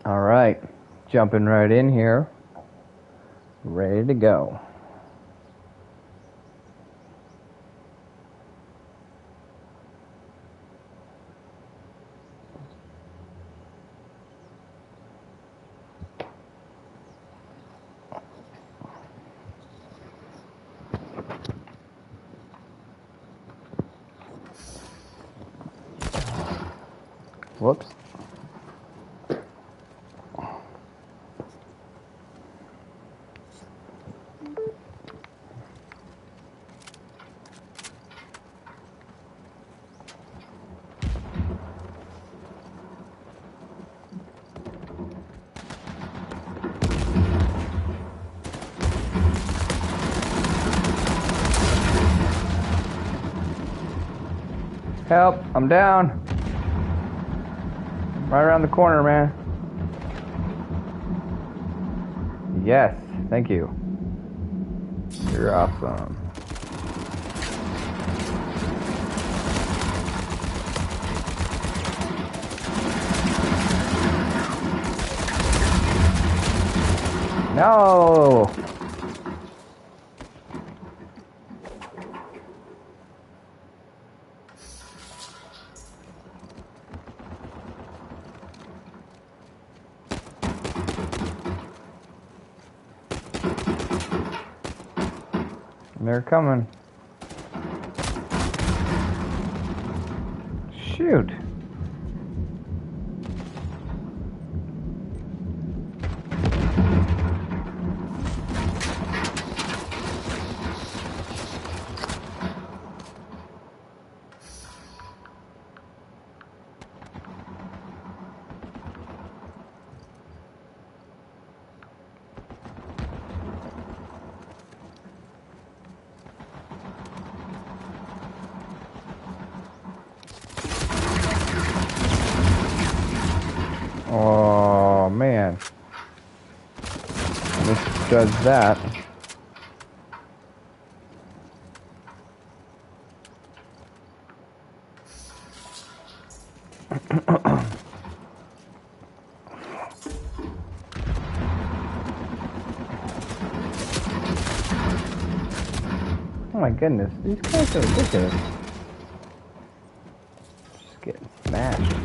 All right, jumping right in here, ready to go. Whoops. Help, I'm down. Right around the corner, man. Yes, thank you. You're awesome. No! They're coming. Shoot. Oh, man. This does that. Oh my goodness, these guys are ridiculous. Just getting smashed.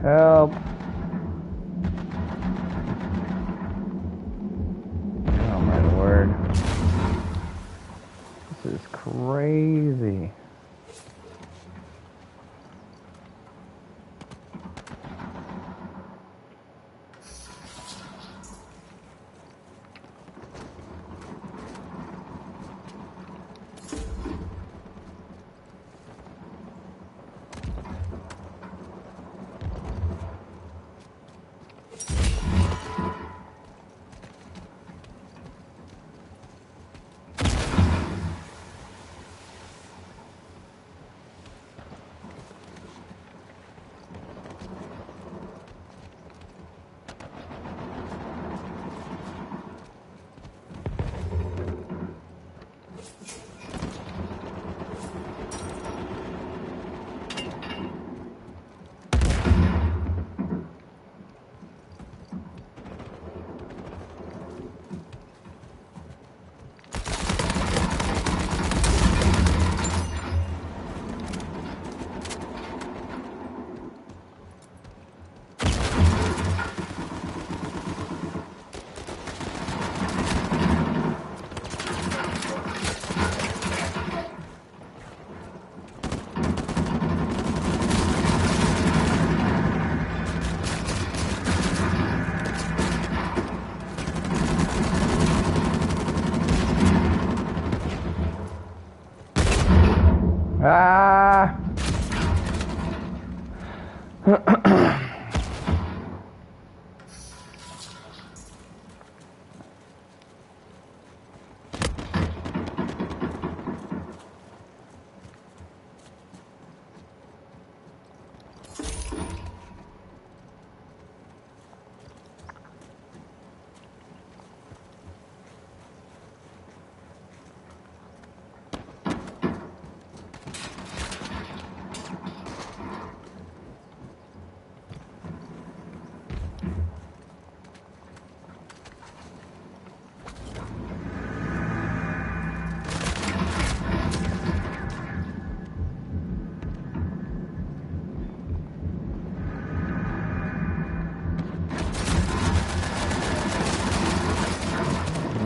Help. Oh my word. This is crazy. Ah!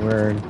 Word.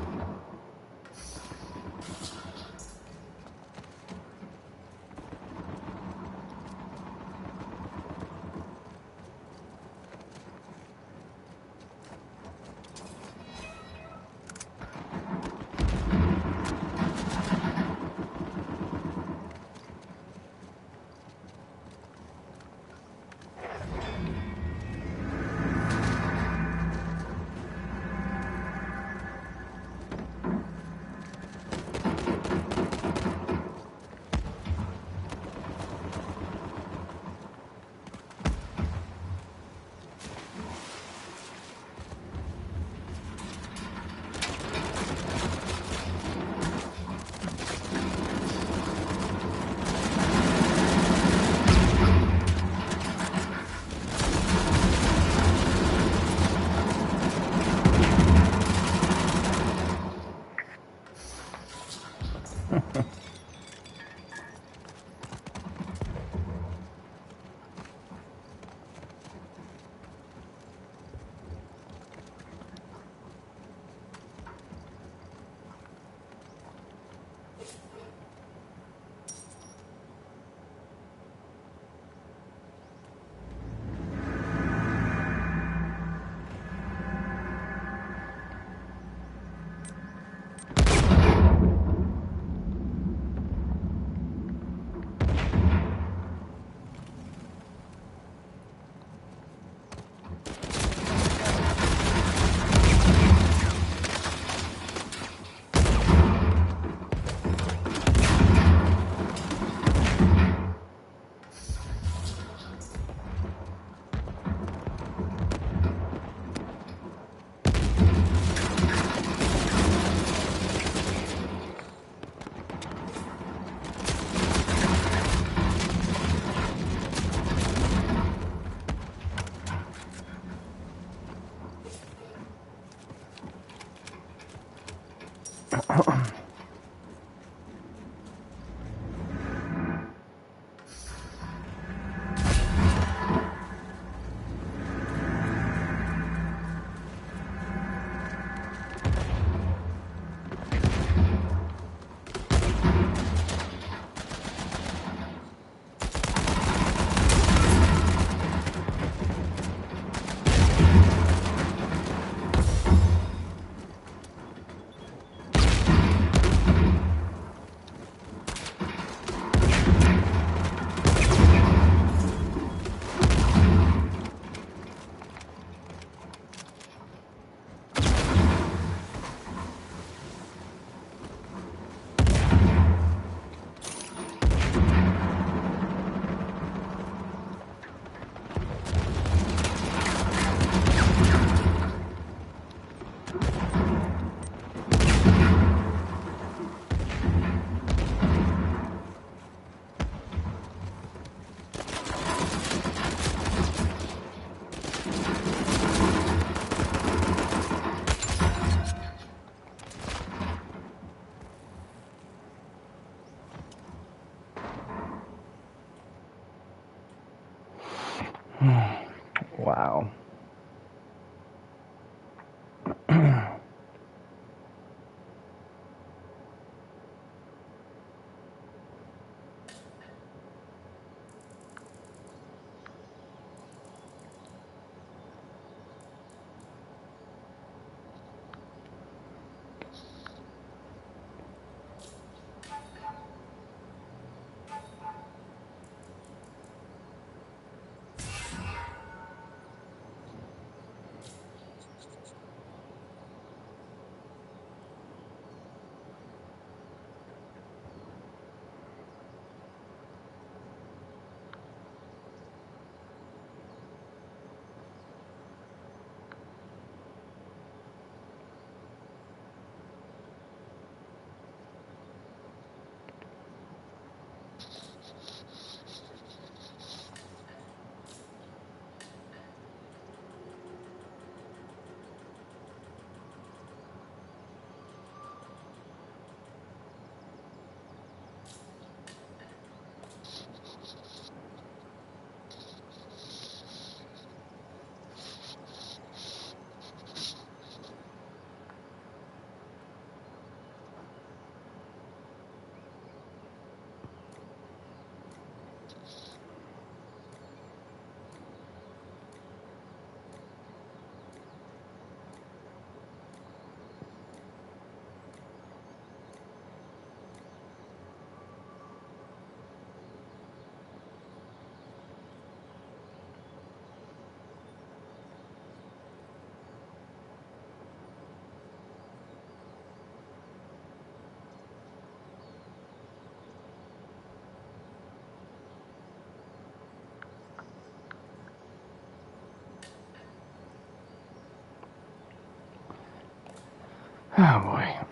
Oh boy.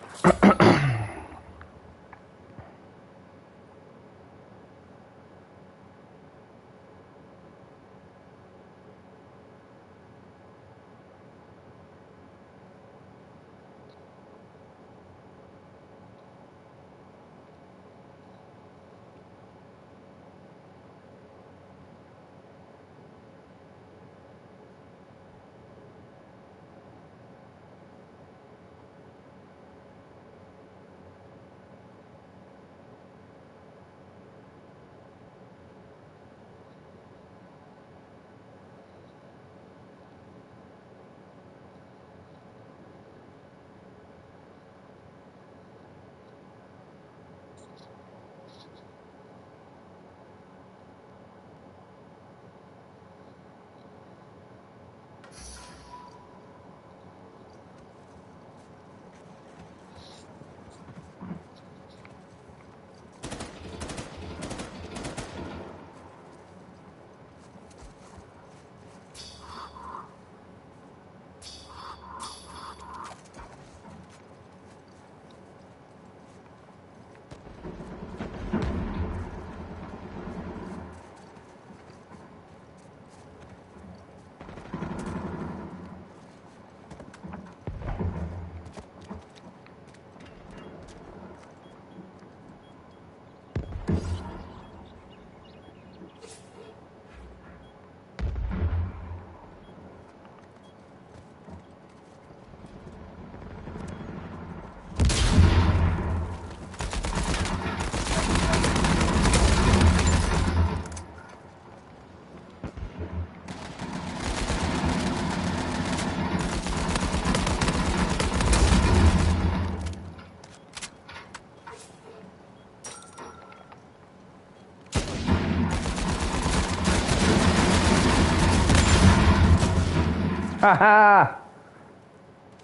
Haha!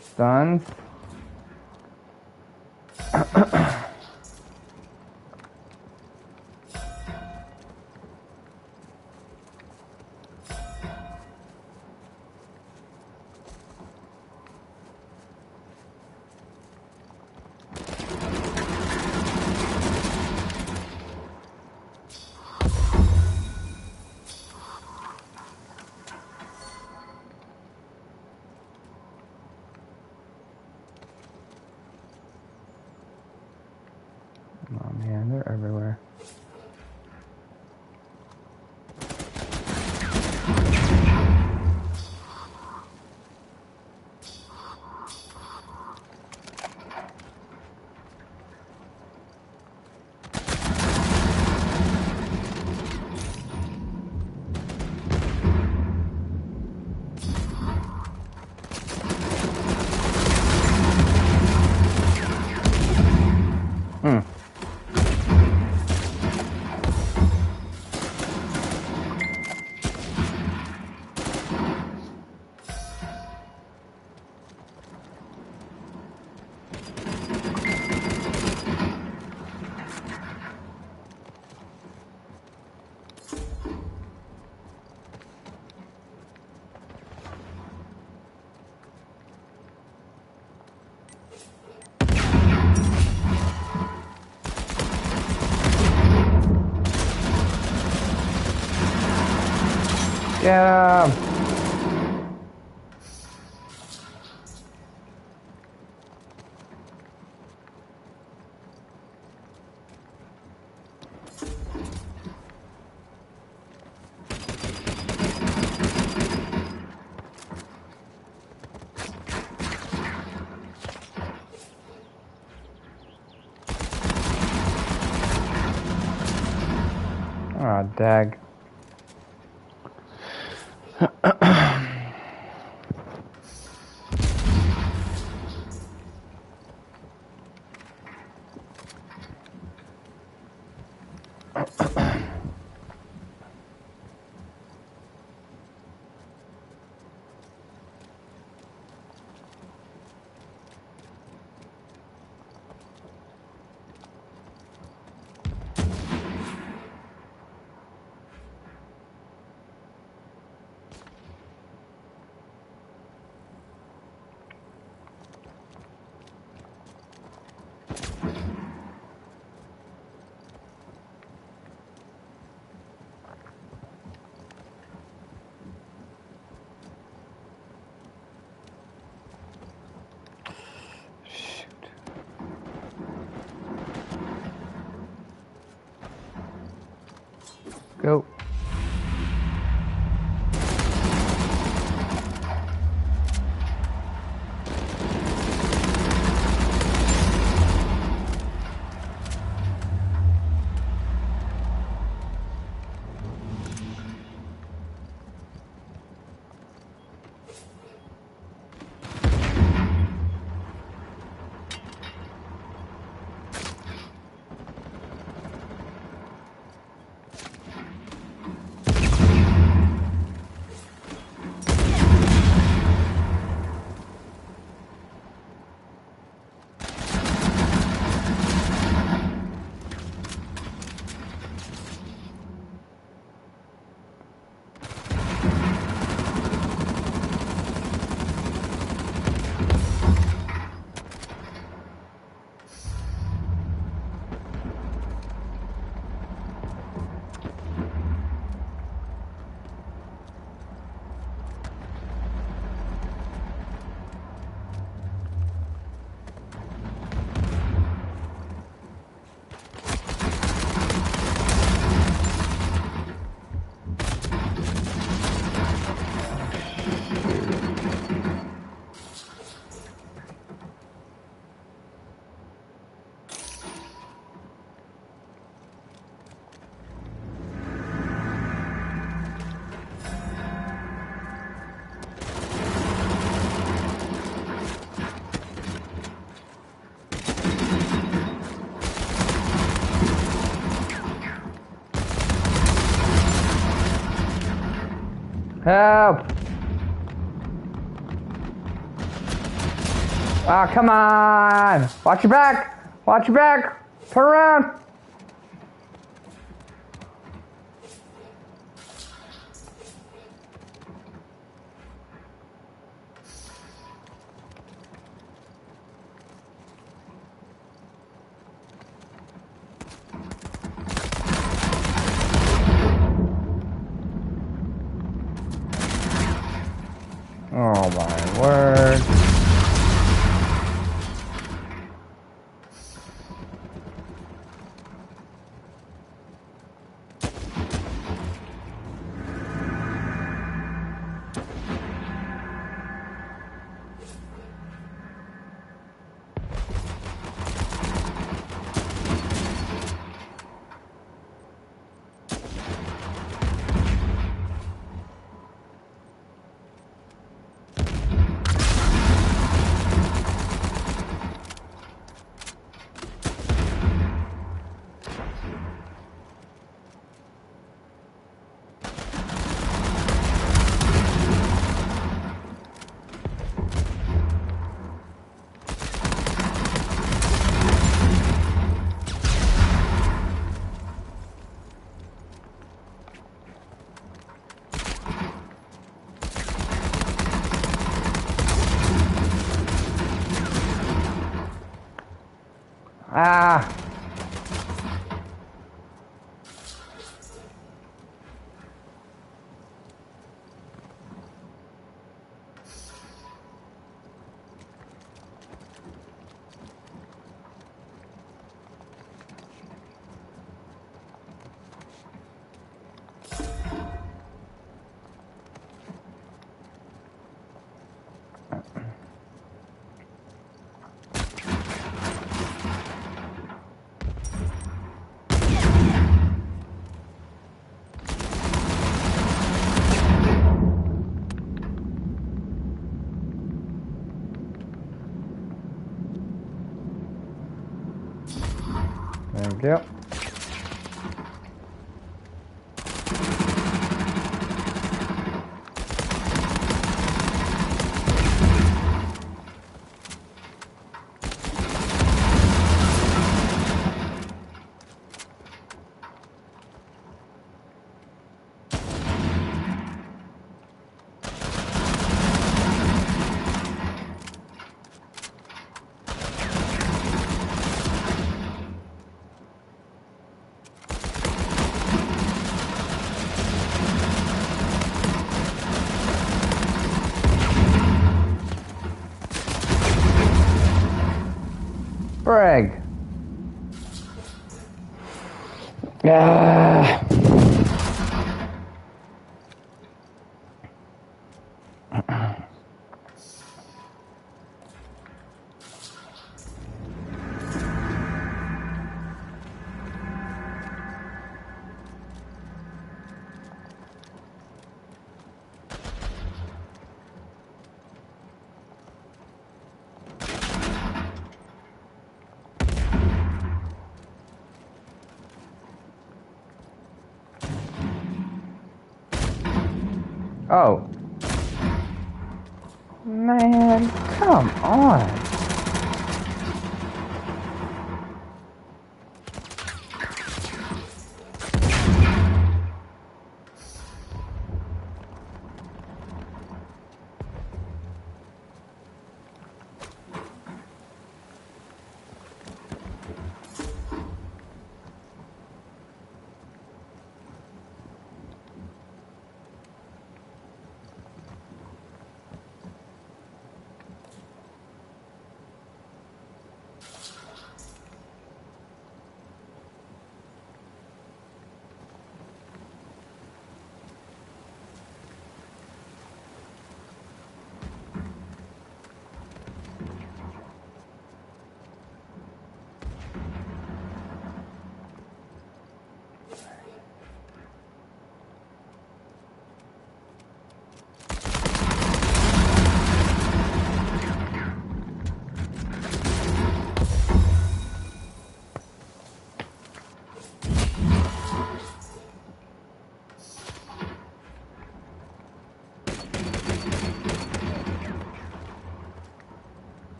Stuns. Oh man, they're everywhere. Hmm. Yeah. Ah, dag. Go. Help! Ah, come on! Watch your back! Watch your back! Turn around! Oh my word. Ah! Thank you. Brag. Ah. Oh. Man, come on.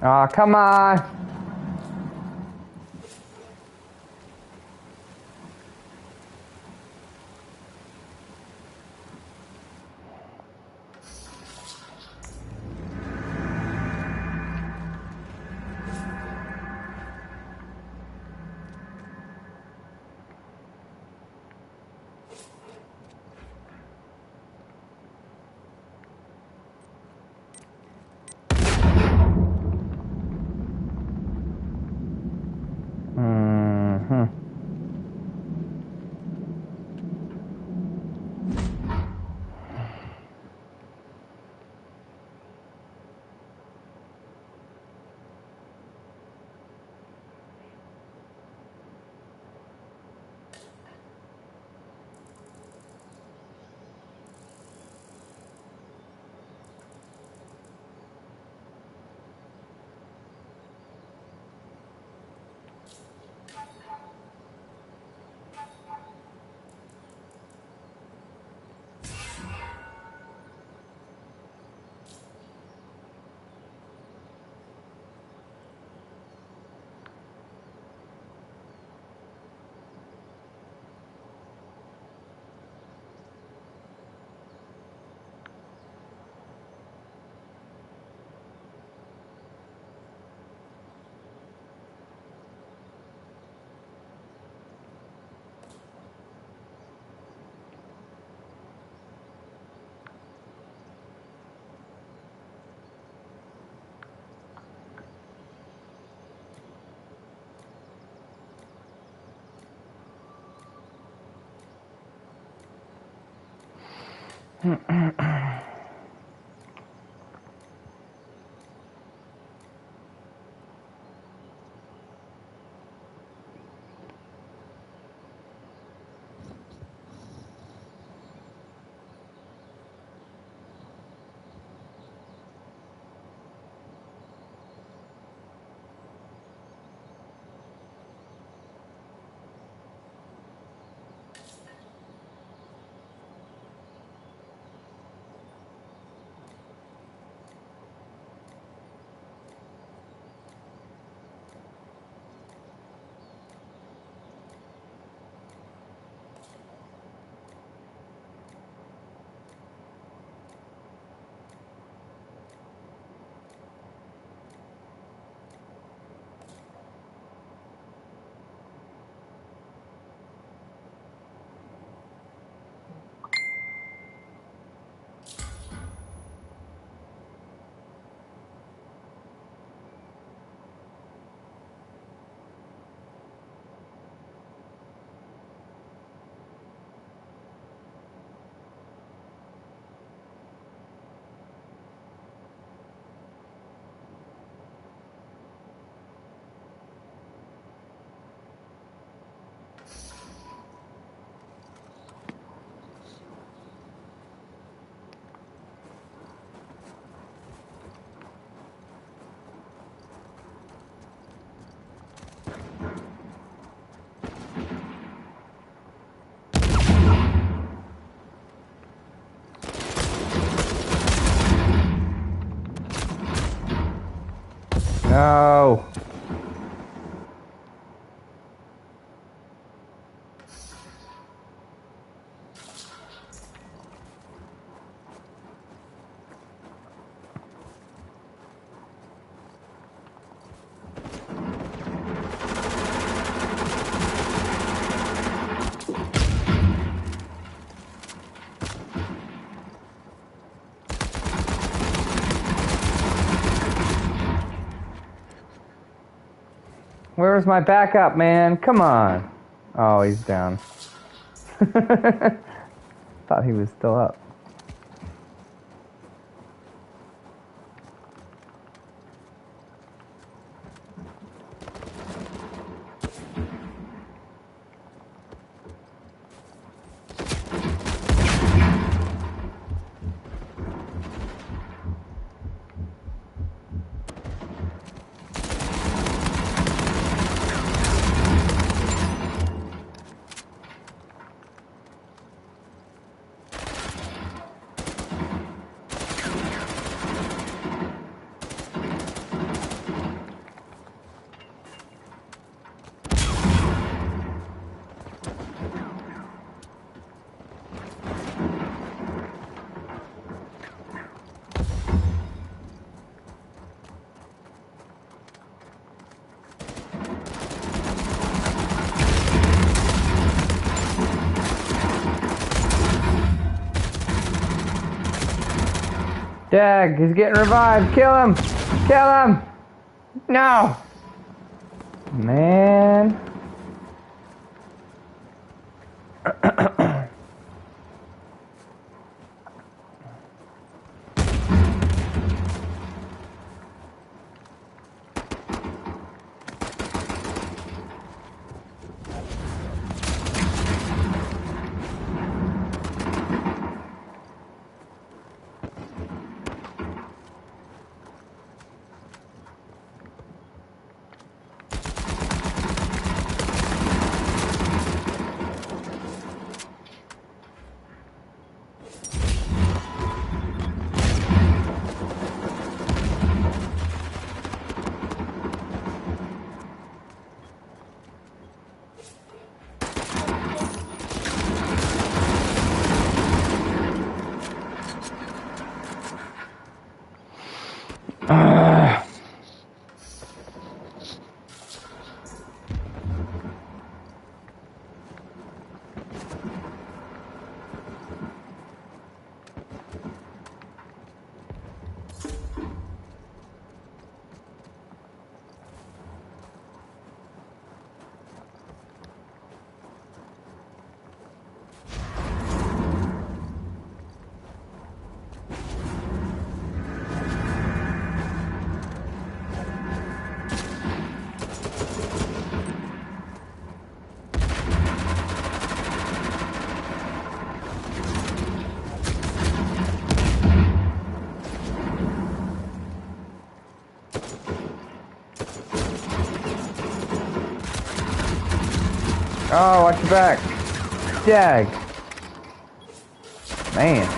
Aw, come on. Mm-hmm. No. Where's my backup, man? Come on. Oh, he's down. Thought he was still up. Dag, he's getting revived. Kill him! Kill him! No! Man. Oh, watch your back. Jag. Man.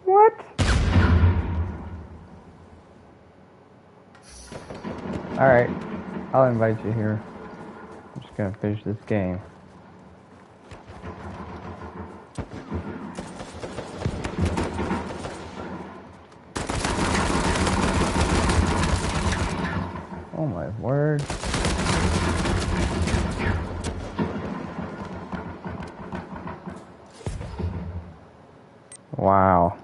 What? Alright, I'll invite you here. I'm just gonna finish this game. Oh my word. Wow.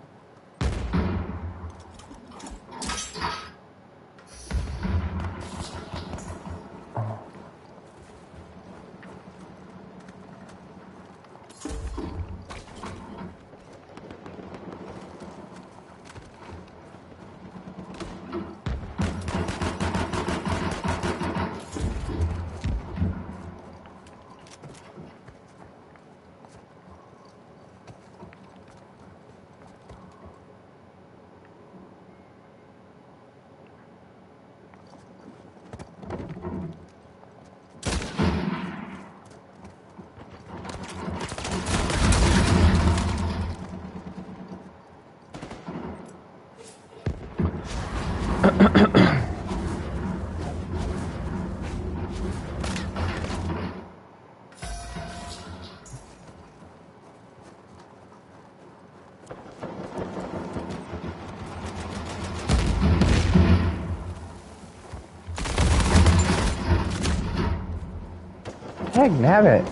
Dag nabbit.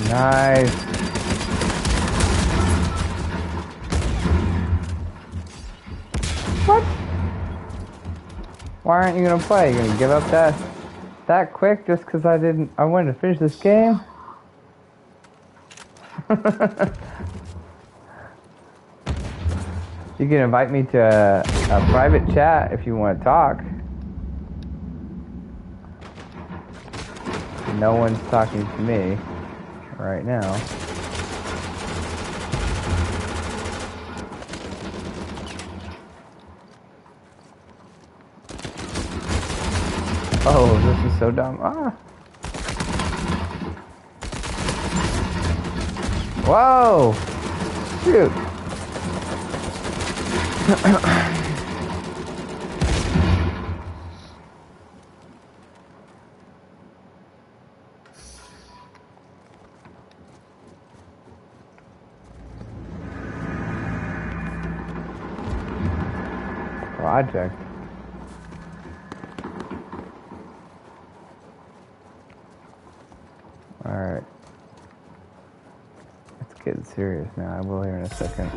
Nice. What? Why aren't you gonna play? You gonna give up that quick just because I wanted to finish this game? You can invite me to a private chat if you want to talk. No one's talking to me right now. Oh, this is so dumb. Ah. Whoa! Shoot. Project. Alright. It's getting serious now. I will here in a second.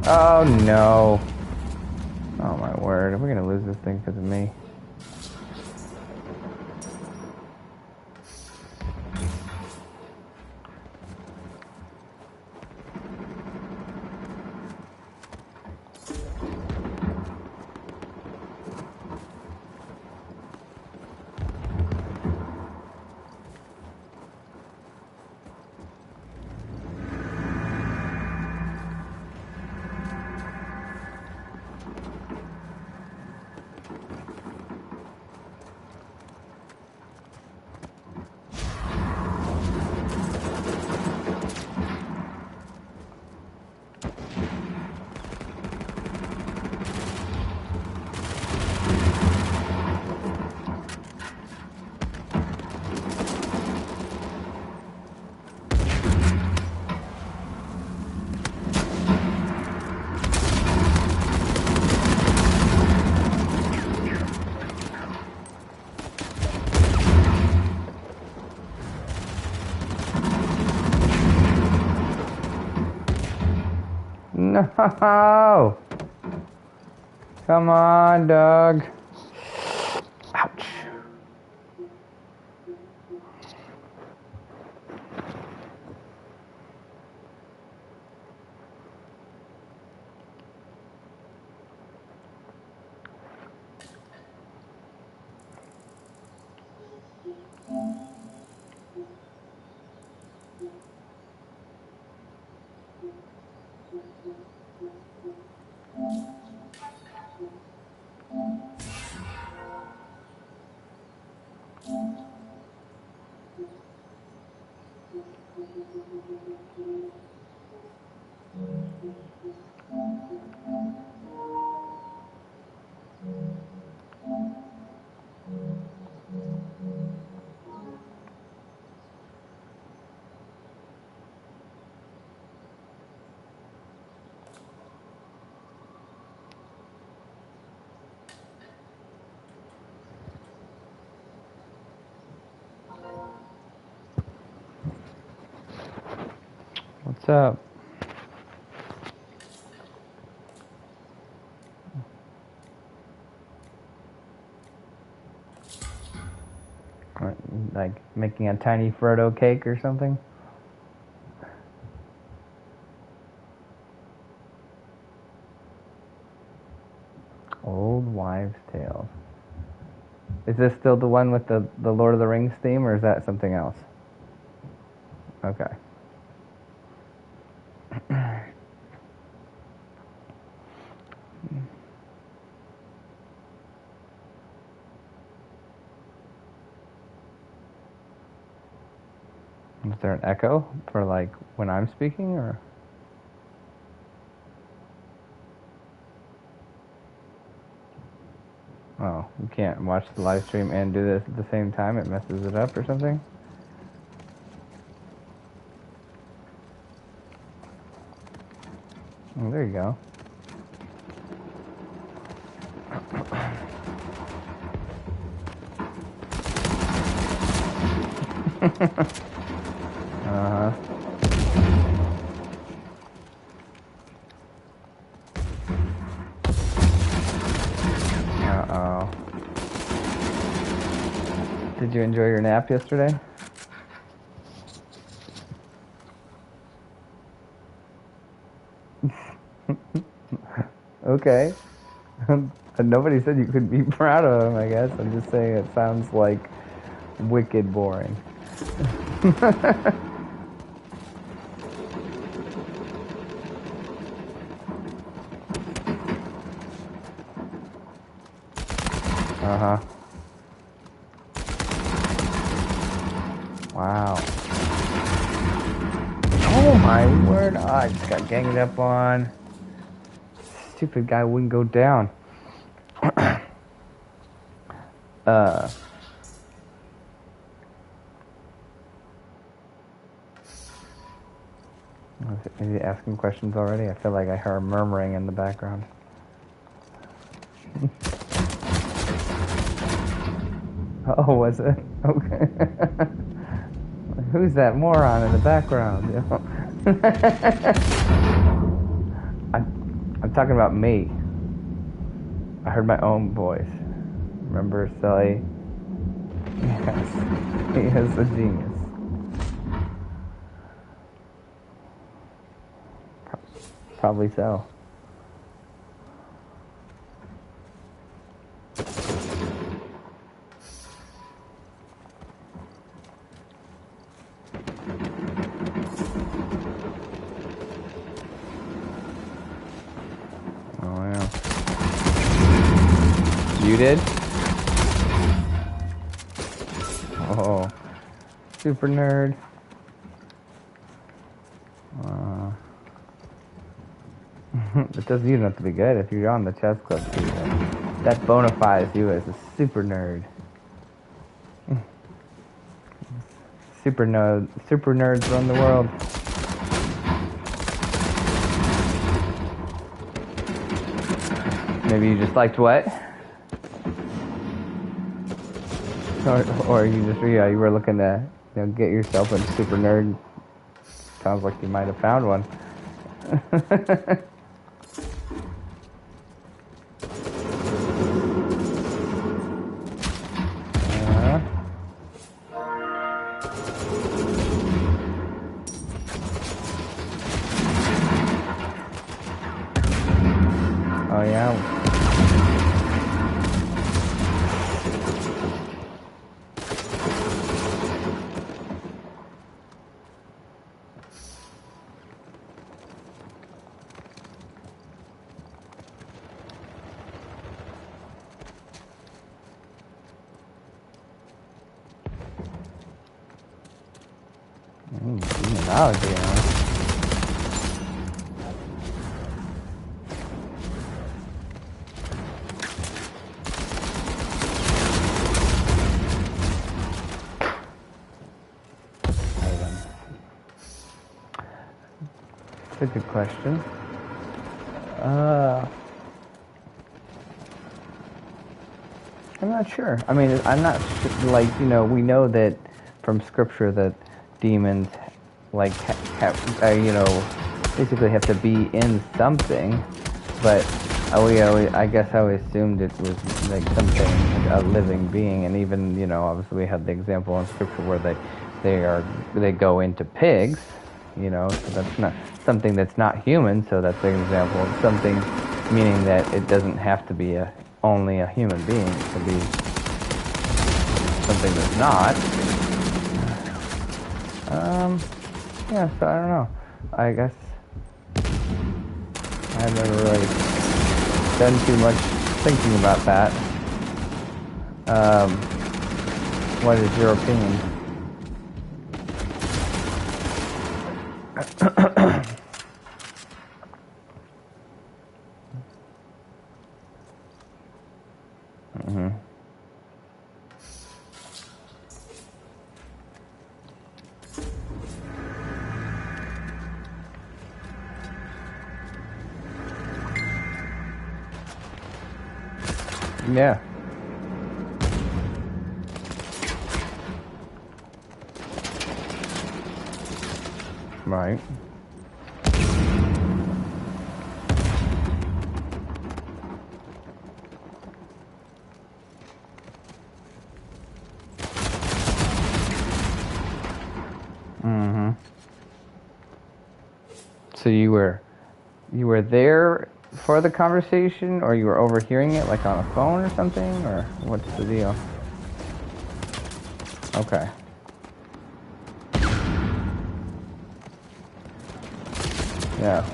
Oh no. Oh my word. Are we gonna lose this thing because of me? No! Come on, Doug. Ouch. What's up? Like making a tiny Frodo cake or something? Old Wives' Tales. Is this still the one with the Lord of the Rings theme, or is that something else? Okay. Is there an echo for like when I'm speaking, or? Oh, you can't watch the live stream and do this at the same time? It messes it up or something? Oh, there you go. Uh-huh. Uh-oh. Did you enjoy your nap yesterday? Okay. Nobody said you couldn't be proud of him, I guess. I'm just saying it sounds like wicked boring. Uh-huh. Wow. Oh my word. Oh, I just got ganged up on. Stupid guy wouldn't go down. Is he asking questions already? I feel like I heard murmuring in the background. Oh, was it? Okay. Who's that moron in the background? You know? I'm talking about me. I heard my own voice. Remember, Sully? Yes. He is a genius. Probably so. Oh, yeah. You did? Oh. Super nerd. It doesn't even have to be good if you're on the chess club too. That bona fides you as a super nerd. Super nerds run the world. Maybe you just liked what? Or you just, yeah, you were looking to, you know, get yourself a super nerd. Sounds like you might have found one. Oh yeah. Demonology, huh? That's a good question. I'm not sure. I mean, I'm not like, you know, we know that from scripture that demons like you know, basically have to be in something, but I guess I always assumed it was like something, like a living being, and even, you know, obviously we had the example in scripture where they go into pigs, you know, so that's not something that's not human, so that's an example of something, meaning that it doesn't have to be only a human being, it could be something that's not. Yeah, so I don't know. I guess I've never really done too much thinking about that. What is your opinion? Hmm. Yeah. Right. Hmm. So you were there for the conversation, or you were overhearing it, like on a phone or something, or what's the deal? Okay. Yeah.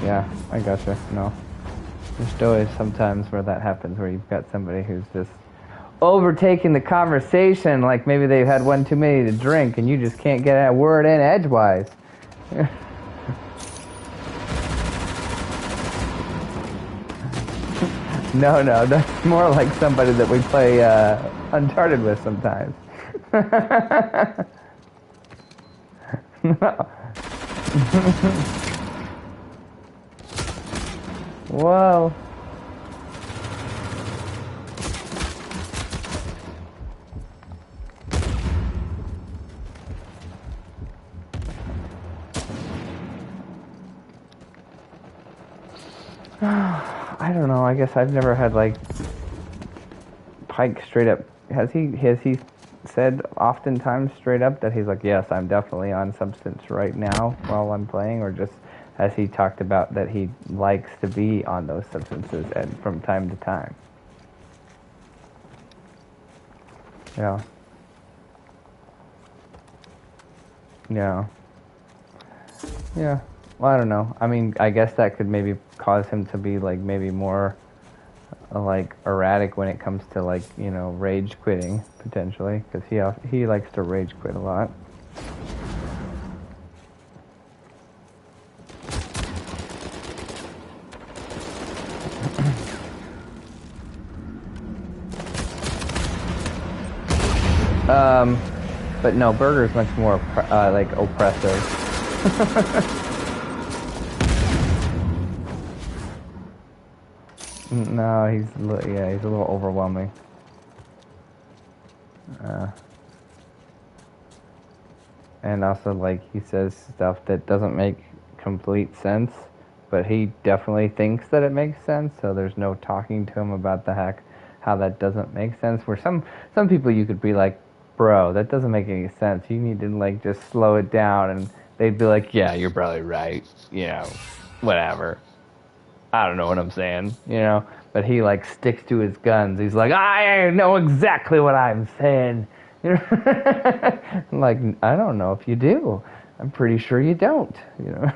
Yeah, I gotcha. No. There's still always sometimes where that happens, where you've got somebody who's just overtaking the conversation, like maybe they've had one too many to drink, and you just can't get a word in edgewise. No, no, that's more like somebody that we play Uncharted with sometimes. No. Whoa. I don't know. I guess I've never had like Pike straight up. Has he said oftentimes straight up that he's like, yes, I'm definitely on substance right now while I'm playing, or just has he talked about that he likes to be on those substances and from time to time? Yeah. Yeah. Yeah. Well, I don't know. I mean, I guess that could maybe cause him to be like maybe more like erratic when it comes to like, you know, rage quitting potentially, because he likes to rage quit a lot. Um, but no, Burger's much more like oppressive. No, yeah, he's a little overwhelming. Uh, and also, like, he says stuff that doesn't make complete sense, but he definitely thinks that it makes sense. So there's no talking to him about the heck how that doesn't make sense. Where some people you could be like, bro, that doesn't make any sense. You need to like just slow it down, and they'd be like, yeah, you're probably right. You know, whatever. I don't know what I'm saying, you know, but he like sticks to his guns. He's like, I know exactly what I'm saying. You know, like I don't know if you do. I'm pretty sure you don't. You know.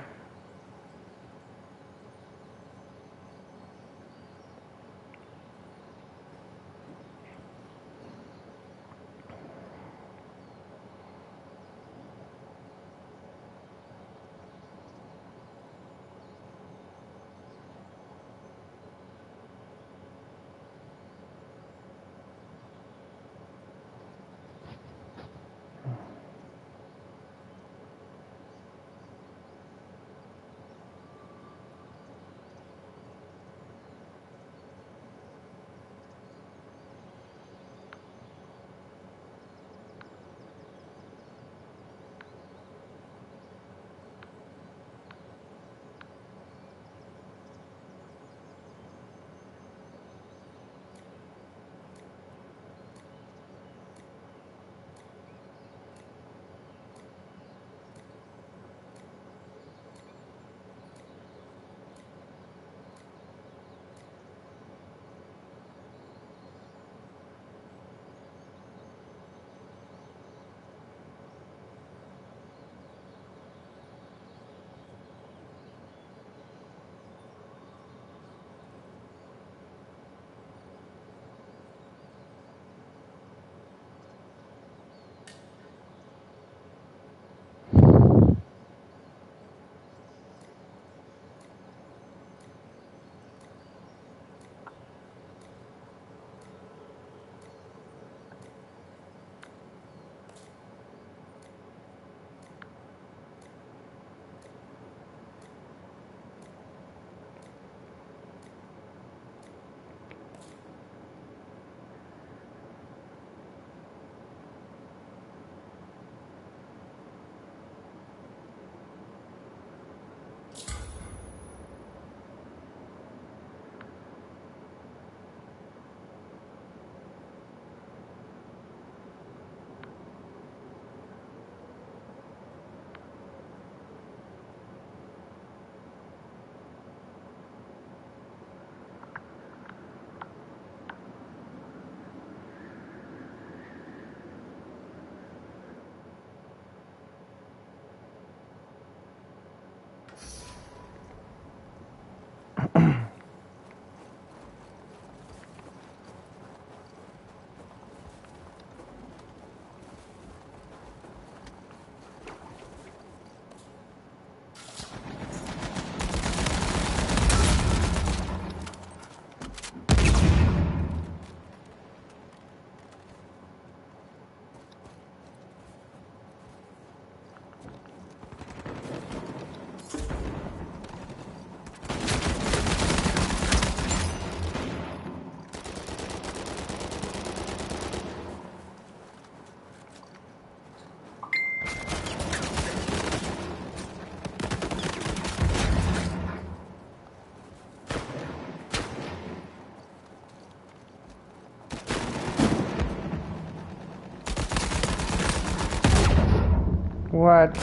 What?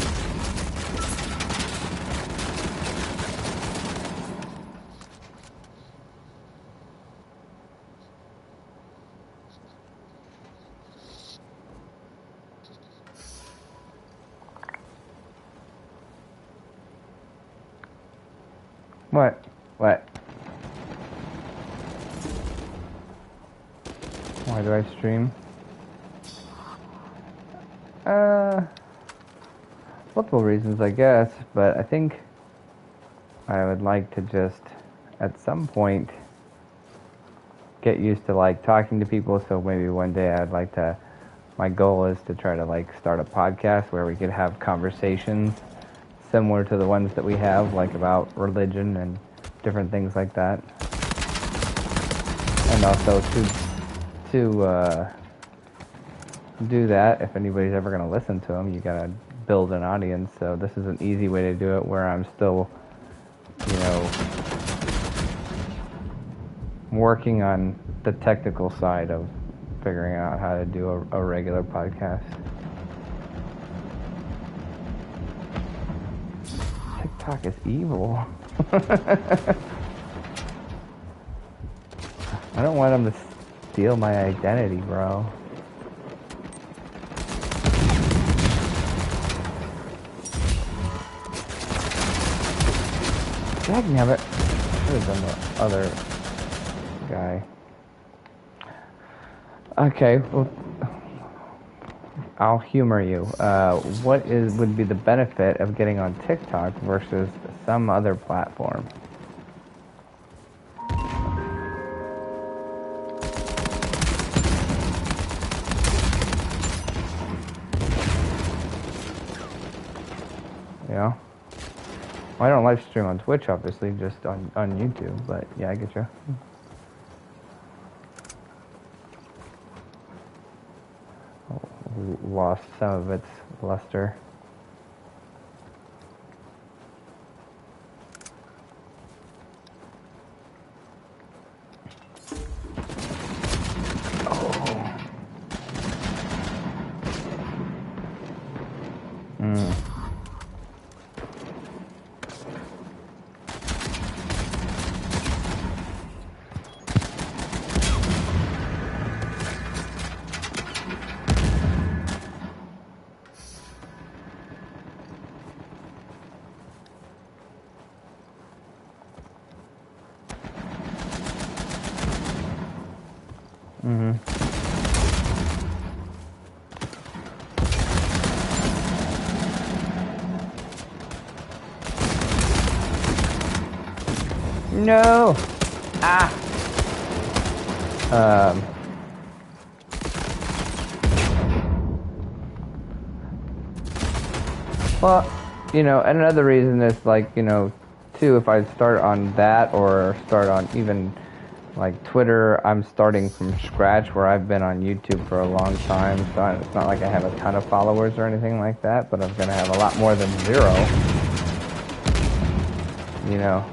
What? What? Why do I stream? Multiple reasons, I guess, but I think I would like to just, at some point, get used to, like, talking to people, so maybe one day I'd like to, my goal is to try to, like, start a podcast where we could have conversations similar to the ones that we have, like, about religion and different things like that. And also to do that, if anybody's ever going to listen to them, you gotta build an audience. So this is an easy way to do it, where I'm still, you know, working on the technical side of figuring out how to do a regular podcast. TikTok is evil. I don't want them to steal my identity, bro. Dagnabbit. I should have done the other guy. Okay, well, I'll humor you. What would be the benefit of getting on TikTok versus some other platform? Yeah. Well, I don't live stream on Twitch, obviously, just on YouTube, but yeah, I get you. Lost some of its luster. Oh. No! Ah! Well, you know, and another reason is, like, you know, too, if I start on that or start on even, like, Twitter, I'm starting from scratch, where I've been on YouTube for a long time, so it's not like I have a ton of followers or anything like that, but I'm gonna have a lot more than 0. You know.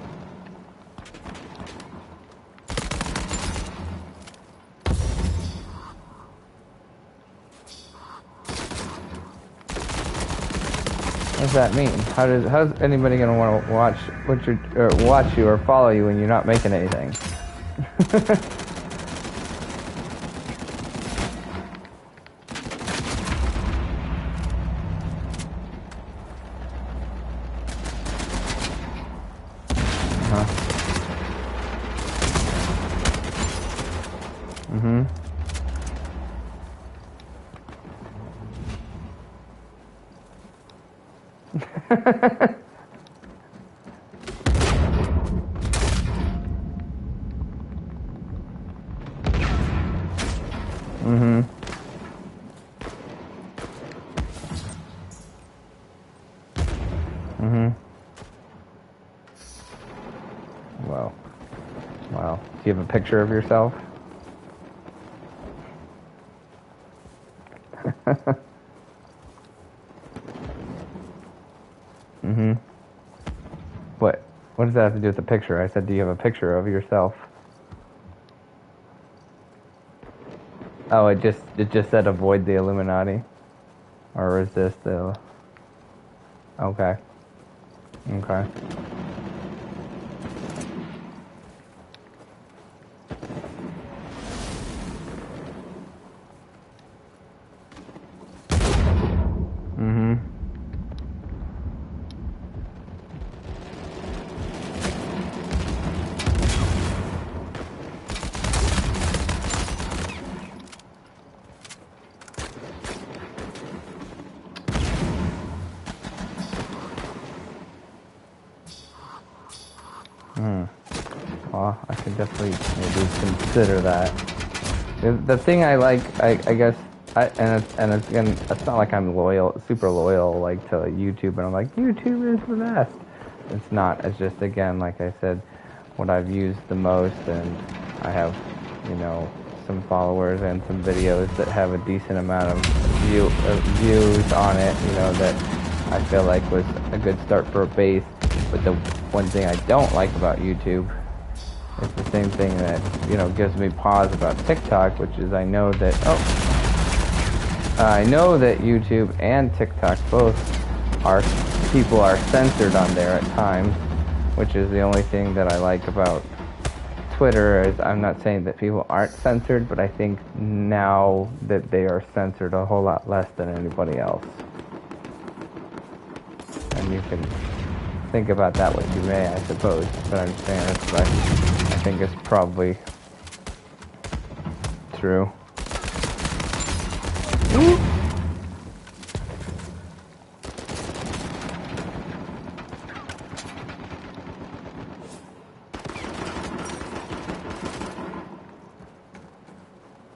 What does that mean? How's anybody gonna want to watch you or follow you when you're not making anything? Wow. Do you have a picture of yourself? What does that have to do with the picture? I said, do you have a picture of yourself? Oh, it just said avoid the Illuminati, or resist the. Okay. Okay. Mm-hmm. Well, I could definitely maybe consider that. The thing I like, I guess, and it's again, it's not like I'm loyal, super loyal, like to YouTube, and I'm like YouTube is the best. It's not. It's just again, like I said, what I've used the most, and I have, you know, some followers and some videos that have a decent amount of views on it. You know that I feel like was a good start for a base. But the one thing I don't like about YouTube, it's the same thing that, you know, gives me pause about TikTok, which is I know that YouTube and TikTok both are, people are censored on there at times, which is the only thing that I like about Twitter. Is I'm not saying that people aren't censored, but I think now that they are censored a whole lot less than anybody else. And you can think about that what you may, I suppose, but I'm saying that's what I think is probably true.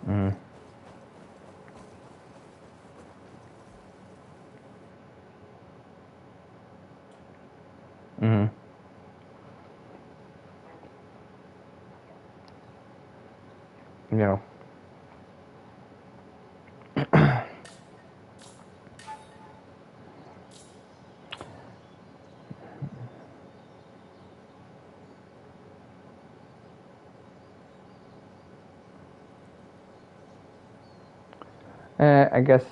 Mm. Mm. You know. I guess.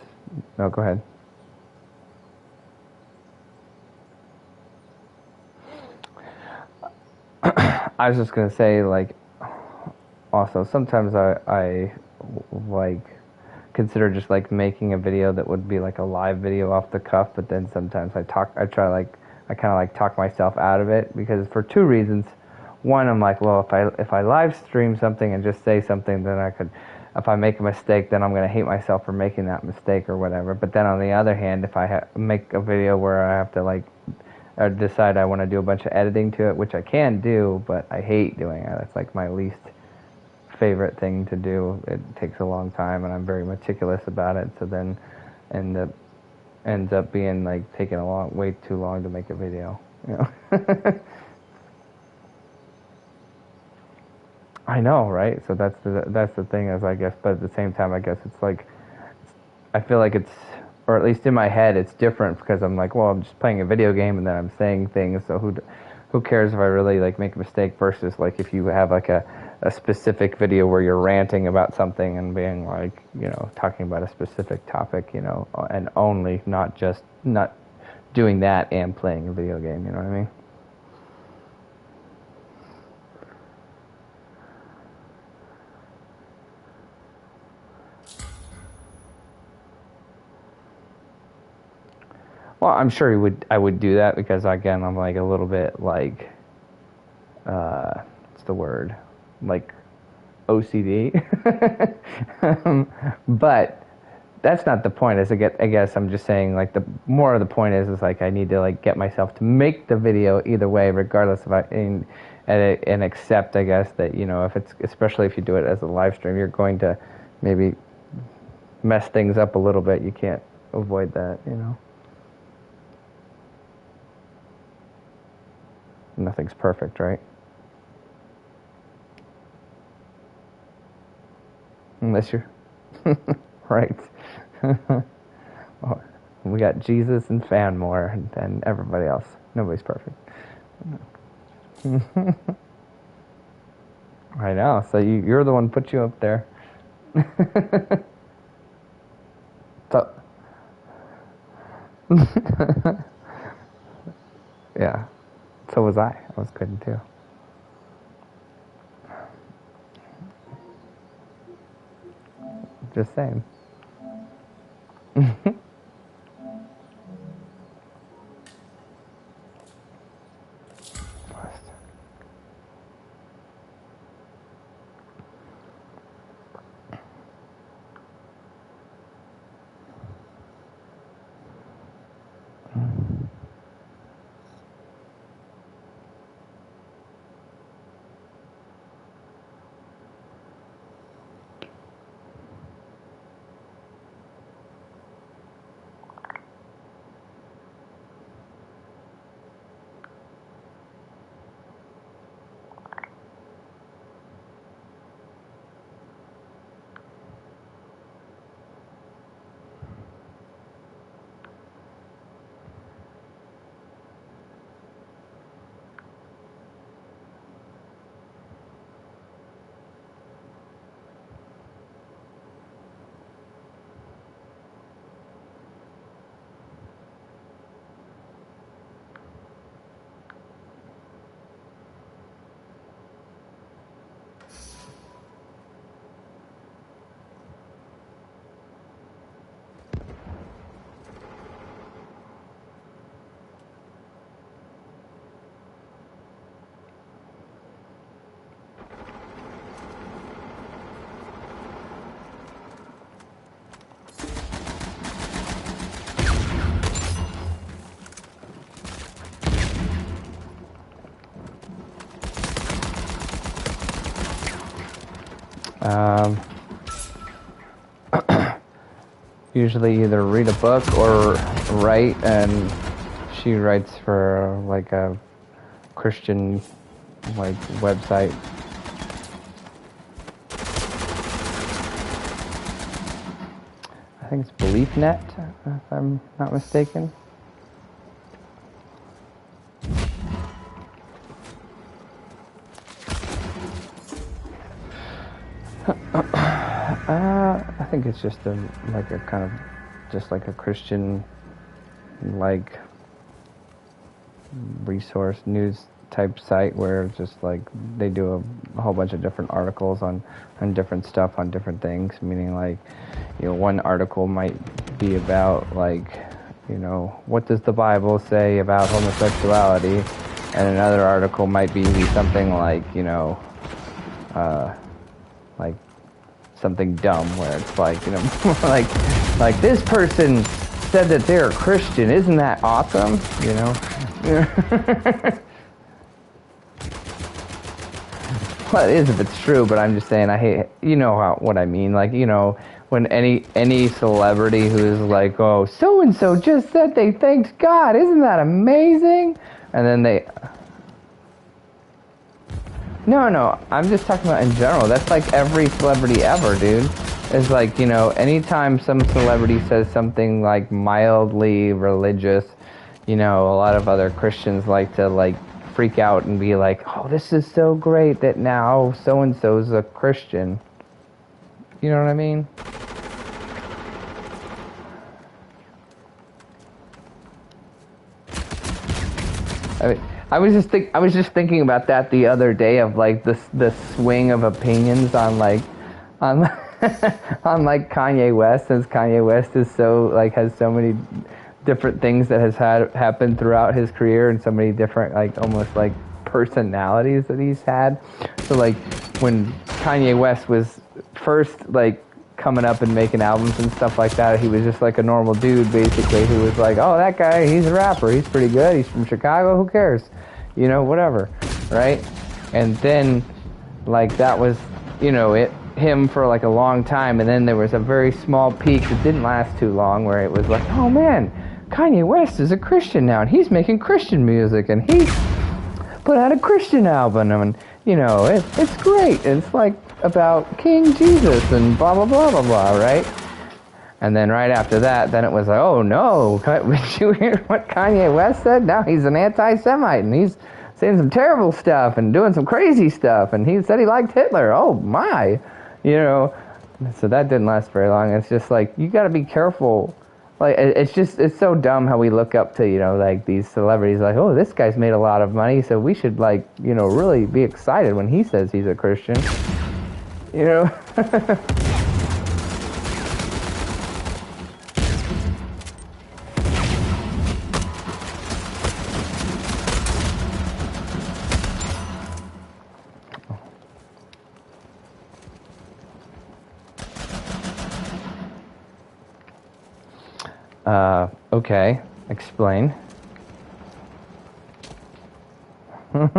No, go ahead. I was just gonna say, like, also sometimes I like consider just like making a video that would be like a live video off the cuff, but then sometimes I kind of like talk myself out of it because for two reasons. One, I'm like, well, if I live stream something and just say something, then I could, if I make a mistake, then I'm gonna hate myself for making that mistake or whatever. But then on the other hand, if I make a video where I have to like or decide I want to do a bunch of editing to it, which I can do, but I hate doing it. It's like my least favorite thing to do. It takes a long time, and I'm very meticulous about it. So then, end up ends up being like taking way too long to make a video. You know. I know, right? So that's the thing is I guess, but at the same time, I guess it's like I feel like it's, or at least in my head, it's different because I'm like, well, I'm just playing a video game and then I'm saying things. So who cares if I really like make a mistake versus like if you have like a specific video where you're ranting about something and being like, you know, talking about a specific topic, you know, and only not doing that and playing a video game. You know what I mean? Well, I'm sure I would do that because again, I'm like a little bit like, what's the word? Like OCD. But that's not the point. I guess I'm just saying like the more of the point is like I need to like get myself to make the video either way, regardless of and accept, I guess, that, you know, if it's, especially if you do it as a live stream, you're going to maybe mess things up a little bit. You can't avoid that, you know. Nothing's perfect, right? Unless you're right. We got Jesus and fan more than everybody else. Nobody's perfect. I know. So you're the one put you up there. So Yeah. So was I. I was kidding too. Just saying. Um, usually either read a book or write, and she writes for like a Christian like website. I think it's BeliefNet, if I'm not mistaken. I think it's just a kind of just like a Christian like resource news type site where it's just like they do a whole bunch of different articles on different stuff on different things, meaning like, you know, one article might be about like, you know, what does the Bible say about homosexuality, and another article might be something like, you know, like something dumb where it's like, you know, like this person said that they're a Christian. Isn't that awesome? You know? Well, it is if it's true, but I'm just saying I hate, you know what I mean. Like, you know, when any celebrity who is like, oh, so-and-so just said they thanked God. Isn't that amazing? And then they... No, I'm just talking about in general. That's like every celebrity ever, dude. It's like, you know, anytime some celebrity says something like mildly religious, you know, a lot of other Christians like to like freak out and be like, oh, this is so great that now so-and-so's a Christian. You know what I mean? I was just thinking about that the other day, of like the swing of opinions on like on on like Kanye West, since Kanye West is so like has so many different things that has happened throughout his career, and so many different like almost like personalities that he's had. So like when Kanye West was first like coming up and making albums and stuff like that, he was just like a normal dude basically who was like, oh, that guy, he's a rapper, he's pretty good, he's from Chicago, who cares, you know, whatever, right? And then like that was, you know, him for like a long time, and then there was a very small peak that didn't last too long where it was like, oh man, Kanye West is a Christian now and he's making Christian music and he's put out a Christian album, and you know, it's great, it's like about King Jesus and blah blah blah blah blah, right? And then right after that, then it was like, oh no, did you hear what Kanye West said? Now he's an anti-Semite and he's saying some terrible stuff and doing some crazy stuff, and he said he liked Hitler. Oh my, you know. So that didn't last very long. It's just like, you got to be careful Like it's so dumb how we look up to like these celebrities like, oh, this guy's made a lot of money, so we should like really be excited when he says he's a Christian. You know. Okay, explain. I don't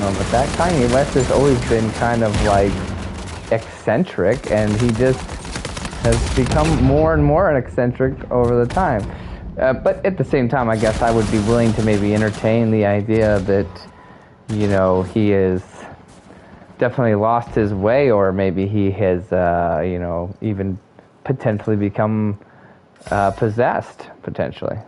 know, but that Kanye West has always been kind of like eccentric, and he just has become more and more eccentric over the time. But at the same time, I guess I would be willing to maybe entertain the idea that, he has definitely lost his way, or maybe he has, even potentially become possessed, potentially.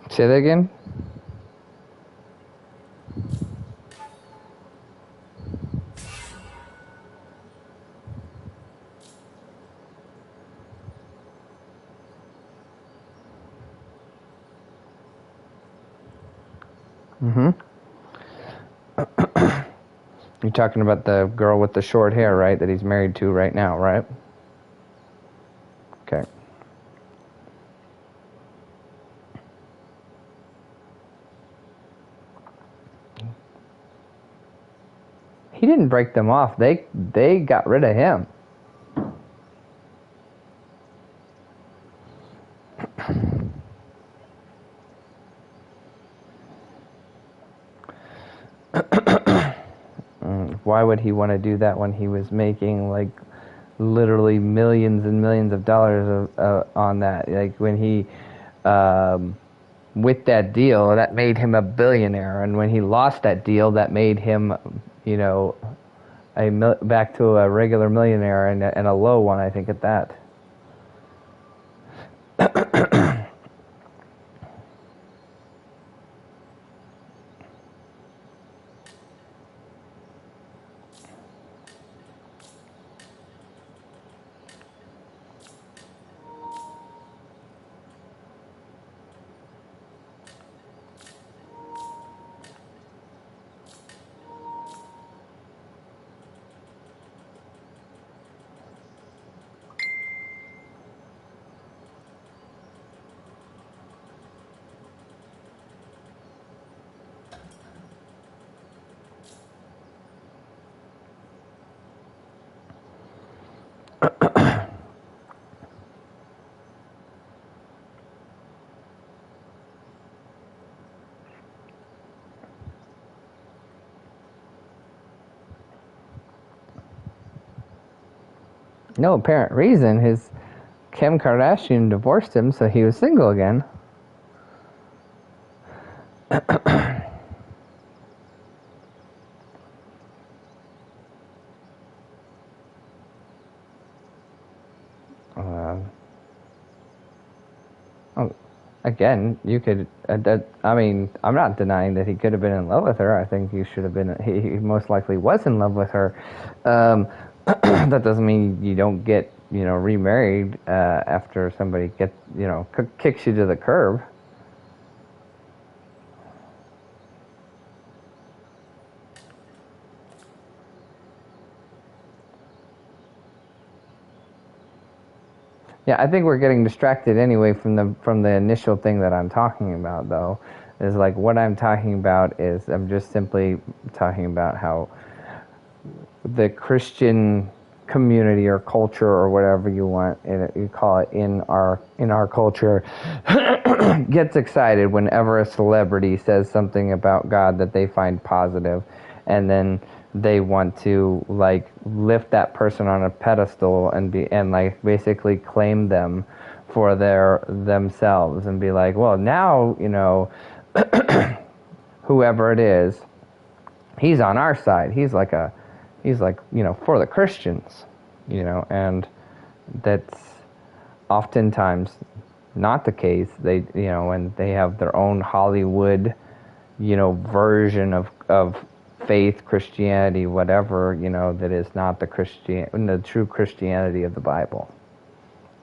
Say that again? Mm-hmm. You're talking about the girl with the short hair, right? That he's married to right now, right? Okay. He didn't break them off. They got rid of him. Why would he want to do that when he was making like literally millions and millions of dollars on that? Like when he with that deal, that made him a billionaire, and when he lost that deal, that made him, back to a regular millionaire, and a low one, I think, at that. No apparent reason. His Kim Kardashian divorced him, so he was single again. Again, you could. I mean, I'm not denying that he could have been in love with her. I think he should have been. He most likely was in love with her. That doesn't mean you don't get remarried after somebody gets kicks you to the curb. Yeah, I think we're getting distracted anyway from the initial thing that I'm talking about, though. Is like what I'm talking about is I'm just simply talking about how the Christian community or culture or whatever you want you call it in our culture gets excited whenever a celebrity says something about God that they find positive, and then they want to like lift that person on a pedestal and like basically claim them for themselves and be like, well, now whoever it is, he's on our side. He's like for the Christians, and that's oftentimes not the case. They, and they have their own Hollywood, version of faith, Christianity, whatever, that is not the true Christianity of the Bible,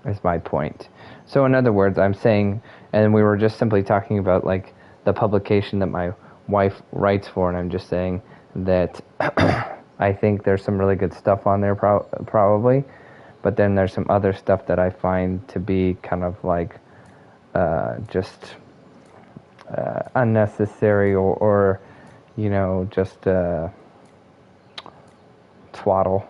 is my point. So in other words, I'm saying, and we were just simply talking about like the publication that my wife writes for, and I'm just saying that I think there's some really good stuff on there probably, but then there's some other stuff that I find to be kind of like just unnecessary or just twaddle,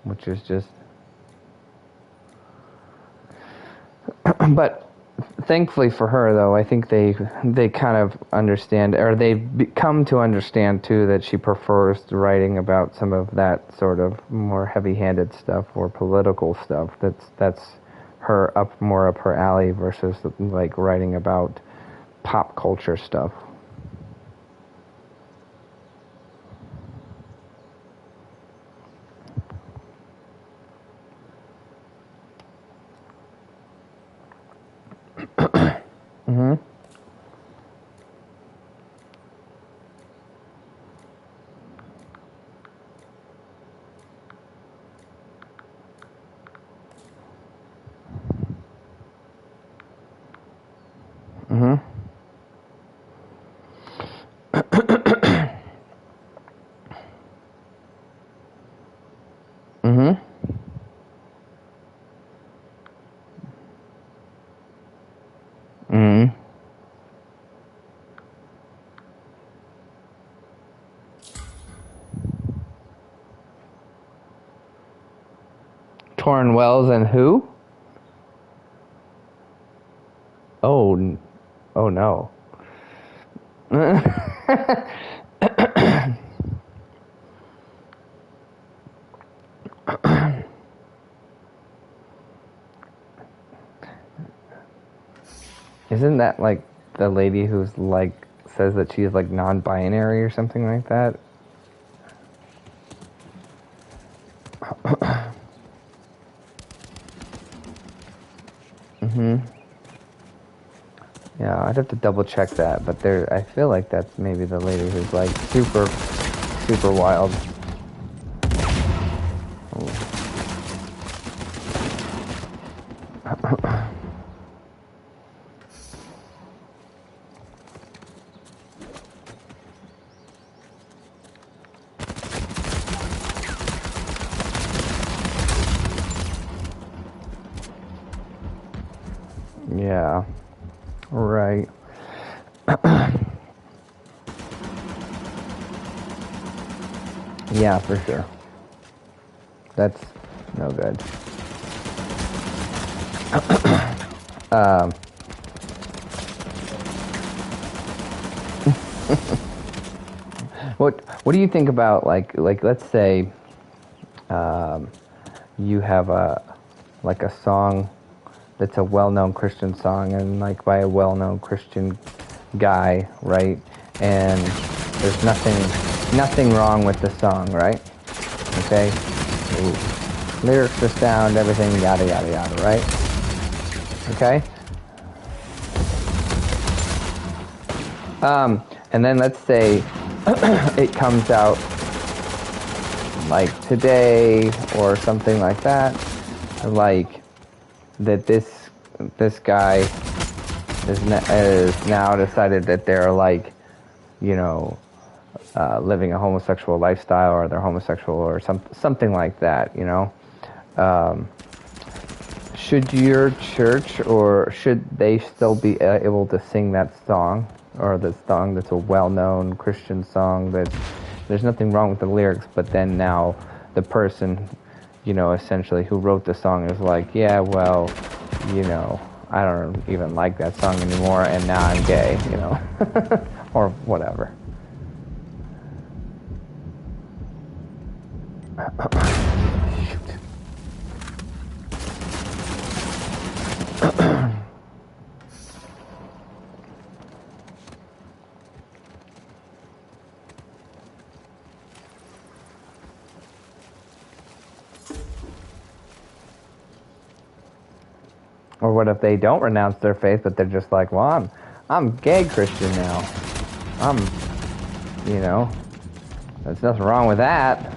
which is just but thankfully for her, though, I think they kind of understand, or they've come to understand too, that she prefers writing about some of that sort of more heavy-handed stuff or political stuff. That's more up her alley versus like writing about pop culture stuff. Mm-hmm. Mm-hmm. Mm-hmm. Mm-hmm. Torn Wells and who? Oh, oh no. Isn't that like the lady who's like says that she's like non-binary or something like that? Mm-hmm. Yeah, I'd have to double check that, but I feel like that's maybe the lady who's like super, super wild. Yeah, right. Yeah, for sure. That's no good. What do you think about like let's say you have a song that's a well-known Christian song and like by a well-known Christian guy, right? And there's nothing wrong with the song, right? Okay? Ooh. Lyrics are sound, everything, yada yada yada, right? Okay? And then let's say it comes out like today or something like that, like that this guy is now decided that they're like, living a homosexual lifestyle, or they're homosexual or something like that, should your church, or should they still be able to sing that song, or the song that's a well-known Christian song that there's nothing wrong with the lyrics, but then now the person, essentially who wrote the song is like, yeah, well, I don't even like that song anymore, and now I'm gay, or whatever. Or what if they don't renounce their faith, but they're just like, well, I'm gay Christian now. There's nothing wrong with that.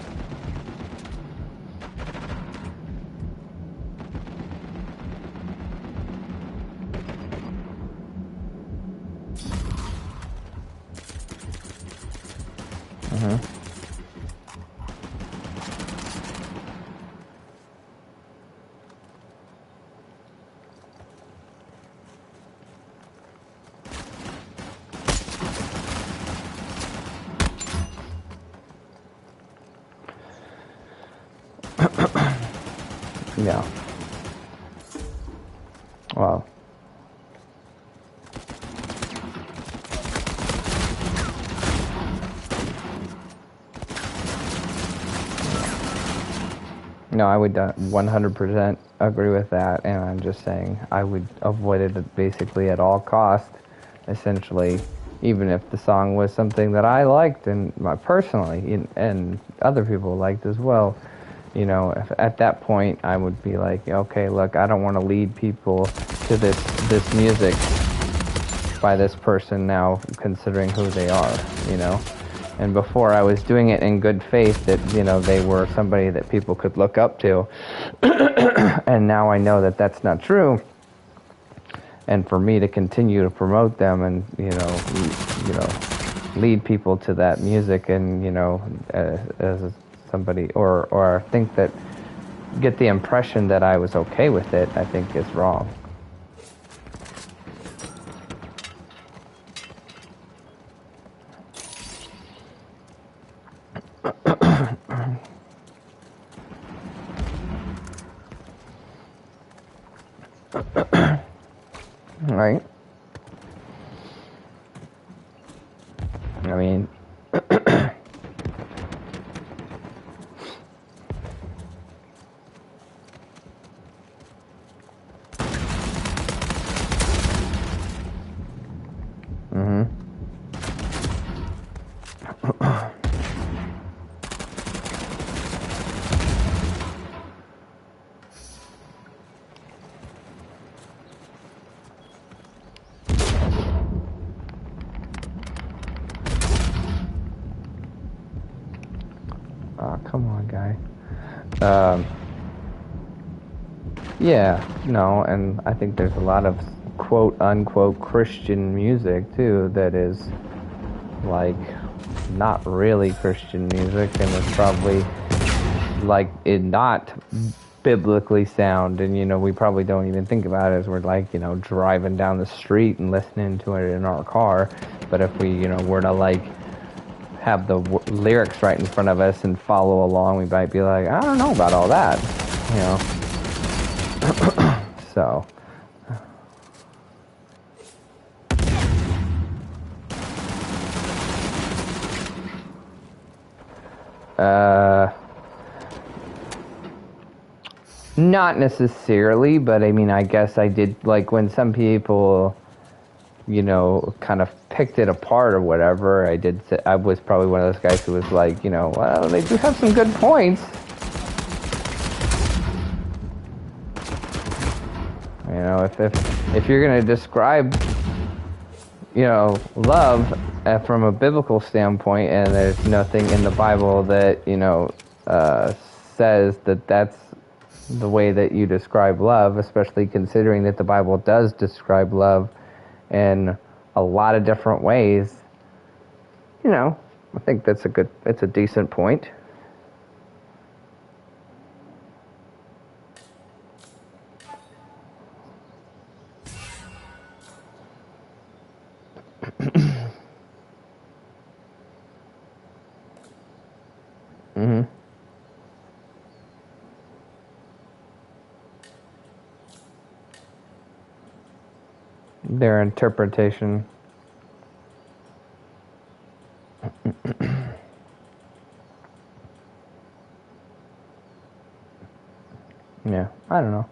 Yeah. Well. No, I would 100% agree with that, and I'm just saying I would avoid it basically at all costs, essentially, even if the song was something that I liked and personally, and other people liked as well. If at that point I would be like, okay, look, I don't want to lead people to this music by this person now, considering who they are, And before I was doing it in good faith that, they were somebody that people could look up to. And now I know that that's not true. And for me to continue to promote them and, lead people to that music and, as somebody, or think that, get the impression that I was okay with it, I think is wrong. Right? I mean, oh, come on, guy. Yeah, no, and I think there's a lot of quote-unquote Christian music, too, that is, like, not really Christian music, and it's probably, like, it not biblically sound, and, we probably don't even think about it as we're, like, driving down the street and listening to it in our car, but if we, were to, like, have the lyrics right in front of us and follow along, we might be like, I don't know about all that, So, not necessarily, but I mean, I guess I did, like, when some people, kind of picked it apart or whatever, I was probably one of those guys who was like, well, they do have some good points. If you're going to describe, love from a biblical standpoint, and there's nothing in the Bible that, says that that's the way that you describe love, especially considering that the Bible does describe love in a lot of different ways, I think it's a decent point. their interpretation. Yeah, I don't know.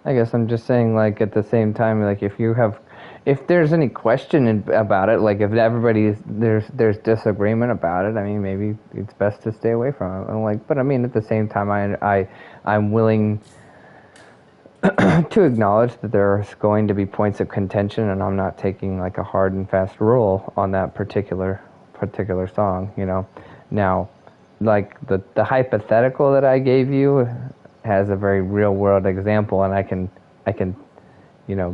I guess I'm just saying, like, at the same time, like, if there's any question about it, like, if there's disagreement about it, I mean, maybe it's best to stay away from it. And like, but I mean, at the same time, I'm willing to acknowledge that there's going to be points of contention, and I'm not taking like a hard and fast rule on that particular song. Now, like the hypothetical that I gave you has a very real world example, and I can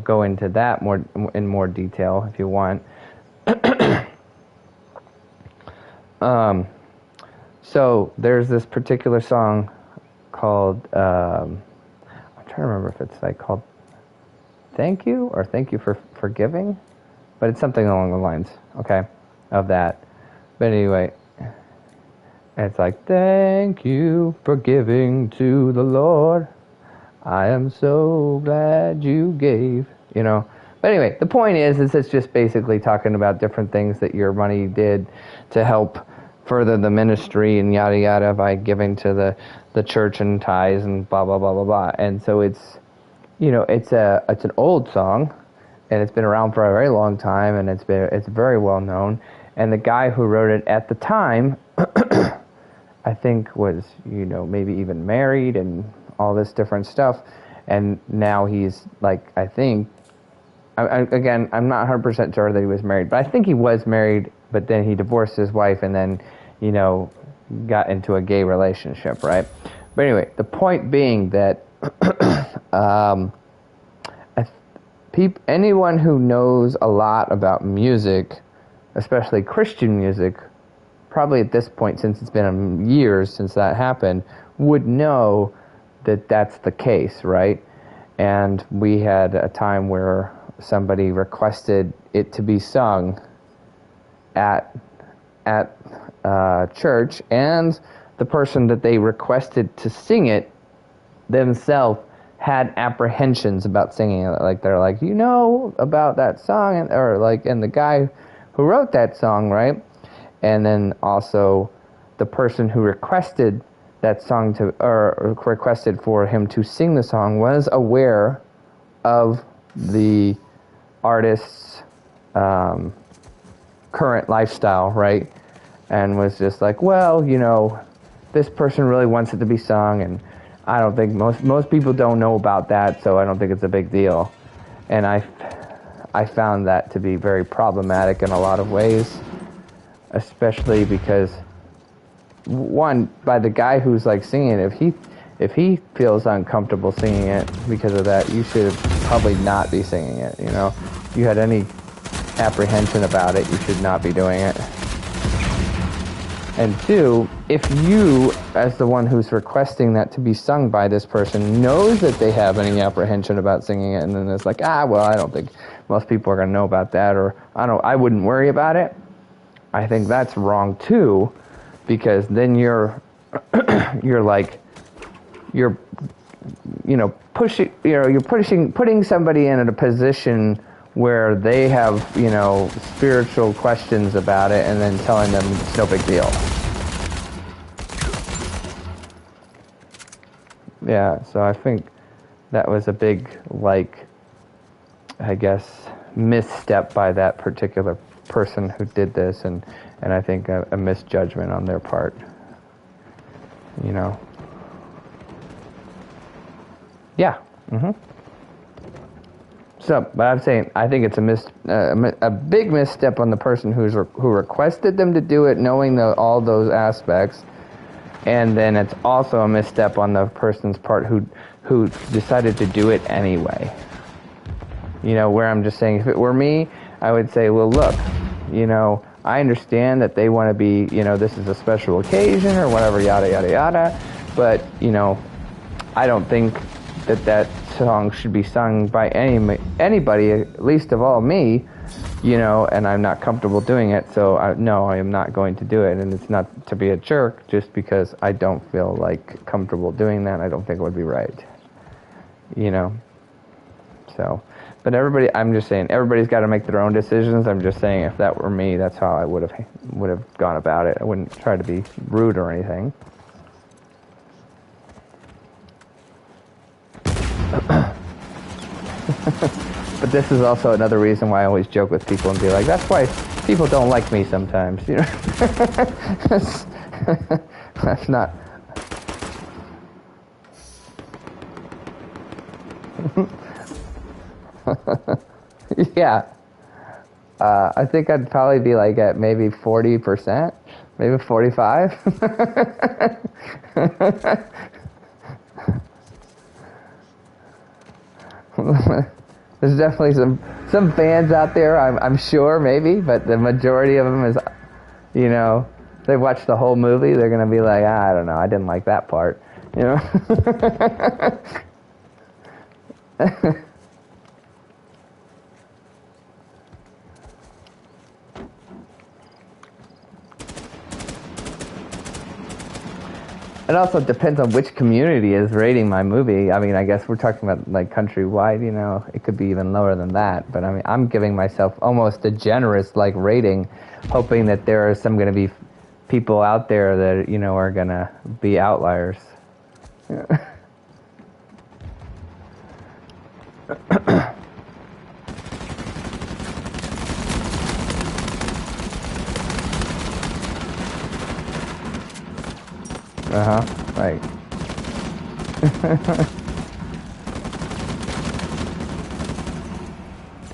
go into that in more detail if you want. So there's this particular song called I'm trying to remember if it's like called "Thank You" or "Thank You for Forgiving," but it's something along the lines, okay, of that. But anyway, it's like, "Thank you for giving to the Lord. I am so glad you gave," But anyway, the point is it's just basically talking about different things that your money did to help further the ministry and yada yada by giving to the church and tithes and blah blah blah blah blah. And so it's it's an old song, and it's been around for a very long time, and it's very well known. And the guy who wrote it at the time, I think was maybe even married and all this different stuff, and now he's like, I think, again, I'm not 100% sure that he was married, but I think he was married, but then he divorced his wife and then, got into a gay relationship, right? But anyway, the point being that anyone who knows a lot about music, especially Christian music, probably at this point, since it's been years since that happened, would know that that's the case, right? And we had a time where somebody requested it to be sung at church, and the person that they requested to sing it themselves had apprehensions about singing it. Like, they're like, about that song, and the guy who wrote that song, right? And then also the person who requested that song requested for him to sing the song was aware of the artist's current lifestyle, right? And was just like, well, this person really wants it to be sung, and I don't think most people don't know about that, so I don't think it's a big deal. And I found that to be very problematic in a lot of ways, especially because, one, by the guy who's like singing it, if he feels uncomfortable singing it because of that, you should probably not be singing it. If you had any apprehension about it, you should not be doing it. And two, if you, as the one who's requesting that to be sung by this person, knows that they have any apprehension about singing it, and then it's like, well, I don't think most people are going to know about that, or I wouldn't worry about it, I think that's wrong too, because then you're putting somebody in a position where they have, spiritual questions about it, and then telling them it's no big deal. Yeah, so I think that was a big, I guess, misstep by that particular person who did this, and I think a misjudgment on their part. Yeah. Mm-hmm. So, but I'm saying I think it's a big misstep on the person who requested them to do it, knowing all those aspects, and then it's also a misstep on the person's part who decided to do it anyway. Where I'm just saying, if it were me, I would say, well, look, I understand that they want to be, this is a special occasion or whatever, yada yada yada, but I don't think that song should be sung by anybody, least of all me, and I'm not comfortable doing it, so no, I am not going to do it. And it's not to be a jerk, just because I don't feel comfortable doing that. I don't think it would be right, So, But everybody, I'm just saying, everybody's got to make their own decisions. I'm just saying, if that were me, that's how I would have gone about it. I wouldn't try to be rude or anything. But this is also another reason why I always joke with people and be like, that's why people don't like me sometimes, you know. That's not. Yeah. I think I'd probably be like at maybe 40%, maybe 45. There's definitely some fans out there, I'm sure, maybe, but the majority of them is, you know, they watch the whole movie, they're gonna be like, I don't know, I didn't like that part, you know. It also depends on which community is rating my movie. I mean, I guess we're talking about like countrywide, you know, it could be even lower than that. But I mean, I'm giving myself almost a generous like rating, hoping that there are some going to be people out there that, you know, are going to be outliers. Right.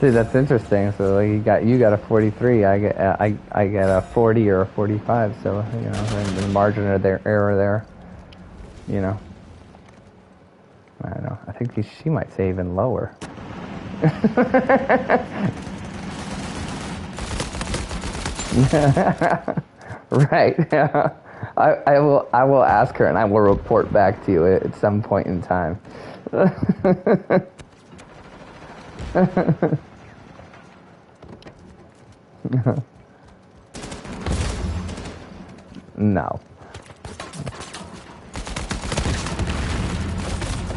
See, that's interesting. So like, you got a 43. I get a 40 or a 45. So you know, and the margin of their error there. You know. I don't know. I think she might say even lower. Right. Yeah. I will ask her and I will report back to you at some point in time. No.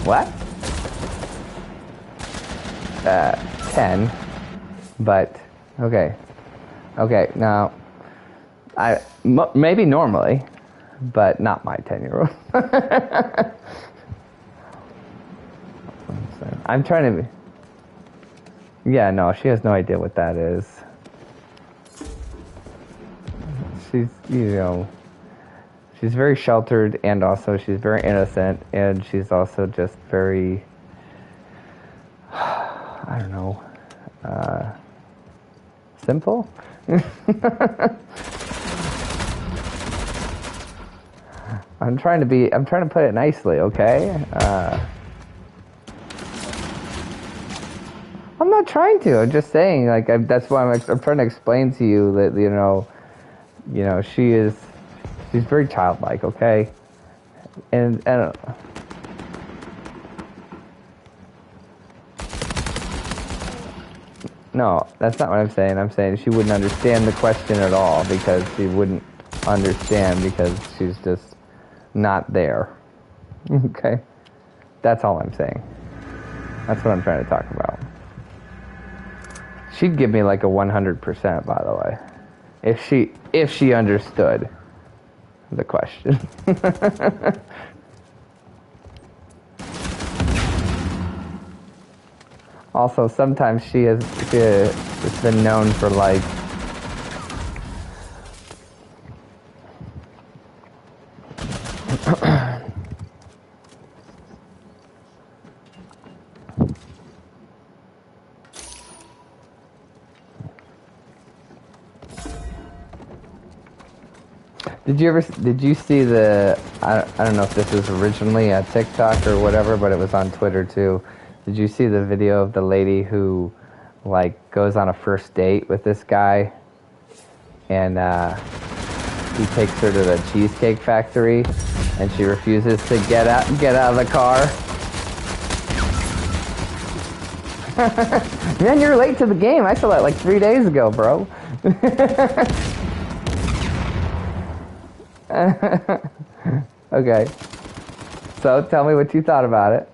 What? 10. But okay. Okay, now maybe normally, but not my 10-year-old. I'm trying to. Yeah, no, she has no idea what that is. She's, you know, she's very sheltered, and also she's very innocent, and she's also just very, I don't know, simple. I'm trying to put it nicely, okay? I'm not trying to. I'm just saying, like, that's why I'm trying to explain to you that, you know, she's very childlike, okay? And no, that's not what I'm saying. I'm saying she wouldn't understand the question at all, because she wouldn't understand, because she's just not there. Okay? That's all I'm saying. That's what I'm trying to talk about. She'd give me like a 100%, by the way, if she understood the question. Also, sometimes she has been known for like Did you see the, I don't know if this was originally a TikTok or whatever, but it was on Twitter too. Did you see the video of the lady who, like, goes on a first date with this guy, and he takes her to the Cheesecake Factory, and she refuses to get out of the car? Man, you're late to the game. I saw that like 3 days ago, bro. Okay. So tell me what you thought about it.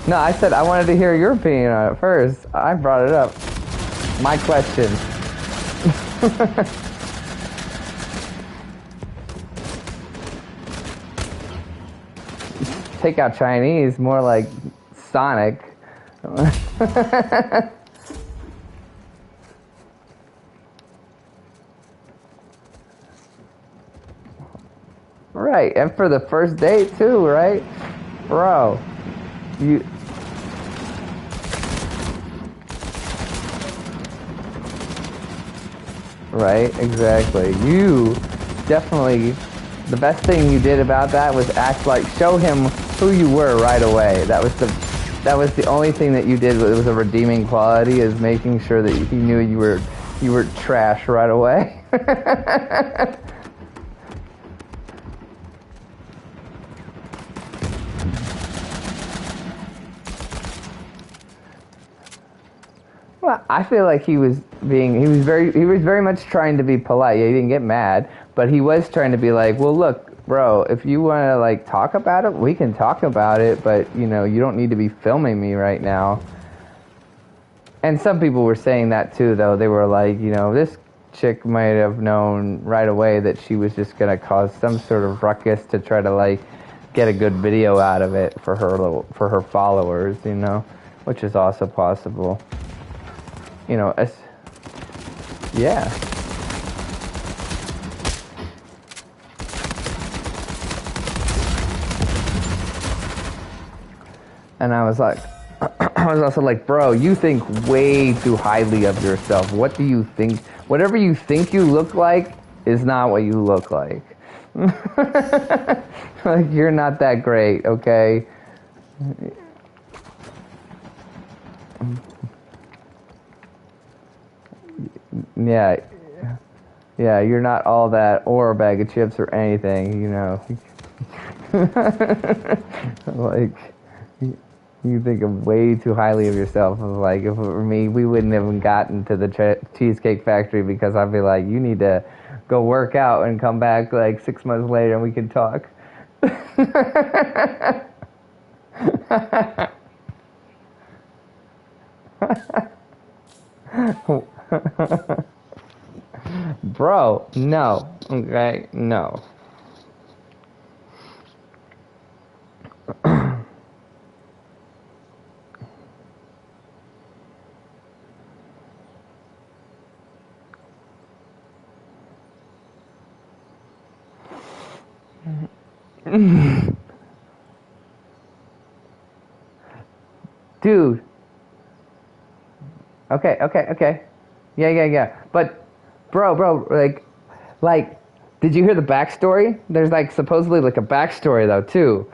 No, I said I wanted to hear your opinion on it first. I brought it up. My question. Take out Chinese, more like Sonic. Right, and for the first date too, right? Bro, you... Right, exactly. You definitely... The best thing you did about that was act like... Show him who you were right away. That was the only thing that you did that was a redeeming quality, is making sure that he knew you were trash right away. Well, I feel like he was very much trying to be polite. Yeah, he didn't get mad, but he was trying to be like, well, look, bro, if you want to like talk about it, we can talk about it, but you know, you don't need to be filming me right now. And some people were saying that too, though. They were like, you know, this chick might have known right away that she was just gonna cause some sort of ruckus to try to like get a good video out of it for her followers, you know, which is also possible. You know, yeah. And I was like, I was also like, bro, you think way too highly of yourself. What do you think? Whatever you think you look like is not what you look like. Like, you're not that great, okay? Yeah, yeah, you're not all that or a bag of chips or anything, you know. Like, you think of way too highly of yourself. Like, if it were me, we wouldn't have gotten to the Cheesecake Factory, because I'd be like, you need to go work out and come back like 6 months later and we can talk. Bro, no. Okay, no. Dude. Okay. Yeah. But, bro, like, did you hear the backstory? There's, like, supposedly, like, a backstory, though, too.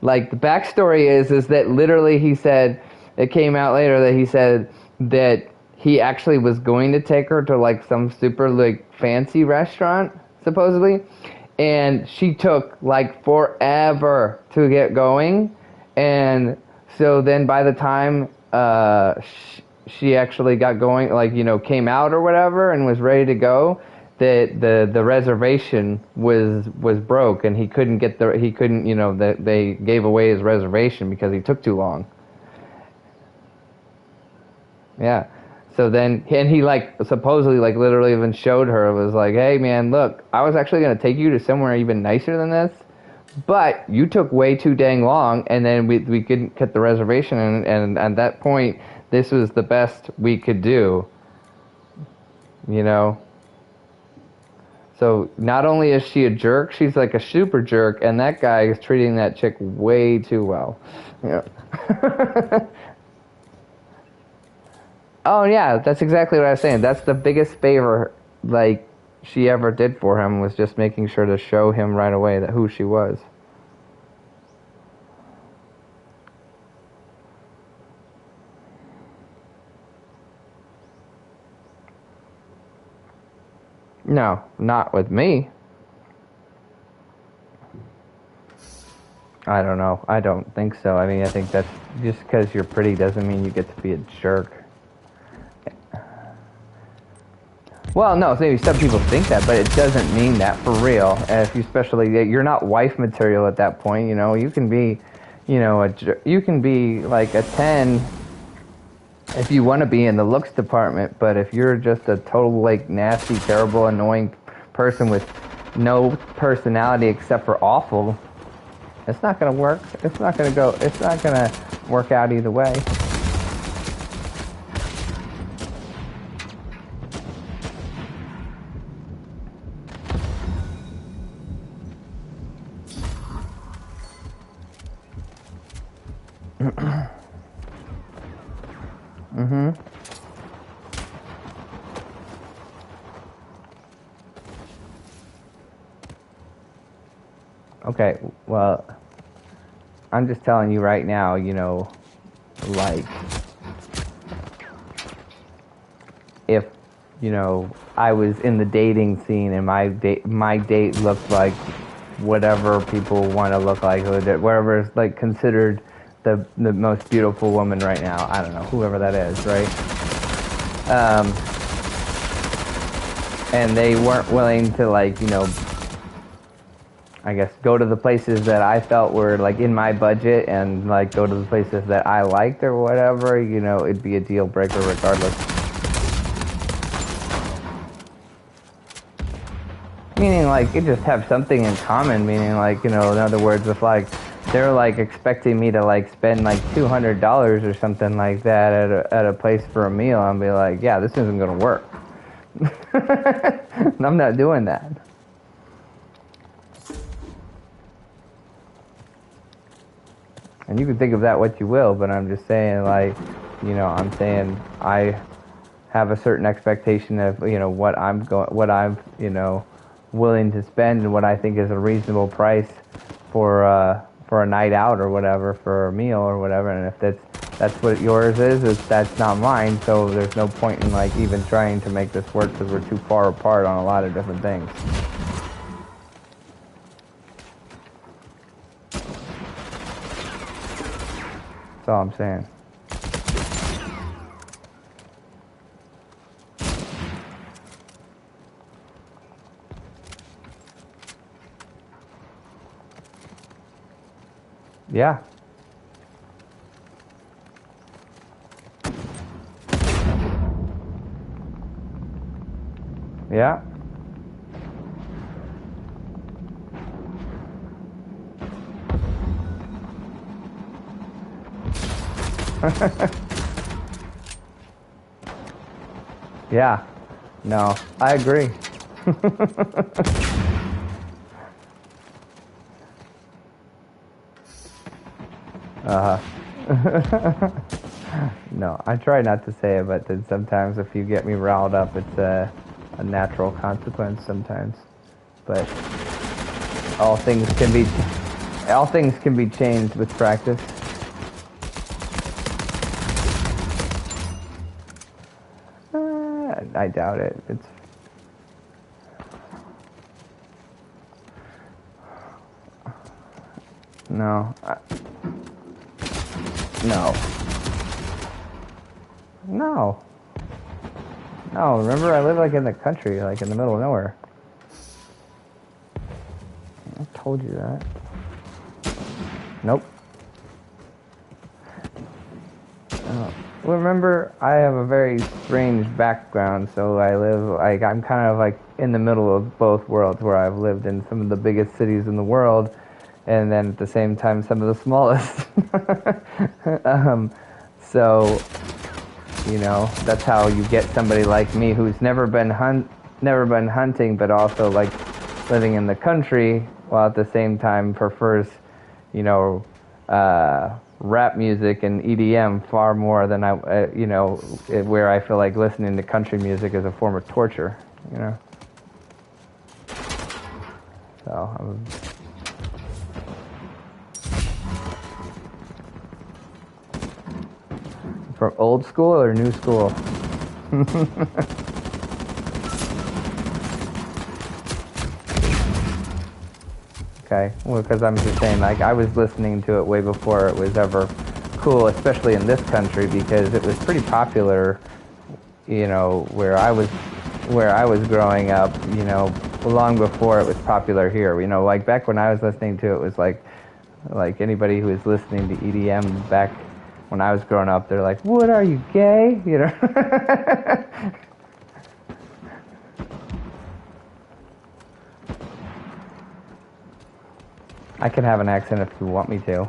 Like, the backstory is that literally he said, it came out later that he said that he actually was going to take her to, like, some super, like, fancy restaurant, supposedly. And she took, like, forever to get going. And so then by the time she actually got going, like, you know, came out or whatever and was ready to go, the reservation was broke, and he couldn't, you know, they gave away his reservation because he took too long. Yeah. So then, and he, like, supposedly, like, literally even showed her, was like, hey man, look, I was actually going to take you to somewhere even nicer than this, but you took way too dang long, and then we couldn't get the reservation, and at that point, this was the best we could do, you know? So not only is she a jerk, she's like a super jerk, and that guy is treating that chick way too well. Yeah. Oh yeah, that's exactly what I was saying. That's the biggest favor, like, she ever did for him, was just making sure to show him right away that who she was. No, not with me. I don't know. I don't think so. I mean, I think that's just because you're pretty doesn't mean you get to be a jerk. Well, no, maybe some people think that, but it doesn't mean that for real. And if you especially, you're not wife material at that point. You know, you can be, you know, you can be like a 10 if you want to be in the looks department. But if you're just a total like nasty, terrible, annoying person with no personality except for awful, it's not gonna work. It's not gonna go. It's not gonna work out either way. Mm-hmm. Okay, well, I'm just telling you right now, you know, like, if, you know, I was in the dating scene and my date looked like whatever people want to look like, whatever is, like, considered the most beautiful woman right now, I don't know, whoever that is, right? And they weren't willing to, like, you know, I guess go to the places that I felt were like in my budget and like go to the places that I liked or whatever, you know, it'd be a deal breaker regardless. Meaning like it just have something in common, meaning like, you know, in other words, if like they're like expecting me to like spend like $200 or something like that at a place for a meal, I'll be like, yeah, this isn't gonna work. I'm not doing that. And you can think of that what you will, but I'm just saying, like, you know, I'm saying I have a certain expectation of, you know, what I'm, you know, willing to spend and what I think is a reasonable price for a night out or whatever, for a meal or whatever. And if that's what yours is that's not mine. So there's no point in like even trying to make this work because we're too far apart on a lot of different things. That's all I'm saying. Yeah. Yeah. Yeah, no, I agree. No, I try not to say it, but then sometimes if you get me riled up, it's a natural consequence sometimes. But all things can be changed with practice. I doubt it. It's no, no. Remember, I live like in the country, like in the middle of nowhere. I told you that. Nope. Remember, I have a very strange background, so I live, like, I'm kind of like in the middle of both worlds, where I've lived in some of the biggest cities in the world, and then at the same time some of the smallest. So, you know, that's how you get somebody like me who's never been hunting, but also like living in the country, while at the same time prefers, you know, rap music and EDM far more than you know, where I feel like listening to country music is a form of torture, you know. So, from old school or new school? Okay, well, because I'm just saying, like, I was listening to it way before it was ever cool, especially in this country, because it was pretty popular, you know, where I was where I was growing up, long before it was popular here. Like back when I was listening to it, was like anybody who was listening to EDM back when I was growing up, they're like, "What, are you gay?" I can have an accent if you want me to.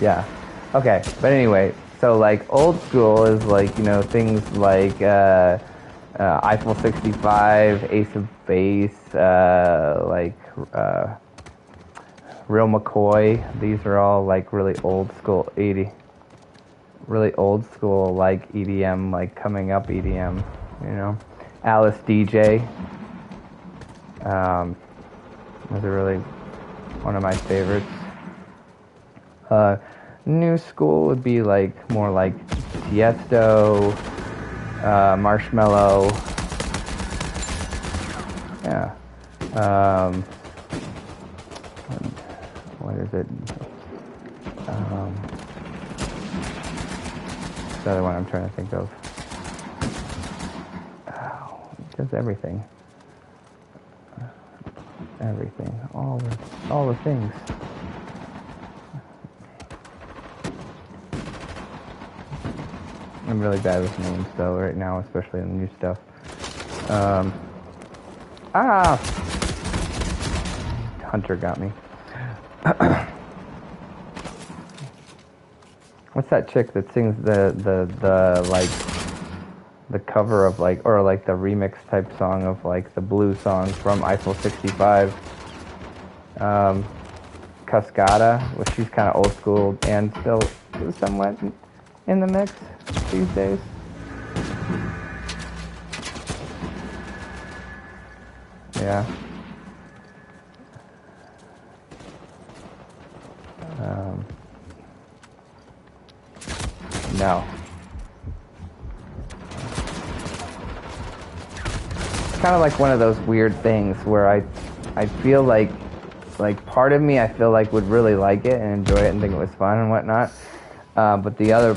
Yeah. Okay. But anyway, so like old school is like, things like Eiffel 65, Ace of Base, Real McCoy. These are all like really old school really old school like EDM, like coming up EDM, Alice DJ. Was really one of my favorites. New school would be like more like Tiesto, Marshmello. Yeah. What is it? The other one I'm trying to think of. Oh, it does everything. Everything. All the things. I'm really bad with names though right now, especially in the new stuff. Hunter got me. What's that chick that sings the like the cover of like, or like the remix type song of like the blues songs from Eiffel 65? Cascada, well, she's kind of old school and still somewhat in the mix these days. Yeah. No. It's kind of like one of those weird things where I feel like part of me I feel like would really like it and enjoy it and think it was fun and whatnot, but the other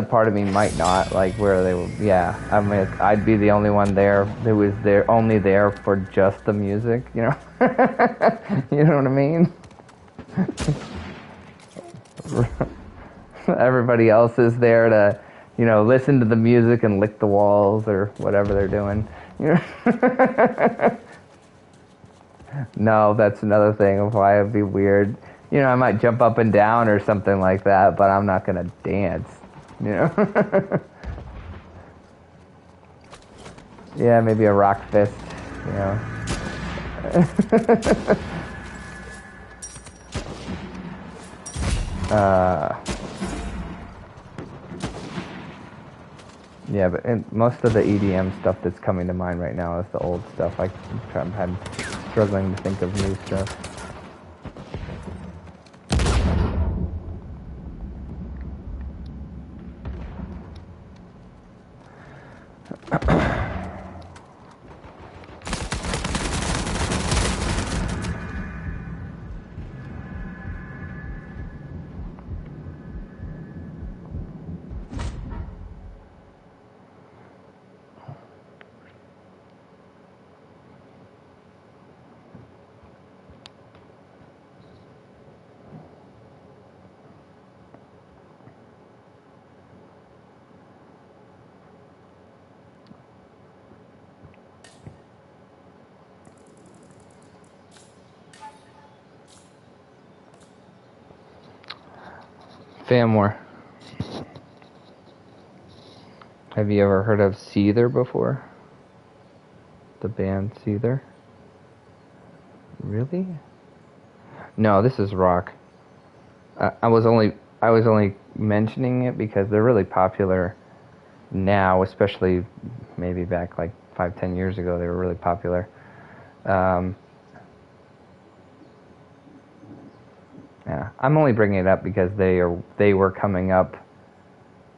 part of me might not, like where they would, yeah, I mean, I'd be the only one there who was there only there for just the music, you know what I mean? Everybody else is there to, listen to the music and lick the walls or whatever they're doing. No, that's another thing of why it'd be weird. I might jump up and down or something like that, but I'm not gonna dance. Yeah, maybe a rock fist. Yeah, but most of the EDM stuff that's coming to mind right now is the old stuff. I'm struggling to think of new stuff. Famore. Have you ever heard of Seether before? The band Seether? Really? No, this is rock. I was only mentioning it because they're really popular now, especially maybe back like 5-10 years ago. They were really popular. Yeah, I'm only bringing it up because they were coming up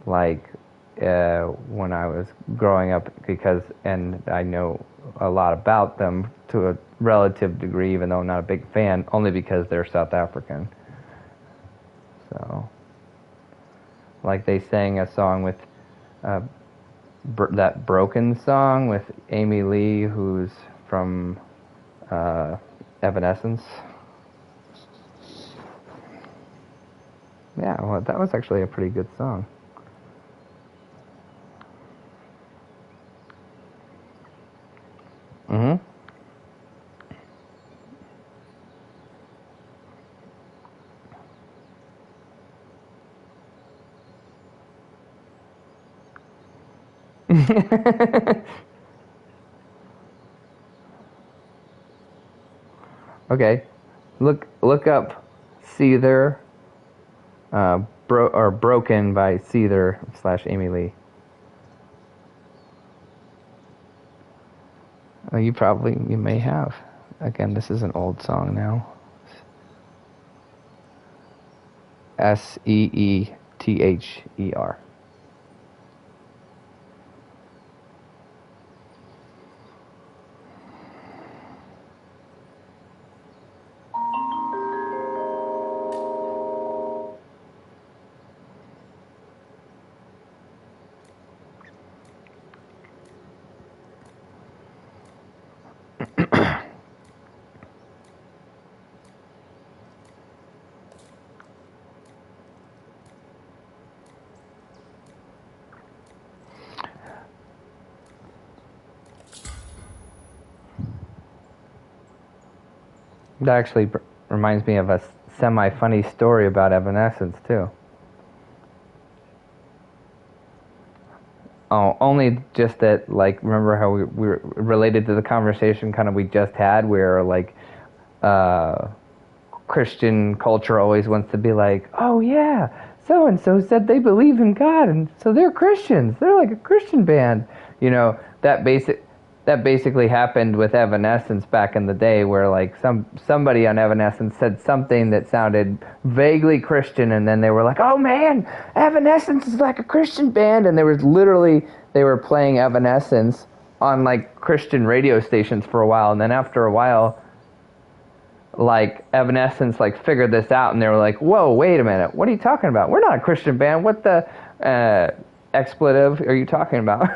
like when I was growing up, and I know a lot about them to a relative degree, even though I'm not a big fan, only because they're South African. So, like they sang a song with that Broken song with Amy Lee, who's from Evanescence. Yeah, well, that was actually a pretty good song. Mm-hmm. Okay, look up Seether, Broken by Seether / Amy Lee. Oh, you may have. Again, this is an old song now. Seether. That actually reminds me of a semi-funny story about Evanescence, too. Oh, only just that, like, remember how we were related to the conversation kind of we just had, where, like, uh, Christian culture always wants to be like, oh, yeah, so-and-so said they believe in God, and so they're Christians. They're like a Christian band. You know, that basically happened with Evanescence back in the day, where like somebody on Evanescence said something that sounded vaguely Christian, and then they were like, "Oh man, Evanescence is like a Christian band," and they were playing Evanescence on like Christian radio stations for a while, and then after a while, like Evanescence like figured this out, and they were like, "Whoa, wait a minute, what are you talking about? We're not a Christian band. What the expletive are you talking about?"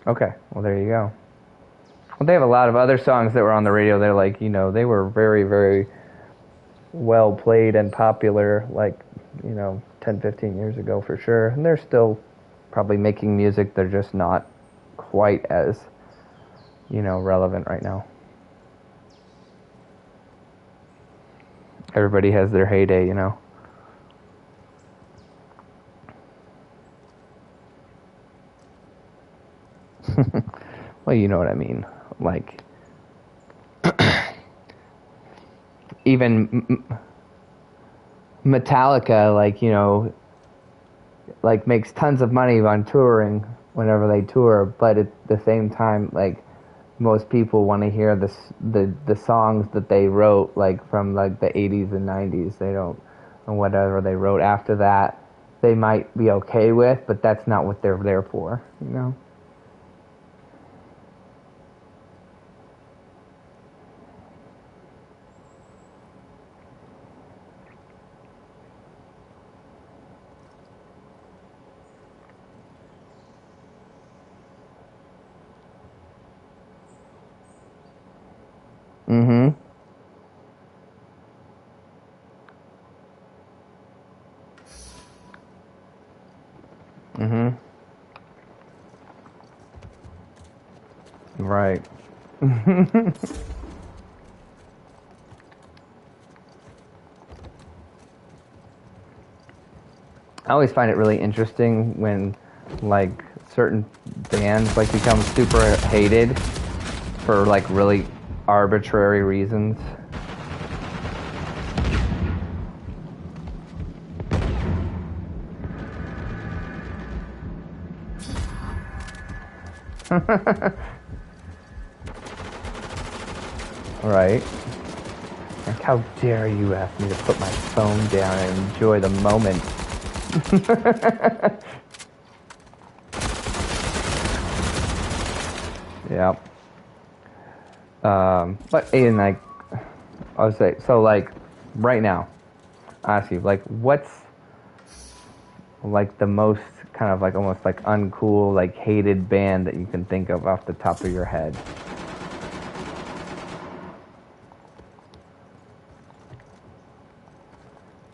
Okay, well there you go. Well, they have a lot of other songs that were on the radio. They're like, you know, they were very, very well played and popular, like, you know, 10, 15 years ago for sure. And they're still probably making music. They're just not quite as, you know, relevant right now. Everybody has their heyday, you know. Well, you know what I mean. Like, even Metallica, like, you know, like makes tons of money on touring whenever they tour, but at the same time, like, most people want to hear the songs that they wrote, like from like the 80s and 90s. They don't, and whatever they wrote after that, they might be okay with, but that's not what they're there for, you know. Mm-hmm. Mm-hmm. Right. I always find it really interesting when, like, certain bands like become super hated for like really arbitrary reasons. Right? Like, how dare you ask me to put my phone down and enjoy the moment? Yep. But in like, I would say, so like, right now, I ask you, like, what's like the most kind of like almost like uncool, like hated band that you can think of off the top of your head?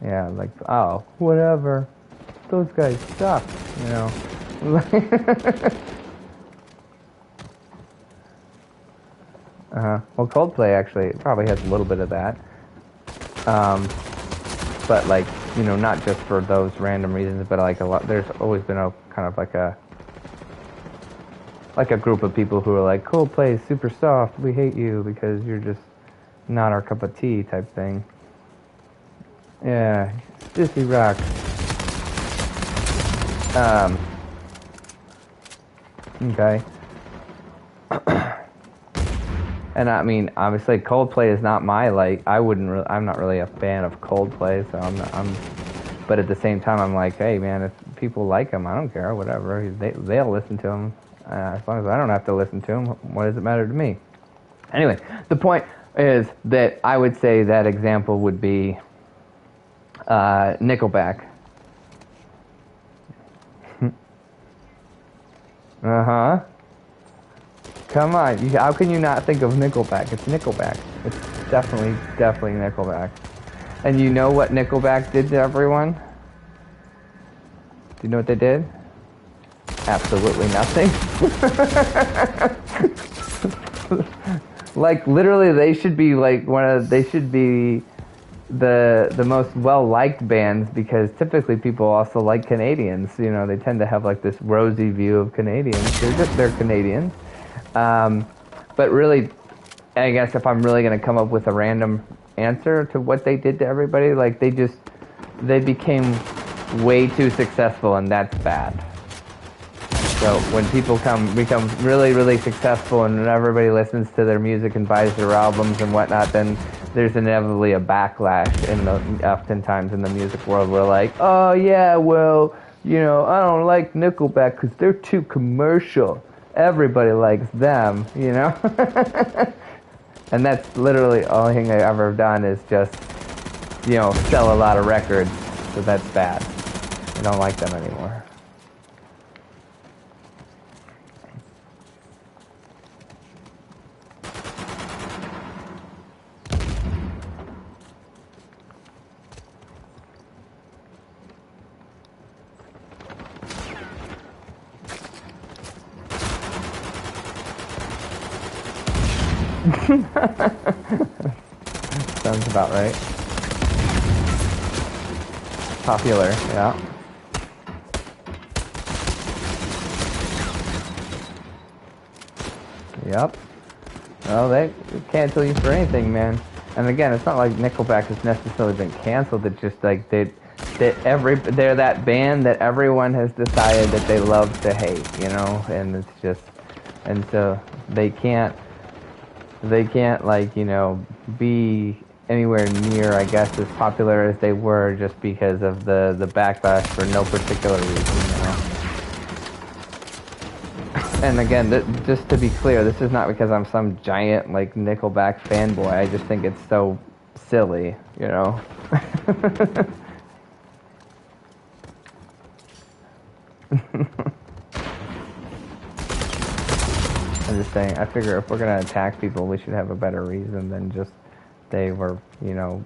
Yeah, like, oh, whatever. Those guys suck, you know. Well, Coldplay actually probably has a little bit of that. But like, you know, not just for those random reasons, but like a lot, there's always been a kind of like a group of people who are like, Coldplay is super soft, we hate you because you're just not our cup of tea type thing. Yeah, Sissy rock. Okay. And I mean, obviously, Coldplay is not my like. I'm not really a fan of Coldplay, so But at the same time, I'm like, hey, man, if people like them, I don't care, whatever. They'll listen to them. As long as I don't have to listen to them, what does it matter to me? Anyway, the point is that I would say that example would be Nickelback. Uh-huh. Come on, how can you not think of Nickelback? It's Nickelback. It's definitely Nickelback. And you know what Nickelback did to everyone? Do you know what they did? Absolutely nothing. Like literally, they should be like they should be the most well-liked bands, because typically people also like Canadians. You know, they tend to have like this rosy view of Canadians. They're Canadians. But really, I guess if I'm really going to come up with a random answer to what they did to everybody, like they became way too successful, and that's bad. So when people become really, really successful and everybody listens to their music and buys their albums and whatnot, then there's inevitably a backlash oftentimes in the music world. We're like, oh yeah, well, you know, I don't like Nickelback because they're too commercial. Everybody likes them, you know? And that's literally the only thing I've ever done is just, you know, sell a lot of records. So that's bad. I don't like them anymore. Sounds about right. Popular, yeah. Yep. Well, they cancel you for anything, man. And again, it's not like Nickelback has necessarily been canceled. It's just like they're that band that everyone has decided that they love to hate, you know. And it's just, and so they can't like, you know, be anywhere near, I guess, as popular as they were just because of the backlash for no particular reason, you know. And again, just to be clear, this is not because I'm some giant, like, Nickelback fanboy. I just think it's so silly, you know. I'm just saying, I figure if we're going to attack people, we should have a better reason than just they were, you know,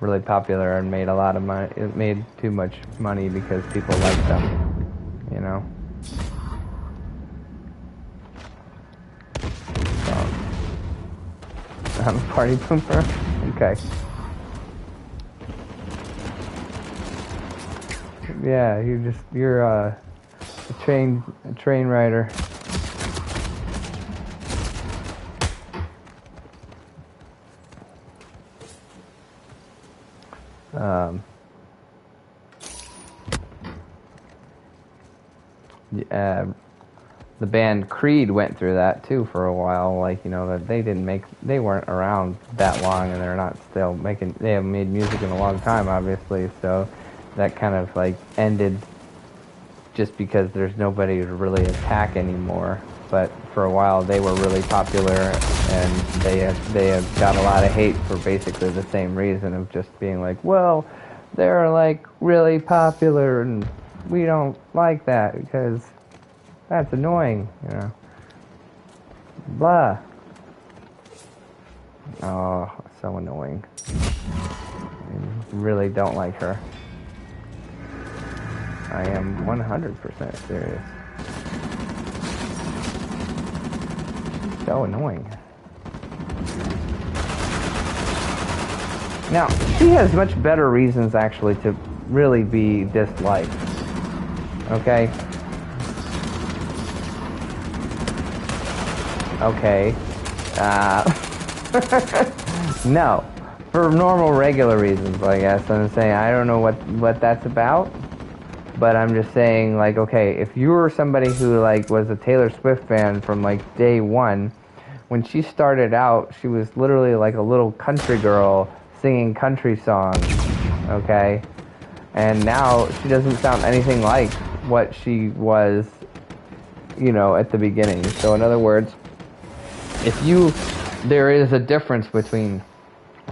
really popular and made a lot of money. It made too much money because people liked them, you know. So, I'm a party pooper? Okay. Yeah, you're a train rider. The band Creed went through that too for a while. Like, you know, that they weren't around that long, and they're not still making. They haven't made music in a long time, obviously. So that kind of like ended just because there's nobody to really attack anymore. But for a while they were really popular, and they have got a lot of hate for basically the same reason of just being like, well, they're like really popular and we don't like that because that's annoying, you know. Blah. Oh, so annoying. I really don't like her. I am 100% serious. So annoying. Now, she has much better reasons actually to really be disliked. Okay? Okay. No. For normal, regular reasons, I guess. I'm saying I don't know what that's about. But I'm just saying, like, okay, if you were somebody who, like, was a Taylor Swift fan from, like, day one, when she started out, she was literally like a little country girl singing country songs, okay? And now she doesn't sound anything like what she was, you know, at the beginning. So in other words, there is a difference between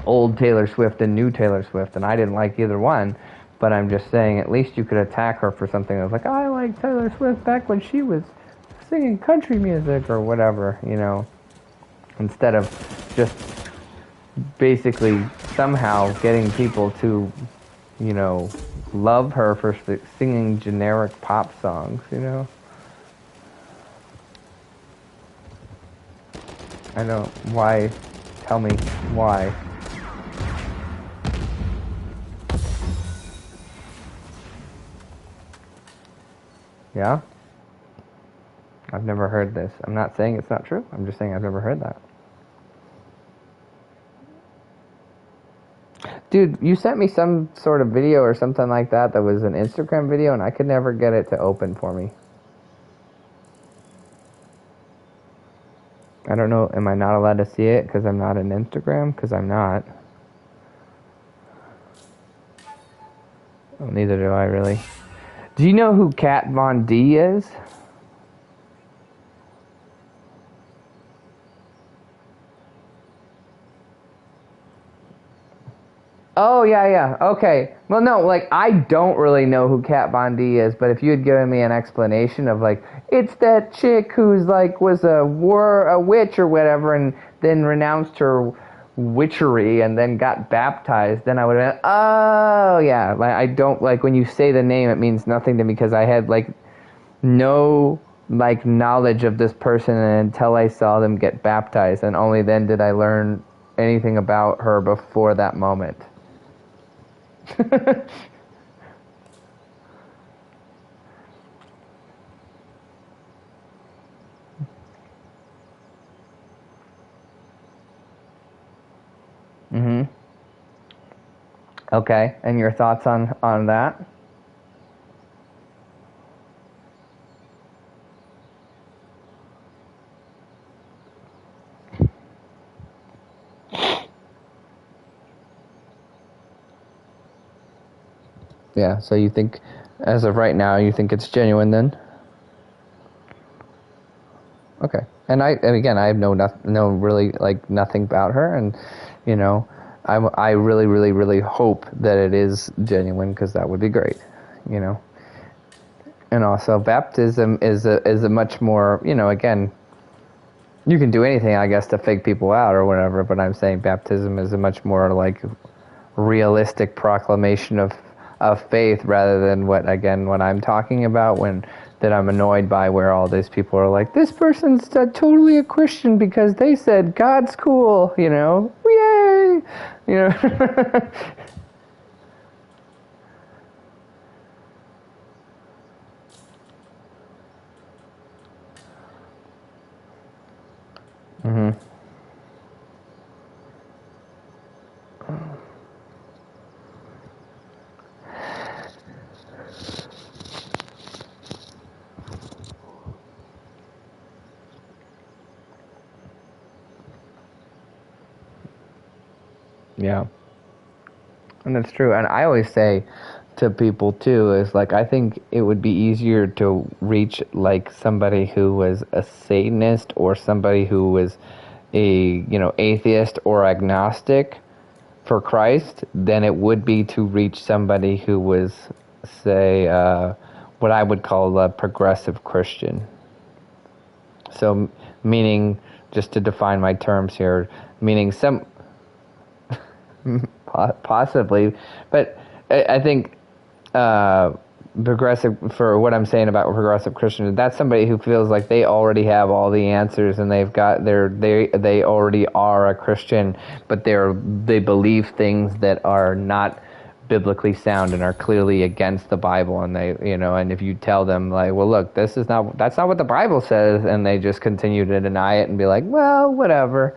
old Taylor Swift and new Taylor Swift, and I didn't like either one. But I'm just saying, at least you could attack her for something that's like, I like Taylor Swift back when she was singing country music or whatever, you know, instead of just basically somehow getting people to, you know, love her for singing generic pop songs, you know. I don't, why, tell me why. Yeah? I've never heard this. I'm not saying it's not true. I'm just saying I've never heard that. Dude, you sent me some sort of video or something like that was an Instagram video, and I could never get it to open for me. I don't know. Am I not allowed to see it because I'm not on Instagram? Because I'm not. Well, neither do I, really. Do you know who Kat Von D is? Oh, yeah. Okay. Well, no, like, I don't really know who Kat Von D is, but if you had given me an explanation of, like, it's that chick who's, like, was a witch or whatever, and then renounced her witchery and then got baptized, then I would have been, oh, yeah. Like, I don't, like, when you say the name, it means nothing to me because I had, like, no, like, knowledge of this person until I saw them get baptized, and only then did I learn anything about her before that moment. Mm-hmm. Okay, and your thoughts on that? Yeah, so you think, as of right now, you think it's genuine then? Okay. And again, I have no really, like, nothing about her, and, you know, I really, really, really hope that it is genuine, because that would be great, you know. And also, baptism is a much more, you know, again, you can do anything, I guess, to fake people out or whatever, but I'm saying baptism is a much more, like, realistic proclamation of faith rather than what I'm talking about when that I'm annoyed by, where all these people are like, this person's totally a Christian because they said God's cool, you know, yay, you know. Mm-hmm. Yeah. And that's true. And I always say to people too is like, I think it would be easier to reach like somebody who was a Satanist or somebody who was a atheist or agnostic for Christ than it would be to reach somebody who was, say, what I would call a progressive Christian. So, meaning, just to define my terms here, meaning some, possibly, but I think progressive, for what I'm saying about progressive Christians, that's somebody who feels like they already have all the answers and they already are a Christian, but they believe things that are not biblically sound and are clearly against the Bible, and and if you tell them like, well, look, that's not what the Bible says, and they just continue to deny it and be like, well, whatever.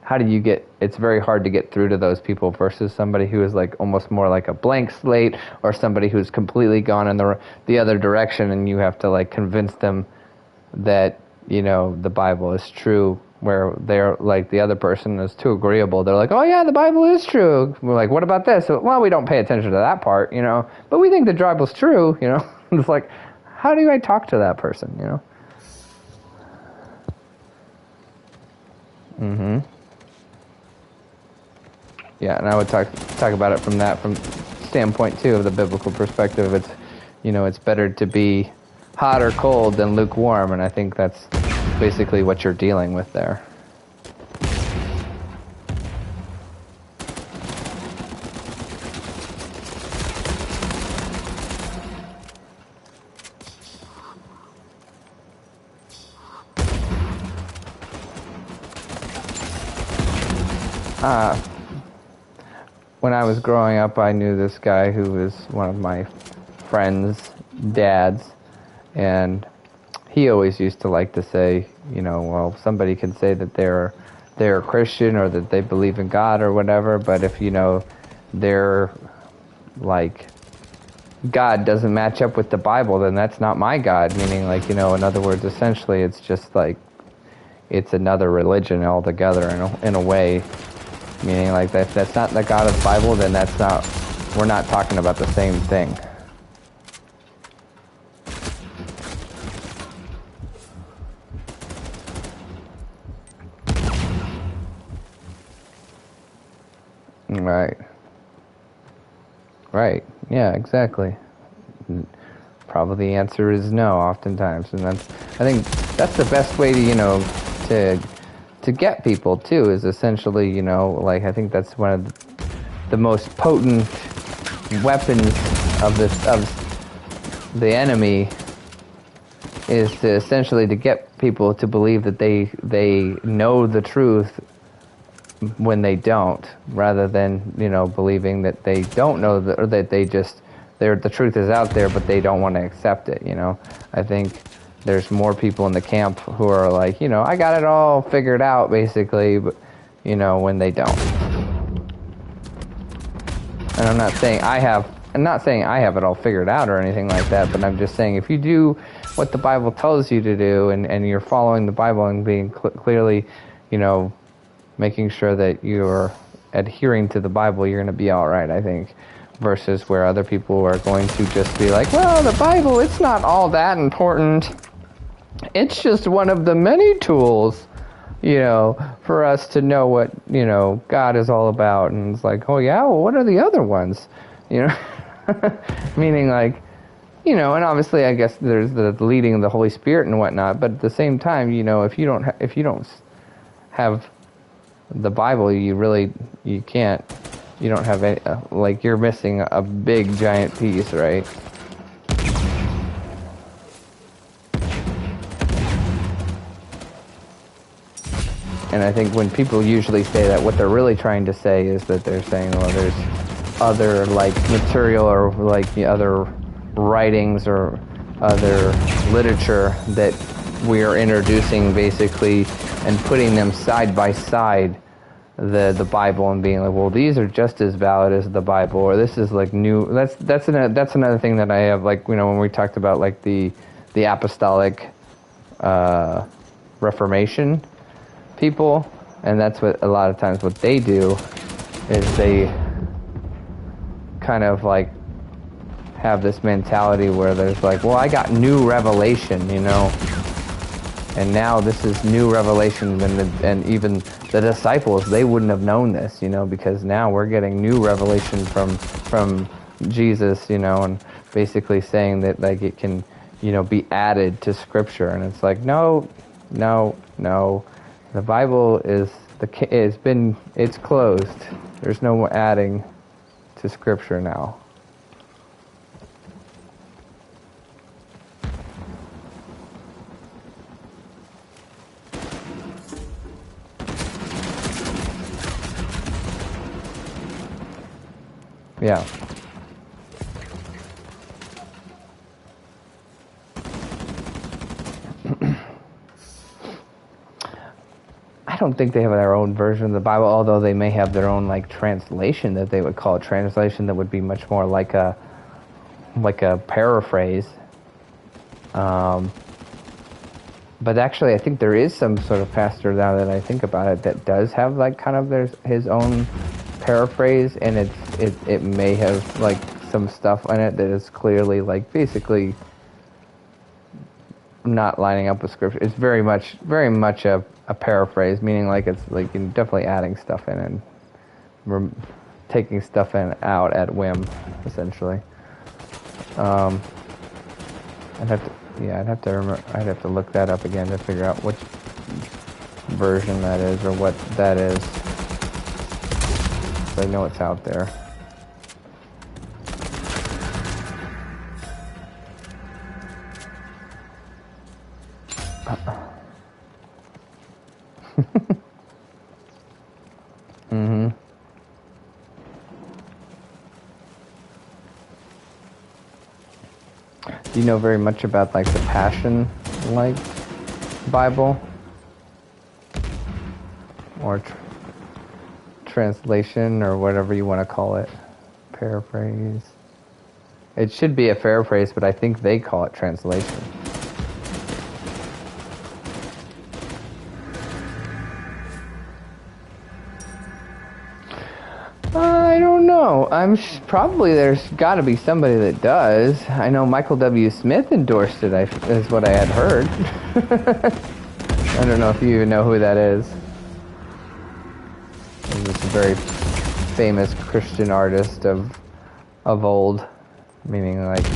How do you get, it's very hard to get through to those people versus somebody who is like almost more like a blank slate, or somebody who's completely gone in the other direction, and you have to like convince them that, the Bible is true, where they're like, the other person is too agreeable. They're like, oh yeah, the Bible is true. We're like, what about this? Well, we don't pay attention to that part, but we think the Bible's true, It's like, how do I talk to that person, Mm-hmm. Yeah, and I would talk about it from standpoint too, of the biblical perspective. It's better to be hot or cold than lukewarm, and I think that's basically what you're dealing with there. When I was growing up, I knew this guy who was one of my friends' dads, and he always used to like to say, well, somebody can say that they're a Christian or that they believe in God or whatever, but if, their, like, God doesn't match up with the Bible, then that's not my God, meaning, like, in other words, essentially, it's just, like, it's another religion altogether in a way. Meaning, like, that's not the God of the Bible, then we're not talking about the same thing. Right. Right. Yeah, exactly. Probably the answer is no, oftentimes. And I think that's the best way to get people too, is essentially, like, I think that's one of the most potent weapons of the enemy, is to essentially to get people to believe that they know the truth when they don't, rather than believing that they don't know or that the truth is out there but they don't want to accept it. I think there's more people in the camp who are like, I got it all figured out, basically, but, when they don't. And I'm not saying I have it all figured out or anything like that, but I'm just saying, if you do what the Bible tells you to do, and you're following the Bible and being clearly, making sure that you're adhering to the Bible, you're going to be all right, I think. Versus where other people are going to just be like, well, the Bible, it's not all that important. It's just one of the many tools, for us to know what, God is all about. And it's like, oh yeah, well, what are the other ones? Meaning, like, and obviously I guess there's the leading of the Holy Spirit and whatnot, but at the same time, if you don't have the Bible, you can't, you don't have any, like, you're missing a big giant piece, right? And I think when people usually say that, what they're really trying to say is that they're saying, well, there's other, like, material or, like, other writings or other literature that we are introducing, basically, and putting them side by side, the Bible, and being like, well, these are just as valid as the Bible, or this is like new. That's another thing that I have, like, when we talked about, like, the apostolic Reformation people, and that's what a lot of times what they do is they kind of, like, have this mentality where there's like, well, I got new revelation, you know, and now this is new revelation, and even the disciples, they wouldn't have known this, you know, because now we're getting new revelation from Jesus, you know, and basically saying that like it can, you know, be added to Scripture, and it's like, no, the Bible it's closed. There's no more adding to Scripture now. Yeah. I don't think they have their own version of the Bible, although they may have their own like translation that they would call a translation that would be much more like a paraphrase. But actually, I think there is some sort of pastor, now that I think about it, that does have like kind of his own paraphrase, and it may have like some stuff in it that is clearly like basically not lining up with Scripture. It's very much a paraphrase, meaning like it's like you're definitely adding stuff in and taking stuff in out at whim, essentially. I'd have to look that up again to figure out which version that is or what that is. But I know it's out there. Mm-hmm. Do you know very much about like the Passion like Bible or translation or whatever you want to call it? Paraphrase. It should be a paraphrase, but I think they call it translation. I don't know. Probably there's got to be somebody that does. I know Michael W. Smith endorsed it, is what I had heard. I don't know if you even know who that is. He's a very famous Christian artist of old. Meaning, like,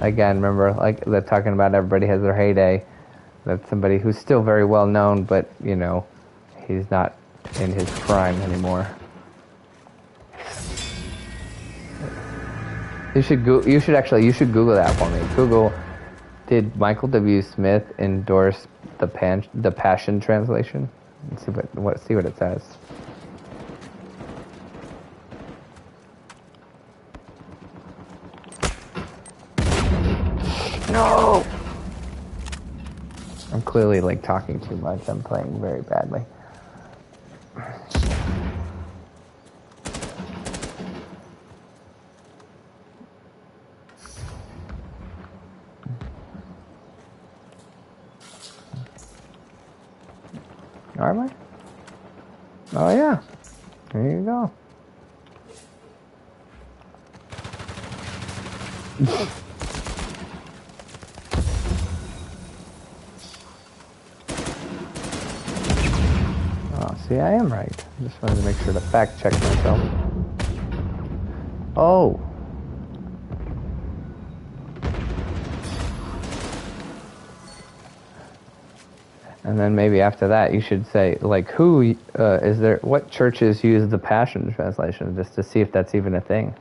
again, remember, like, they're talking about everybody has their heyday. That's somebody who's still very well known, but, you know, he's not in his prime anymore. You should Google that for me. Google, did Michael W. Smith endorse the Passion translation? And see what it says. No! I'm clearly like talking too much. I'm playing very badly. Are we? Oh yeah. There you go. Oh, see, I am right. I just wanted to make sure to fact check myself. Oh. And then maybe after that, you should say, like, what churches use the Passion Translation, just to see if that's even a thing.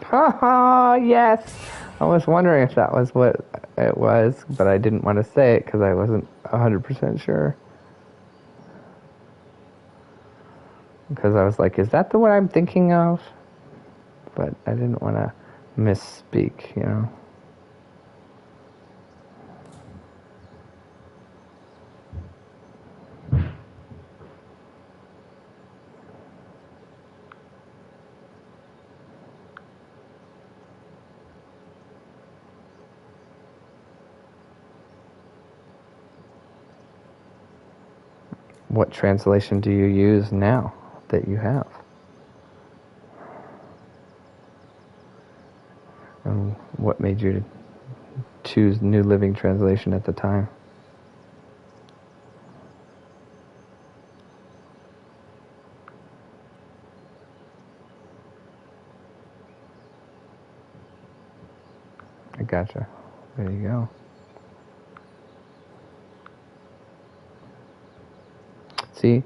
Haha, yes! I was wondering if that was what it was, but I didn't want to say it because I wasn't 100% sure. Because I was like, is that the one I'm thinking of? But I didn't want to misspeak, you know. what translation do you use now that you have? And what made you choose New Living Translation at the time? I gotcha. There you go. See,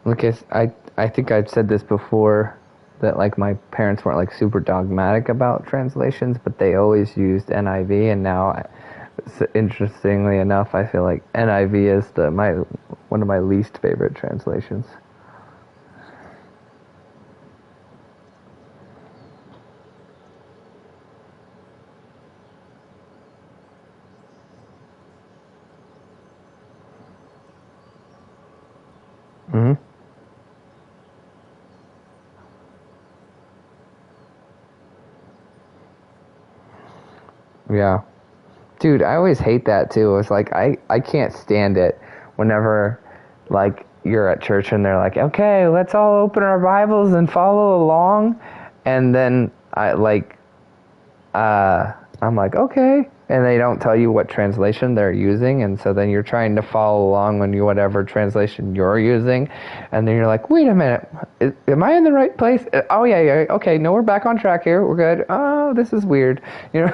Lucas, I think I've said this before, that like my parents weren't like super dogmatic about translations, but they always used NIV, and now, interestingly enough, I feel like NIV is one of my least favorite translations. Mm-hmm. Yeah. Dude, I always hate that too. It's like I can't stand it whenever like you're at church and they're like, "Okay, let's all open our Bibles and follow along." And then I'm like, "Okay." And they don't tell you what translation they're using, and so then you're trying to follow along on whatever translation you're using, and then you're like, "Wait a minute, am I in the right place? Oh yeah, okay, no, we're back on track here. We're good. Oh, this is weird, you know."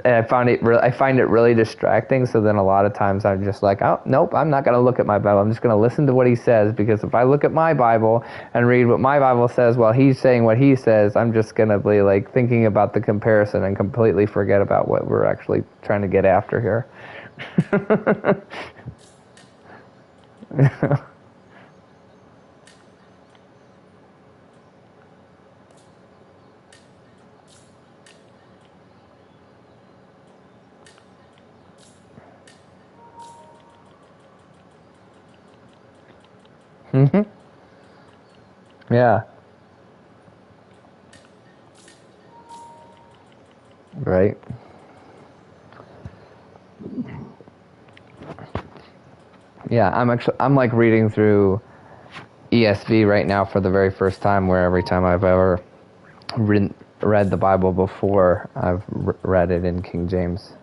And I find it really distracting. So then a lot of times I'm just like, oh nope, I'm not going to look at my Bible. I'm just going to listen to what he says, because if I look at my Bible and read what my Bible says while he's saying what he says, I'm just going to be like thinking about the comparison and completely forget about what we're actually trying to get after here. Mm-hmm. Yeah. Right. Yeah, I'm like reading through ESV right now for the very first time, where every time I've ever read the Bible before, I've read it in King James.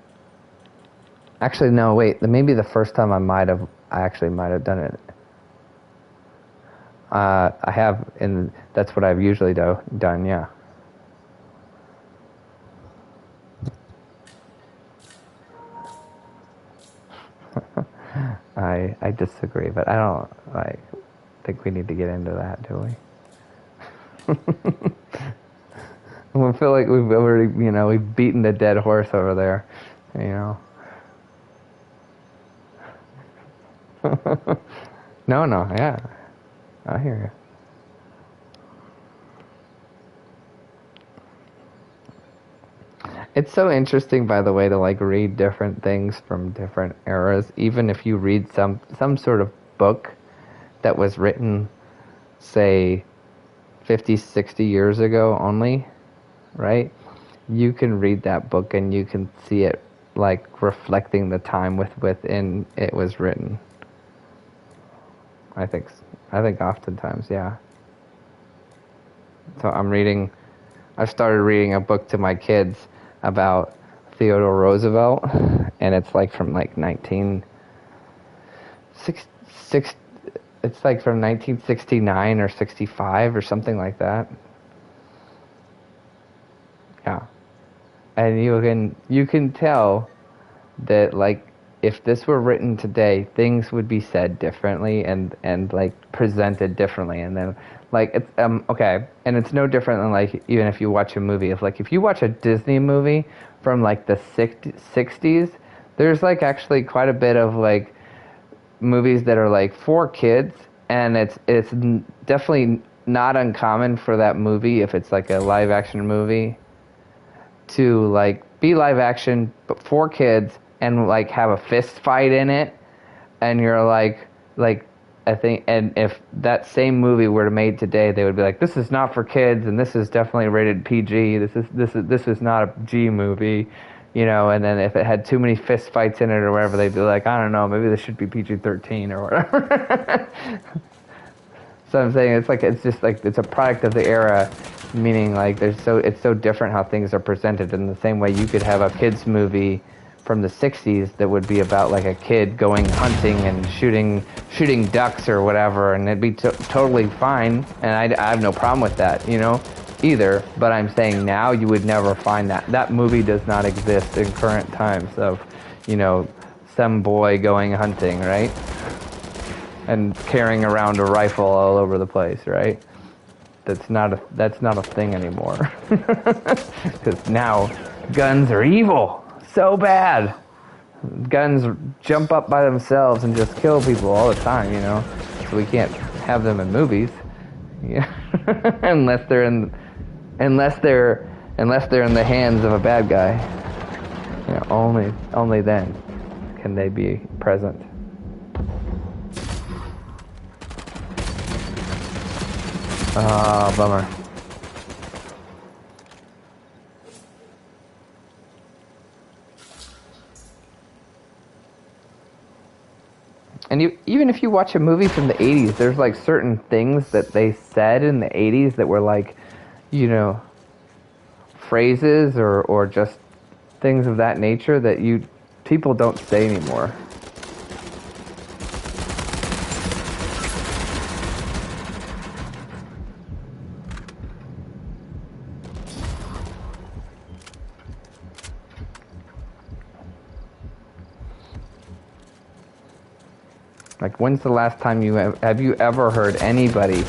Actually, no, wait. Maybe the first time I actually might have done it. I have, and that's what I've usually done. Yeah. I disagree, but I don't think we need to get into that, do we? We feel like we've already, we've beaten the dead horse over there, No, yeah, I hear you. It's so interesting, by the way, to like read different things from different eras. Even if you read some sort of book that was written, say, 50, 60 years ago only, right? You can read that book and you can see it like reflecting the time within it was written. I think oftentimes, yeah. So I've started reading a book to my kids about Theodore Roosevelt, and it's like from like 1966. It's like from 1969 or 65 or something like that. Yeah. And you can tell that like if this were written today, things would be said differently and like presented differently. And then like it's okay, and it's no different than like even if you watch a movie. If you watch a Disney movie from like the 60s, there's like actually quite a bit of like movies that are like for kids, and it's definitely not uncommon for that movie, if it's like a live action movie, to like be live action but for kids and like have a fist fight in it, and you're like I think, and if that same movie were made today, they would be like, this is not for kids and this is definitely rated PG. This is not a G movie, you know, and then if it had too many fist fights in it or whatever, they'd be like, I don't know, maybe this should be PG-13 or whatever. So I'm saying it's just like it's a product of the era, meaning like it's so different how things are presented. In the same way, you could have a kids movie from the '60s that would be about like a kid going hunting and shooting ducks or whatever, and it'd be totally fine, and I have no problem with that, you know, either. But I'm saying now you would never find that movie does not exist in current times of, you know, some boy going hunting, right? And carrying around a rifle all over the place, right? That's not a thing anymore. Because now guns are evil, so bad. Guns jump up by themselves and just kill people all the time, you know. So we can't have them in movies, yeah. unless they're in the hands of a bad guy. You know, only then can they be present. Ah, bummer. And even if you watch a movie from the 80s, there's like certain things that they said in the 80s that were like, you know, phrases or just things of that nature that people don't say anymore. Like, when's the last time have you ever heard anybody,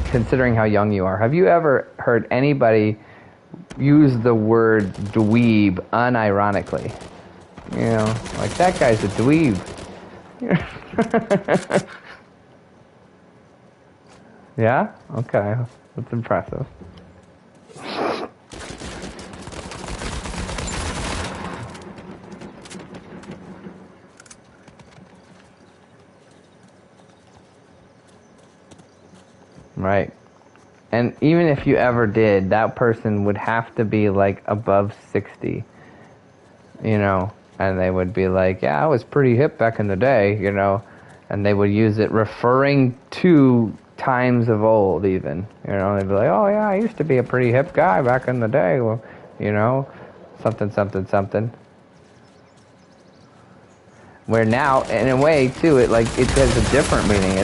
considering how young you are, have you ever heard anybody use the word dweeb unironically? You know, like, that guy's a dweeb. Yeah? Okay. That's impressive. Right. And even if you ever did, that person would have to be like above 60, you know, and they would be like, yeah, I was pretty hip back in the day, you know, and they would use it referring to times of old even, you know, they'd be like, oh yeah, I used to be a pretty hip guy back in the day, well, you know, something, something, something. Where now, in a way, too, it has a different meaning.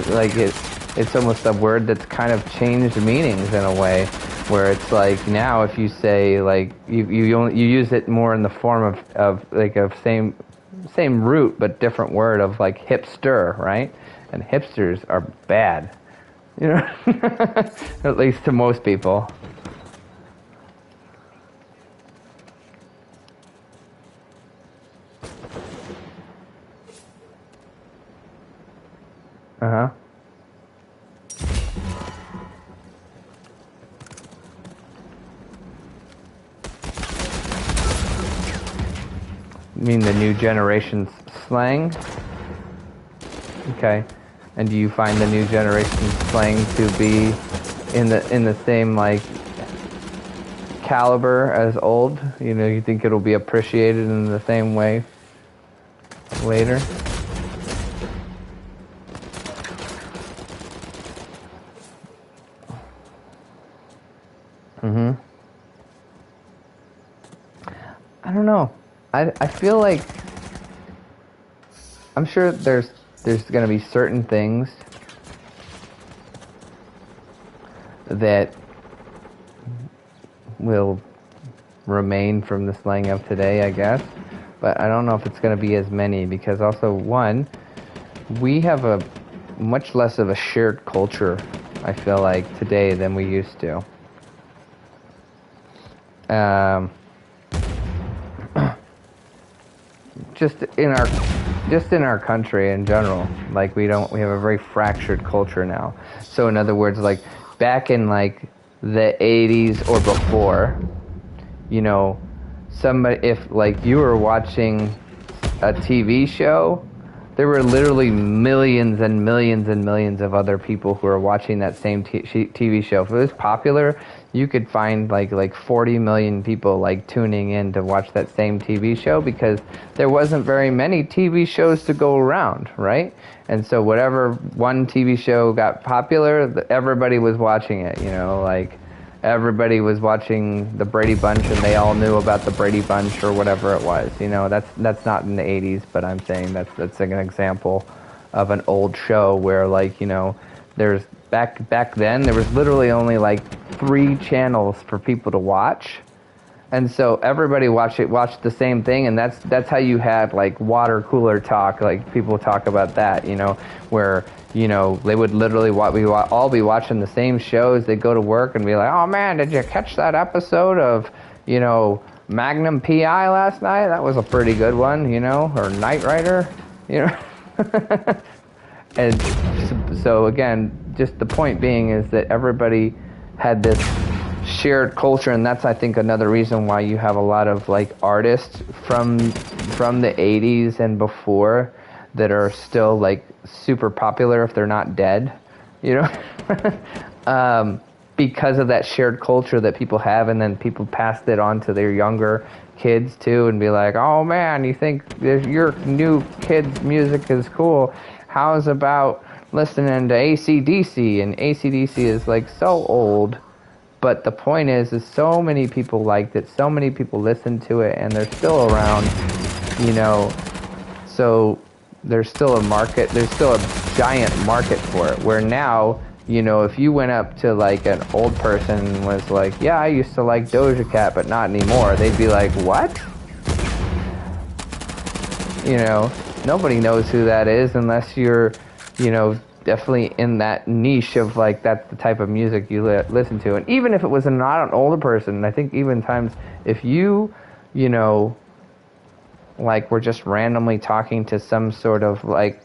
It's almost a word that's kind of changed meanings in a way, where it's like now if you say like you use it more in the form of like a same root but different word of like hipster, right? And hipsters are bad, you know, at least to most people. Uh-huh. You mean the new generation's slang? Okay. And do you find the new generation's slang to be in the same like caliber as old? You know, you think it'll be appreciated in the same way later? Mm-hmm. I don't know. I feel like I'm sure there's going to be certain things that will remain from the slang of today, I guess. But I don't know if it's going to be as many because also, one, we have a much less of a shared culture, I feel like, today than we used to. Just in our country in general, like we have a very fractured culture now. So in other words, like back in like the 80s or before, you know, somebody, if like you were watching a TV show there were literally millions and millions and millions of other people who are watching that same TV show. If it was popular, you could find like 40 million people like tuning in to watch that same TV show because there wasn't very many TV shows to go around, right? And so whatever one TV show got popular, everybody was watching it, you know, like everybody was watching the Brady Bunch and they all knew about the Brady Bunch or whatever it was. You know, that's not in the 80s, but I'm saying that's like an example of an old show where, like, you know, there's back then there was literally only like 3 channels for people to watch. And so everybody watched the same thing, and that's how you had like water cooler talk, like people talk about that, you know, where, you know, they would literally all be watching the same shows. They'd go to work and be like, oh man, did you catch that episode of, you know, Magnum PI last night? That was a pretty good one, you know, or Knight Rider, you know. And so again, just the point being is that everybody had this shared culture, and that's, I think, another reason why you have a lot of like artists from the 80s and before that are still like super popular if they're not dead, you know. Because of that shared culture that people have, and then people passed it on to their younger kids too, and be like, oh man, you think your new kids' music is cool, how's about listening to AC/DC? And AC/DC is like so old. But the point is so many people liked it, so many people listened to it, and they're still around, you know. So there's still a market, there's still a giant market for it. Where now, you know, if you went up to like an old person and was like, yeah, I used to like Doja Cat, but not anymore, they'd be like, what? You know, nobody knows who that is unless you're, you know, definitely in that niche of like that's the type of music you listen to. And even if it was not an older person, I think even times if you know, like we're just randomly talking to some sort of like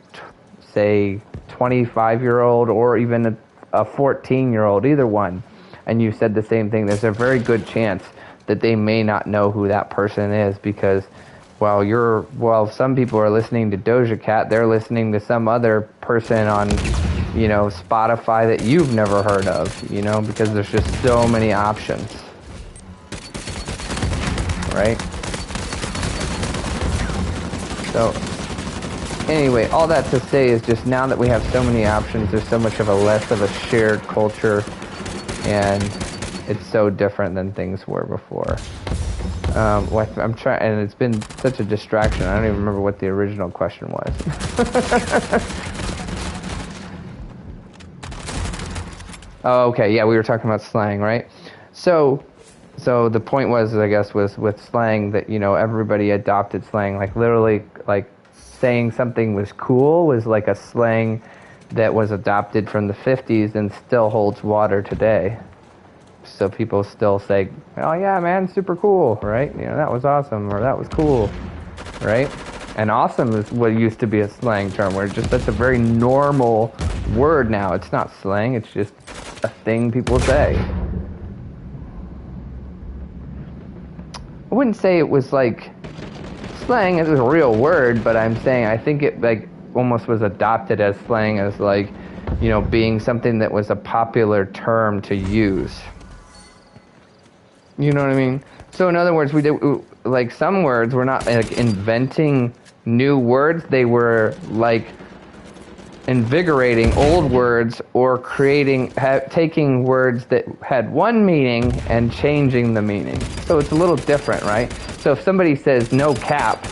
say 25-year-old or even a 14-year-old, either one, and you said the same thing, there's a very good chance that they may not know who that person is, because while some people are listening to Doja Cat, they're listening to some other person on, you know, Spotify that you've never heard of, you know, because there's just so many options, right? So, anyway, all that to say is just now that we have so many options, there's so much of a less of a shared culture, and it's so different than things were before. I'm trying, and it's been such a distraction. I don't even remember what the original question was. Oh, okay, yeah, we were talking about slang, right? So the point was, I guess, was with slang that, you know, everybody adopted slang. Like literally, like saying something was cool was like a slang that was adopted from the 50s and still holds water today. So people still say, oh yeah, man, super cool, right? You know, that was awesome, or that was cool, right? And awesome is what used to be a slang term, where just that's a very normal word now. It's not slang, it's just a thing people say. I wouldn't say it was like slang, it was a real word, but I'm saying I think it like almost was adopted as slang, as like, you know, being something that was a popular term to use. You know what I mean? So in other words, we did, like, some words were not like inventing new words, they were like invigorating old words, or taking words that had one meaning and changing the meaning. So it's a little different, right? So if somebody says no cap,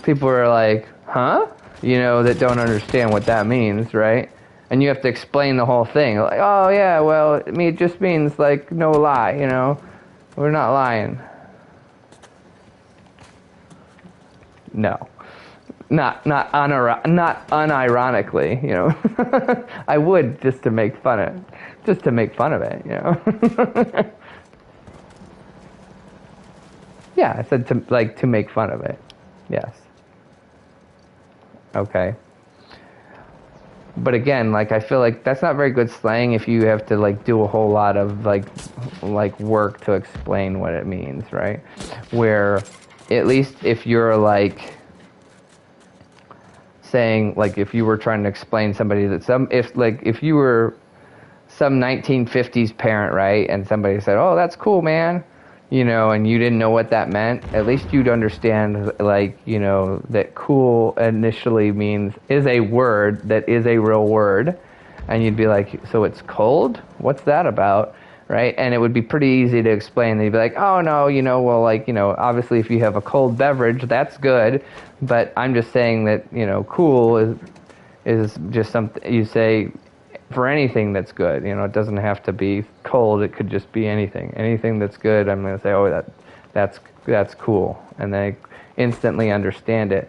people are like, huh? You know, that don't understand what that means, right? And you have to explain the whole thing. Like, oh yeah, well, it just means like no lie, you know? We're not lying. No. Not unironically, you know. I would just to make fun of it, you know. Yeah, I said to make fun of it. Yes. Okay. But again, like, I feel like that's not very good slang if you have to like do a whole lot of like work to explain what it means, right? Where at least if you're like saying, like, if you were trying to explain somebody that if you were some 1950s parent, right, and somebody said, "Oh, that's cool, man," and you didn't know what that meant, at least you'd understand, like, that cool initially is a word that is a real word, and you'd be like, so it's cold? What's that about? Right? And it would be pretty easy to explain. They'd be like, oh, no, well, like, obviously if you have a cold beverage, that's good, but I'm just saying that, cool is just something you say for anything that's good. It doesn't have to be cold. It could just be anything. Anything that's good, I'm going to say, oh, that's cool. And they instantly understand it.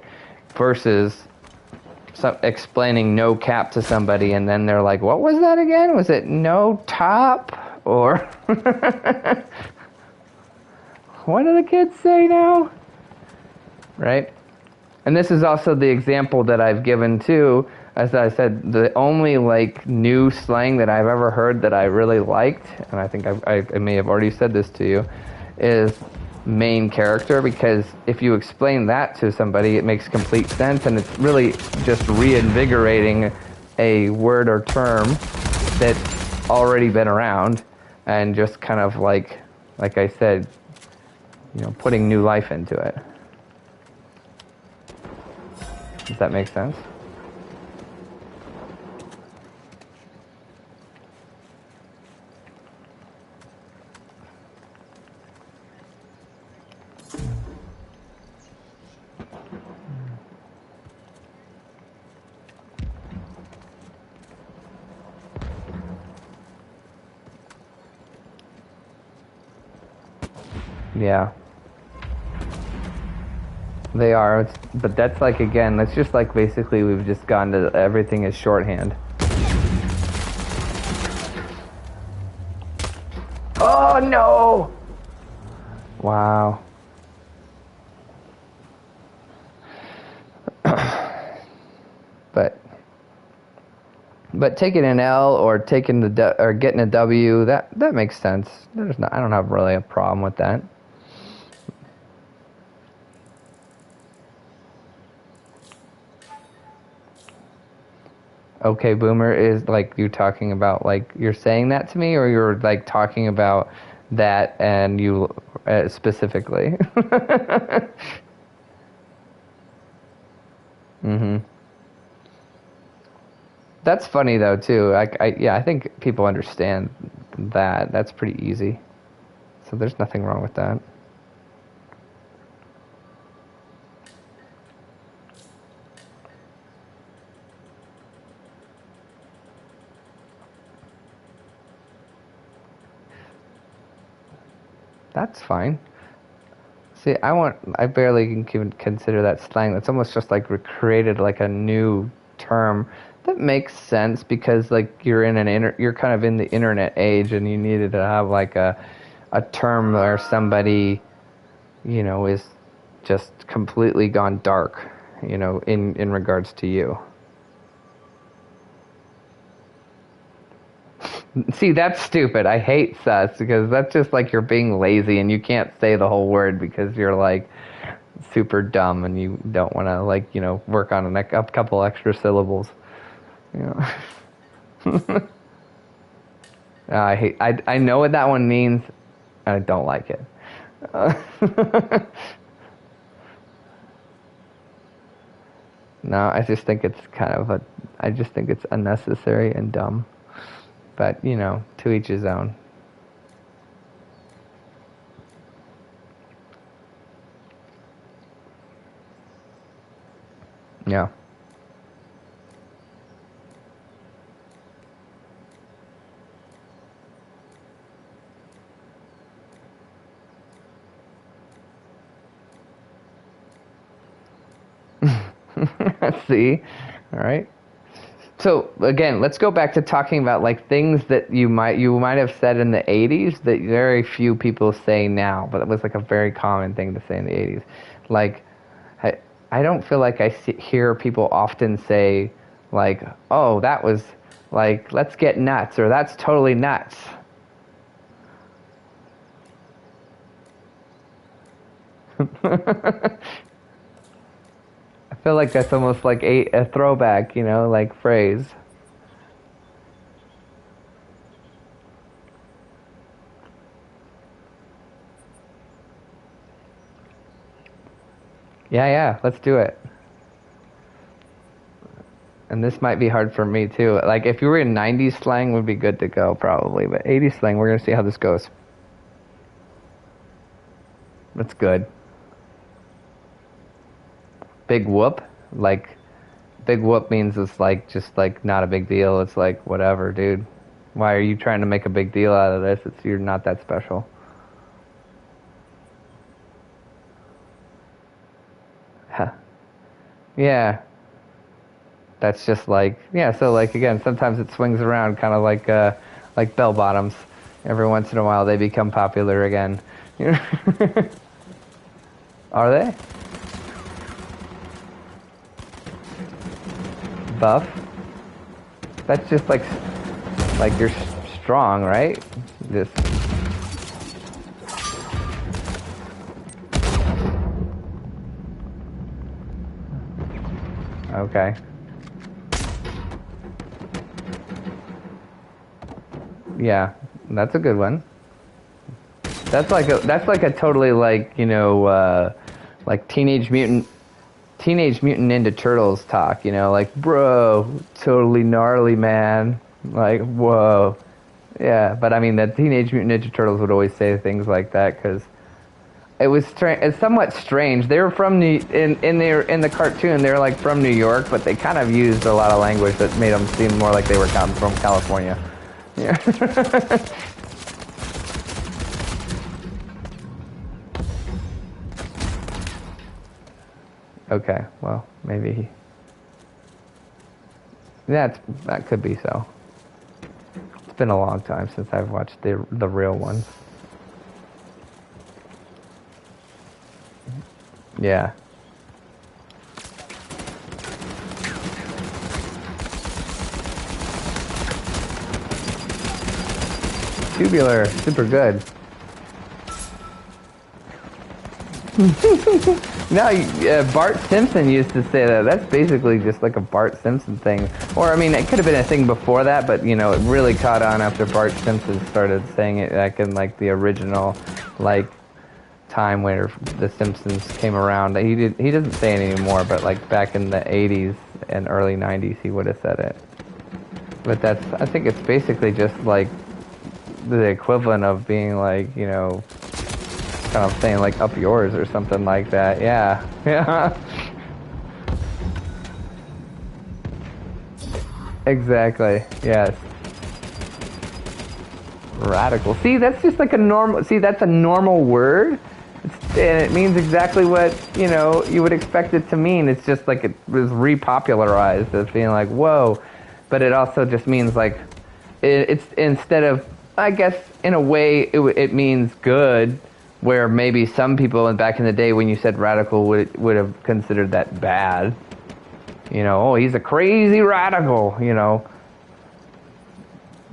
Versus explaining no cap to somebody and then they're like, what was that again? Was it no top? Or what do the kids say now? Right? And this is also the example that I've given too. As I said, the only like new slang that I've ever heard that I really liked, and I think I may have already said this to you, is main character, because if you explain that to somebody, it makes complete sense, and it's really just reinvigorating a word or term that's already been around, and just kind of like I said, putting new life into it. Does that make sense? Yeah. They are, but that's like, again, that's just like basically we've just gone to everything is shorthand. Oh no! Wow. But taking an L or or getting a W, that makes sense. I don't have really a problem with that. Okay, boomer is like you talking about, like you're saying that to me, or you're like talking about that and you specifically. Mm-hmm. That's funny though too. Yeah, I think people understand that. That's pretty easy. So there's nothing wrong with that. That's fine. See, I barely can even consider that slang. That's almost just like created like a new term that makes sense, because like you're kind of in the internet age, and you needed to have like a term where somebody, is just completely gone dark, in regards to you. See, that's stupid. I hate sus, because that's just like you're being lazy and you can't say the whole word because you're like super dumb and you don't want to, like, work on a couple extra syllables. I know what that one means, and I don't like it. No, I just think it's I just think it's unnecessary and dumb. But, to each his own. Yeah. See? All right. So again, let's go back to talking about like things that you might have said in the 80s that very few people say now, but it was like a very common thing to say in the 80s. Like, I don't feel like hear people often say like, "Oh, that was like, let's get nuts," or "That's totally nuts." feel like that's almost like a throwback, you know, like phrase. Yeah, yeah, let's do it. And this might be hard for me too. Like if you were in 90s slang would be good to go probably, but 80s slang, we're going to see how this goes. That's good. Big whoop, like big whoop means it's like just like not a big deal. It's like whatever, dude. Why are you trying to make a big deal out of this? It's you're not that special. Huh. Yeah. That's just like yeah, so like again, sometimes it swings around kind of like bell bottoms. Every once in a while they become popular again. Are they? Buff? That's just like you're strong, right? Just okay. Yeah, that's a good one. That's like a totally like, you know, like Teenage Mutant Ninja Turtles talk, you know, like, bro, totally gnarly, man. Like, whoa. Yeah, but I mean, the Teenage Mutant Ninja Turtles would always say things like that because it's somewhat strange. They were from in the cartoon. They were like from New York, but they kind of used a lot of language that made them seem more like they were coming from California. Yeah. Okay, well, maybe. That could be so. It's been a long time since I've watched the real ones. Yeah. Tubular, super good. No, Bart Simpson used to say that. That's basically just like a Bart Simpson thing. Or, I mean, it could have been a thing before that, but, you know, it really caught on after Bart Simpson started saying it, like in, like, the original, like, time where The Simpsons came around. He doesn't say it anymore, but, like, back in the 80s and early 90s, he would have said it. But I think it's basically just, like, the equivalent of being, like, you know, kind of saying like up yours or something like that. Yeah. Yeah. Exactly. Yes. Radical. See, that's just like a normal. See, that's a normal word, and it means exactly what you know you would expect it to mean. It's just like it was repopularized as being like whoa, but it also just means like it's instead of I guess in a way it means good. Where maybe some people back in the day when you said radical would have considered that bad. You know, oh, he's a crazy radical, you know.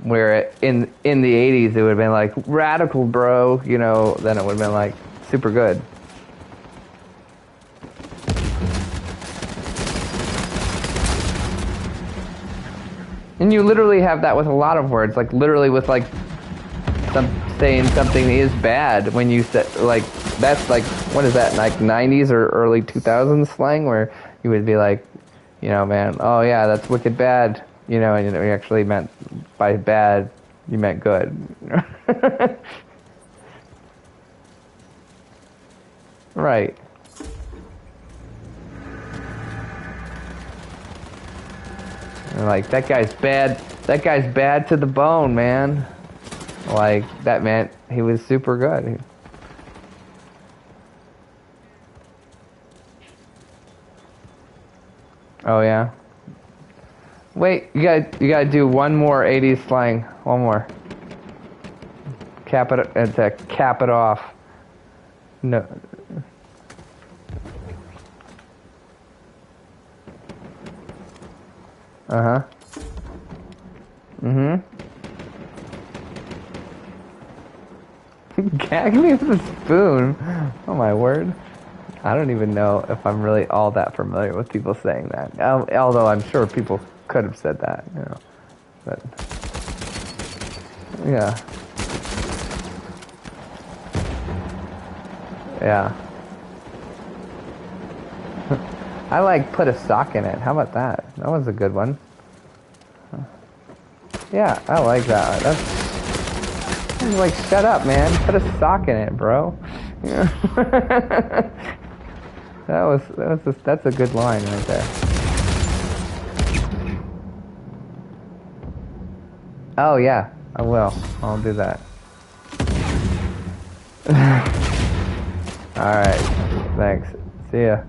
Where in the 80s it would have been like radical bro, you know, then it would have been like super good. And you literally have that with a lot of words, like literally with like saying something is bad when you said like that's like what is that like 90s or early 2000s slang where you would be like you know man oh yeah that's wicked bad you know and you actually meant by bad you meant good. Right. And like that guy's bad to the bone, man. Like, that meant he was super good. Oh, yeah? Wait, you gotta do one more 80s slang. One more. Cap it off. No. Uh-huh. Mm-hmm. Gag me with a spoon. Oh my word. I don't even know if I'm really all that familiar with people saying that. Although I'm sure people could have said that, you know. But yeah, yeah. I like put a sock in it. How about that? That was a good one. Yeah, I like that. That's like, shut up, man. Put a sock in it, bro. Yeah. That's a good line right there. Oh yeah, I will. I'll do that. All right. Thanks. See ya.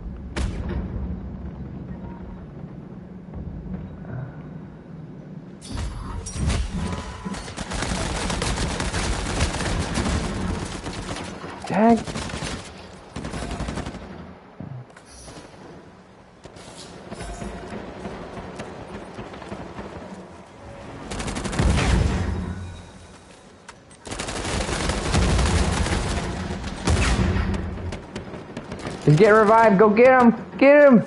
Dang. He's getting revived. Go get him. Get him.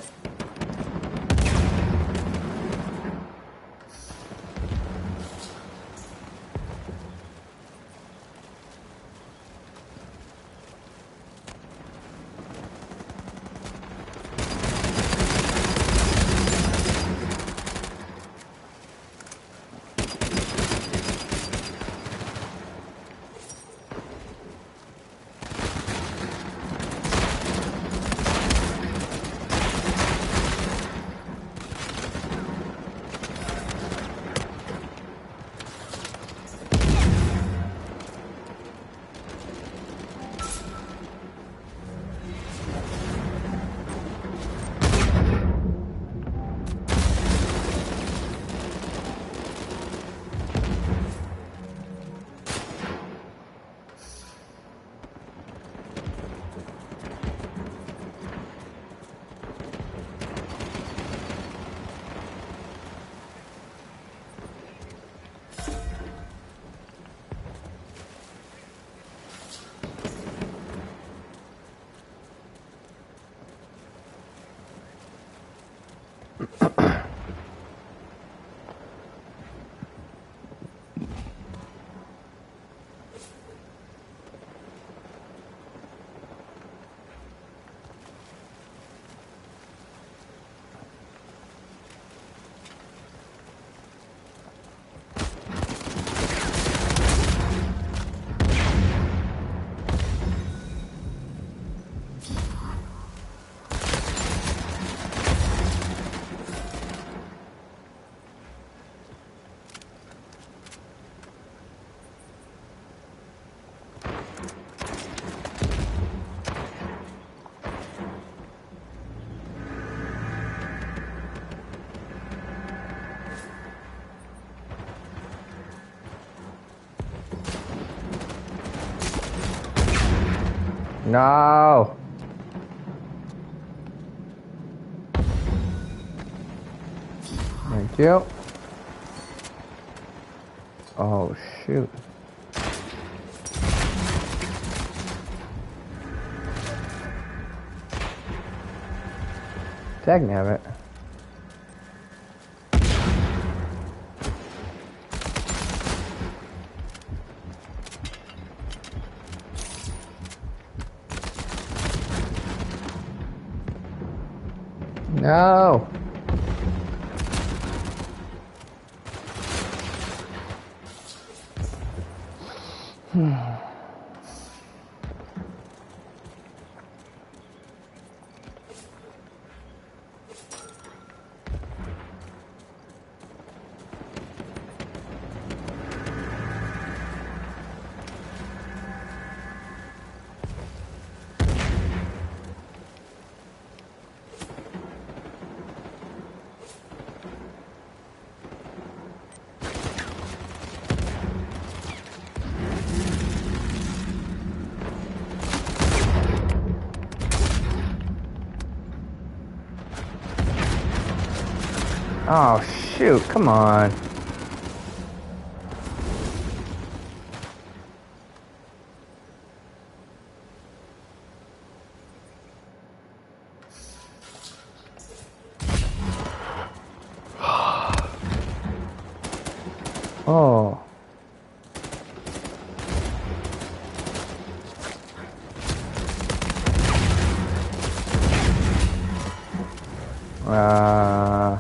No. Thank you. Oh, shoot. Dagnabbit. No. Oh, shoot. Come on. Oh. Uh,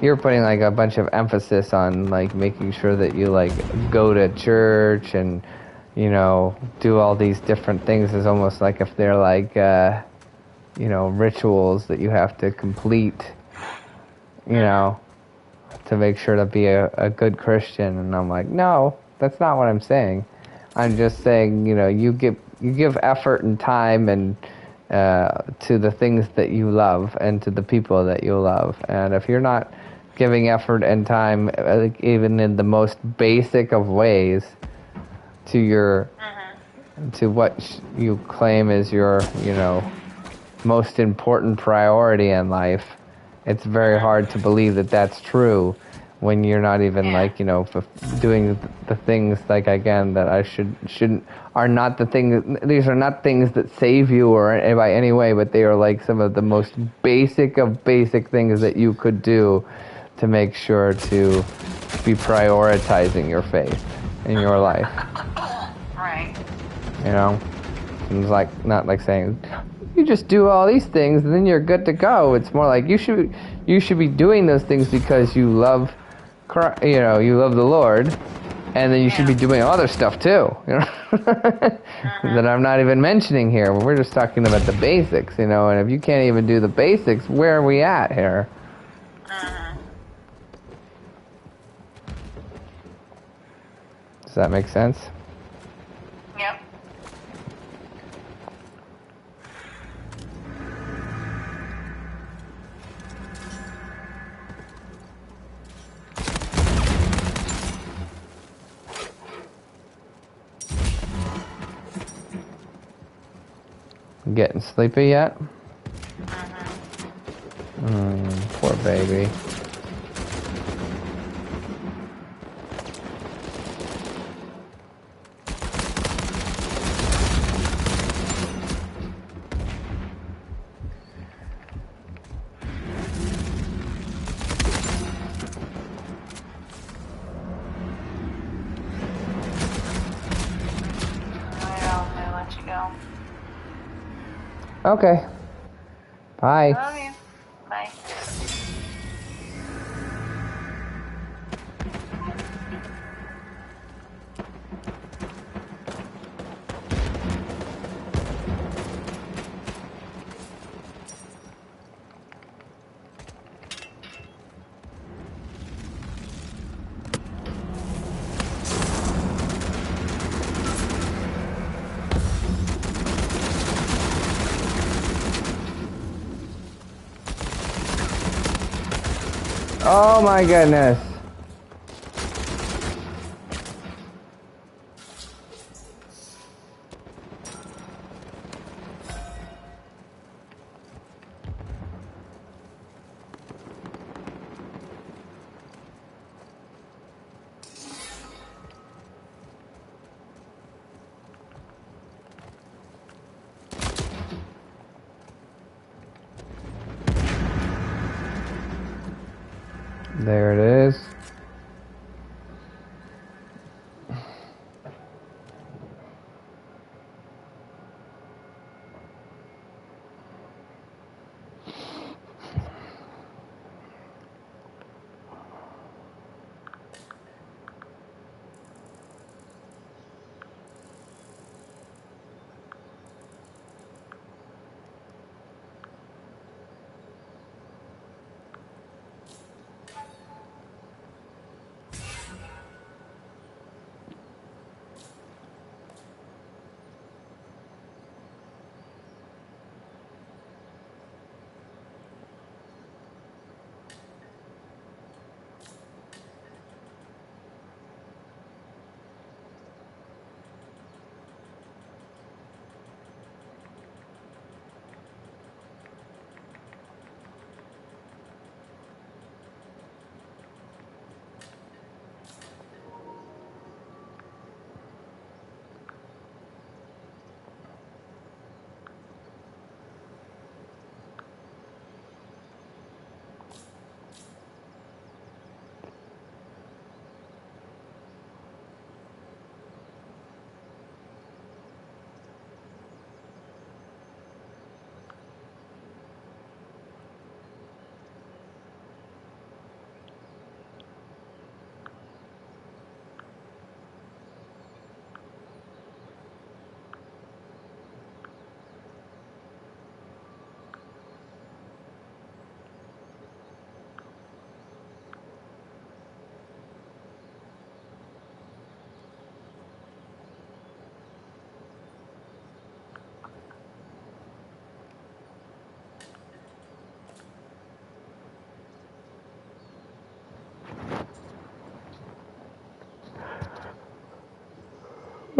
you're putting like a bunch of emphasis on like making sure that you like go to church and do all these different things as almost like if they're like rituals that you have to complete, to make sure to be a good Christian. And I'm like, no, that's not what I'm saying. I'm just saying, you give effort and time and to the things that you love and to the people that you love. And if you're not giving effort and time, like, even in the most basic of ways, to your to what you claim is your most important priority in life, it's very hard to believe that that's true when you're not even like doing the things like again that I shouldn't are not the things. These are not things that save you or by any way, but they are like some of the most basic of basic things that you could do to make sure to be prioritizing your faith in your life. Right. It's like not like saying you just do all these things and then you're good to go. It's more like you should be doing those things because you love Christ, you love the Lord, and then you should be doing other stuff too, that I'm not even mentioning here. We're just talking about the basics, and if you can't even do the basics, where are we at here? Does that make sense? Yep. Getting sleepy yet? Poor baby. I'll let you go. Okay. Bye. Love you. Bye. Oh my goodness. There it is.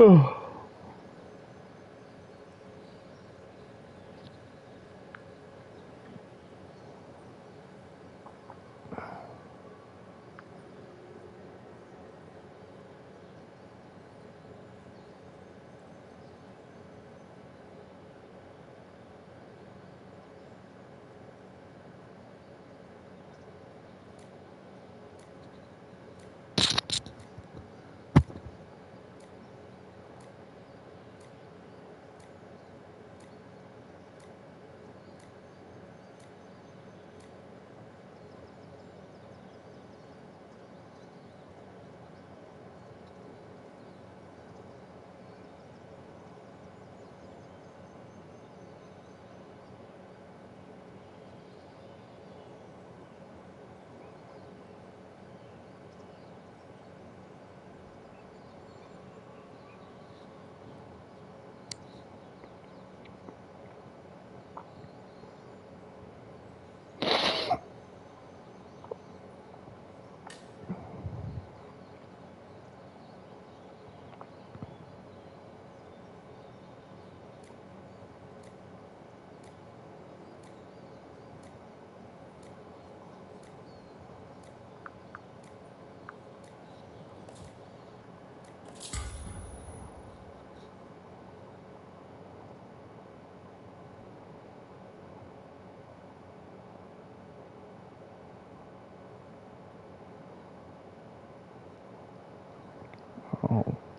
Oh,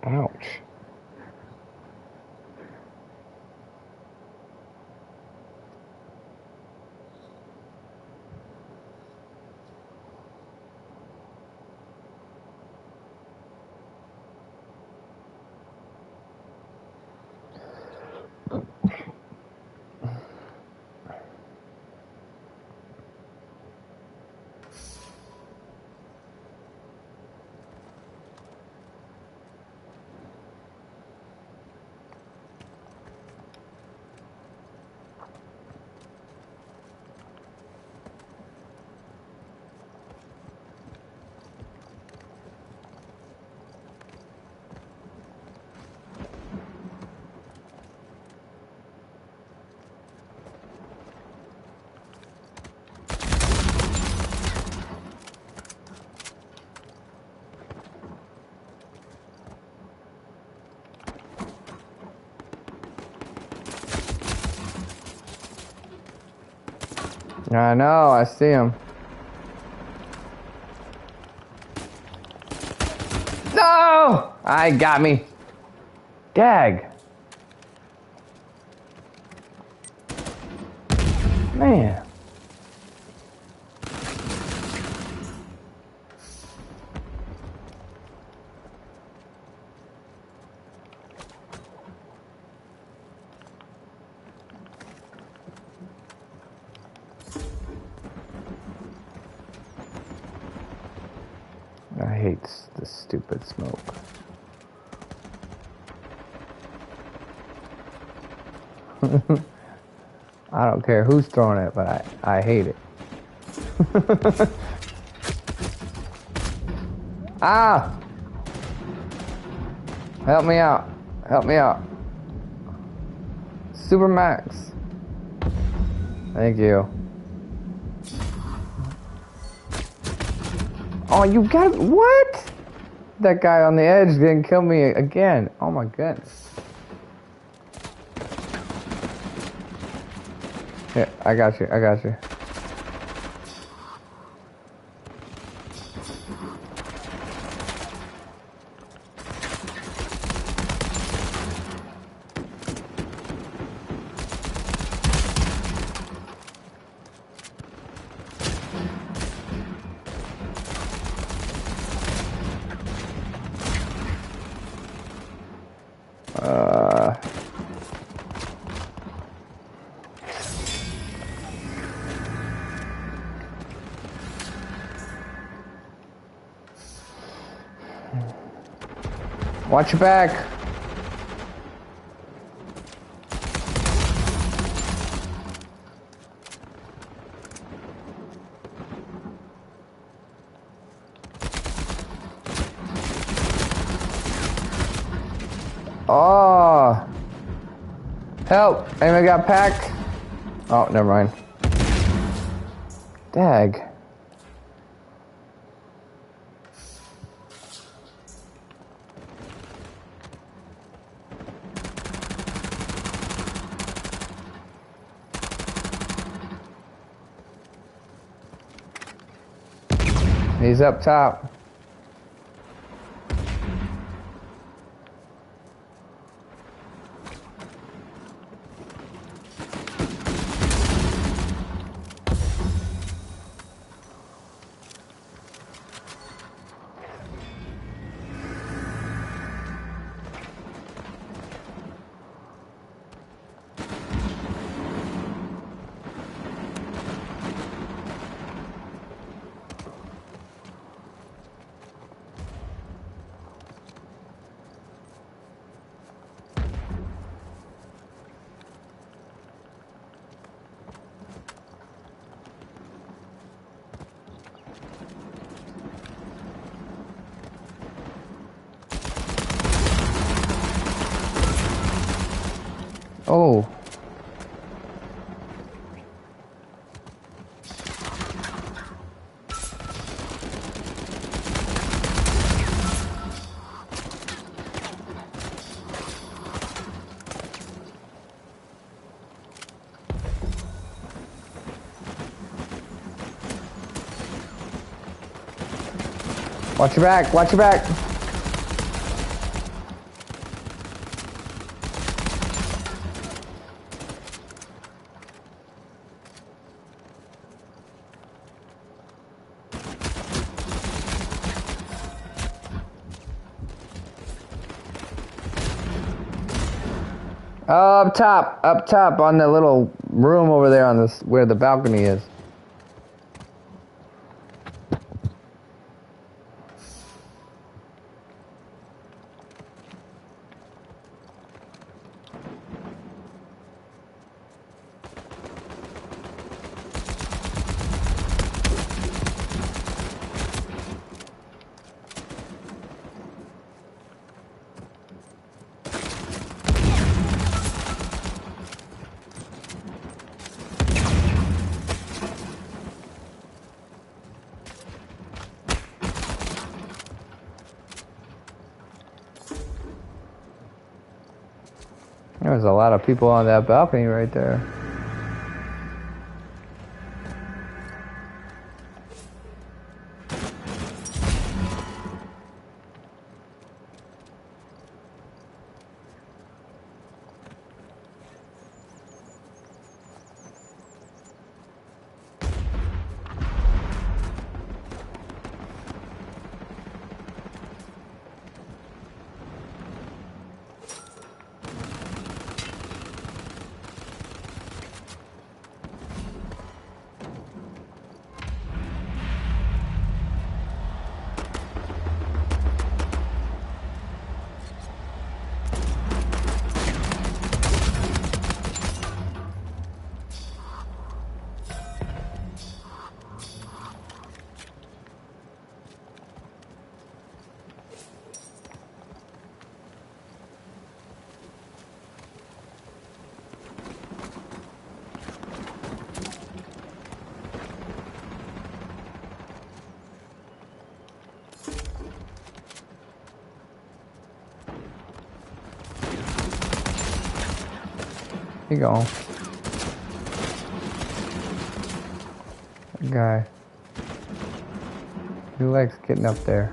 ouch. I know, I see him. No! I got me. Dag. Man. I hate this stupid smoke. I don't care who's throwing it, but I hate it. Ah! Help me out. Help me out. Super Max. Thank you. Oh, you got... What? That guy on the edge didn't kill me again. Oh my goodness. Here, I got you. I got you. Watch your back. Oh! Help! Anyone got packed? Oh, never mind. Dag. He's up top. Oh. Watch your back, watch your back. Up top on the little room over there on this where the balcony is. There's a lot of people on that balcony right there. Here you go. That guy. He likes getting up there.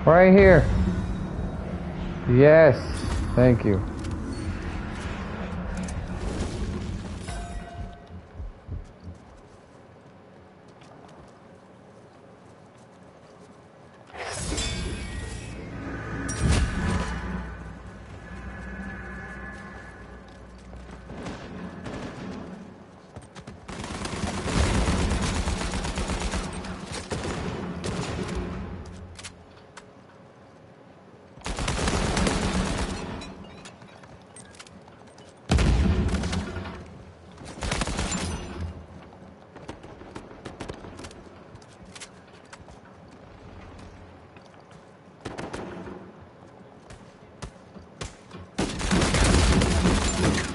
Right here. Yes. Thank you.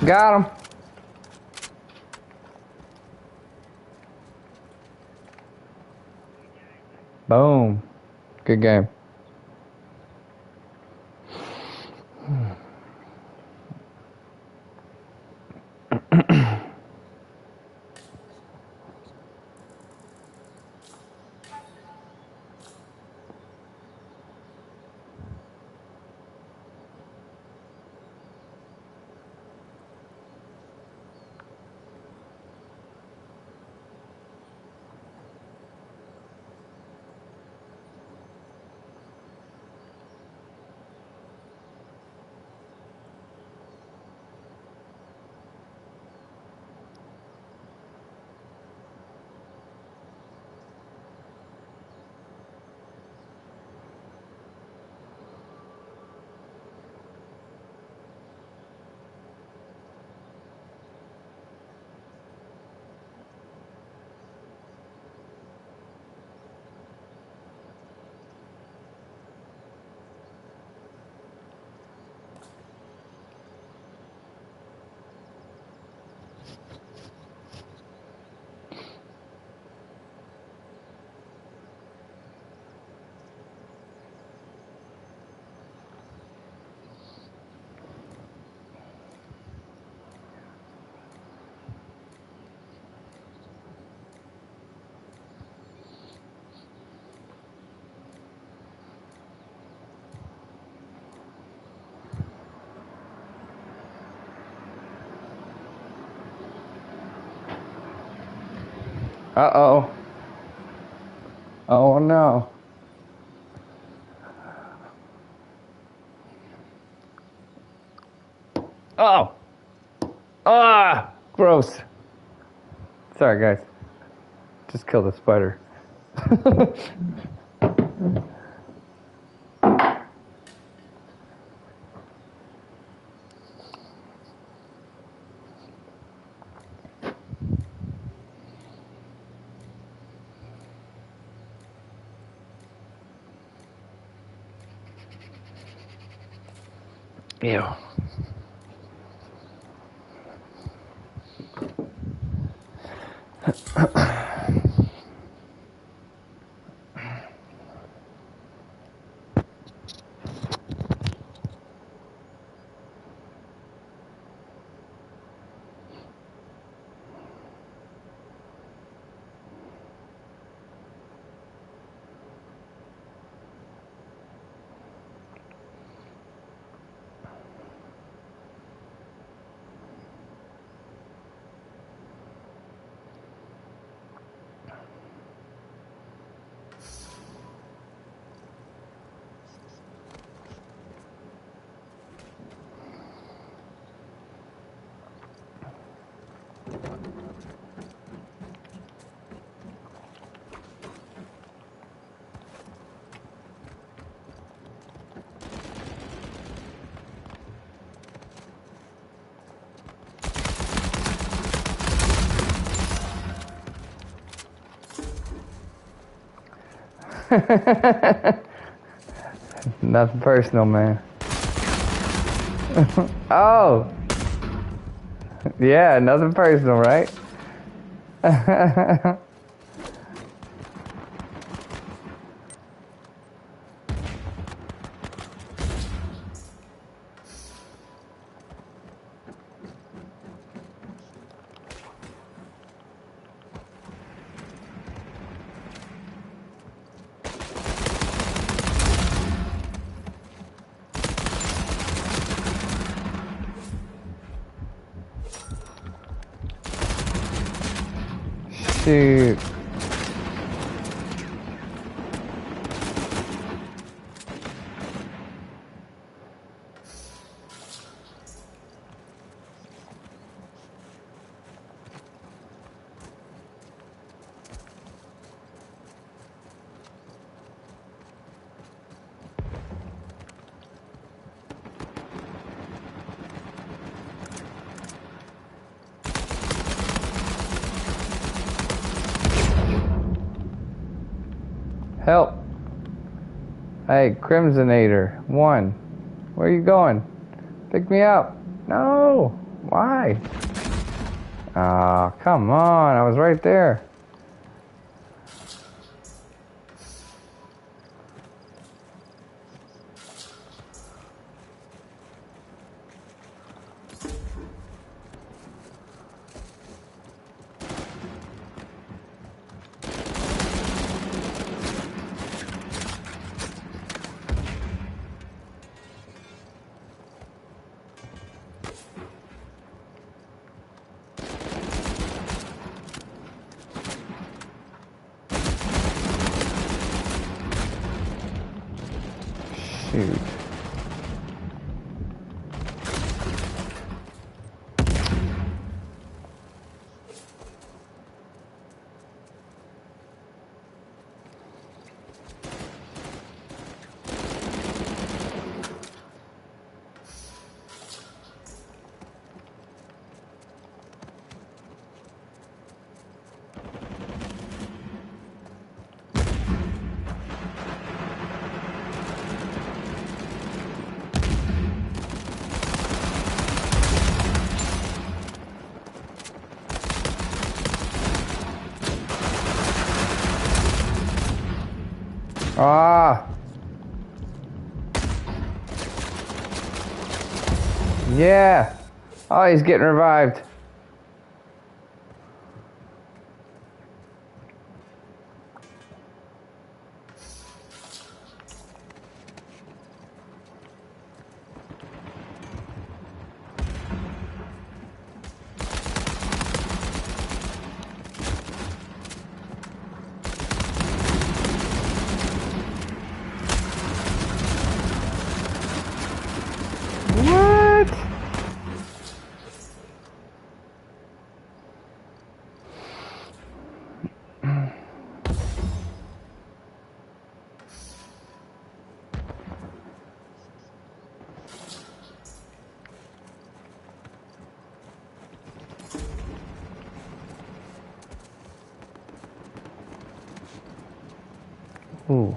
Got him. Boom. Good game. Uh-oh. Oh, no. Oh. Ah, gross. Sorry, guys. Just killed a spider. Ew. Nothing personal, man. Oh. Yeah, nothing personal, right? Shoot. Help. Hey, Crimsonator 1. Where are you going? Pick me up. No. Why? Oh, come on. I was right there. Shoot. Ah! Yeah! Oh, he's getting revived. What? Ooh.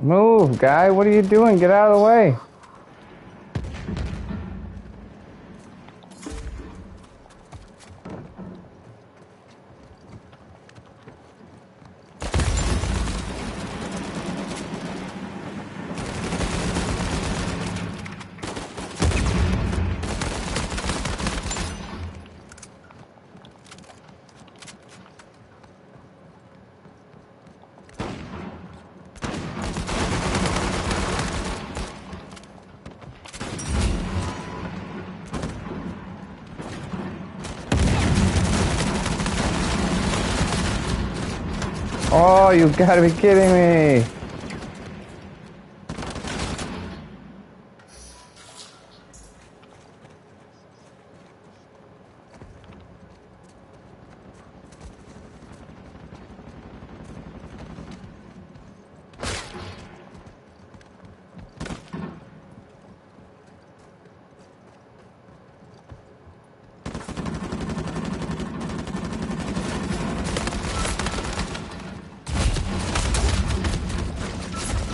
Move, guy. What are you doing? Get out of the way. Oh, you gotta be kidding me.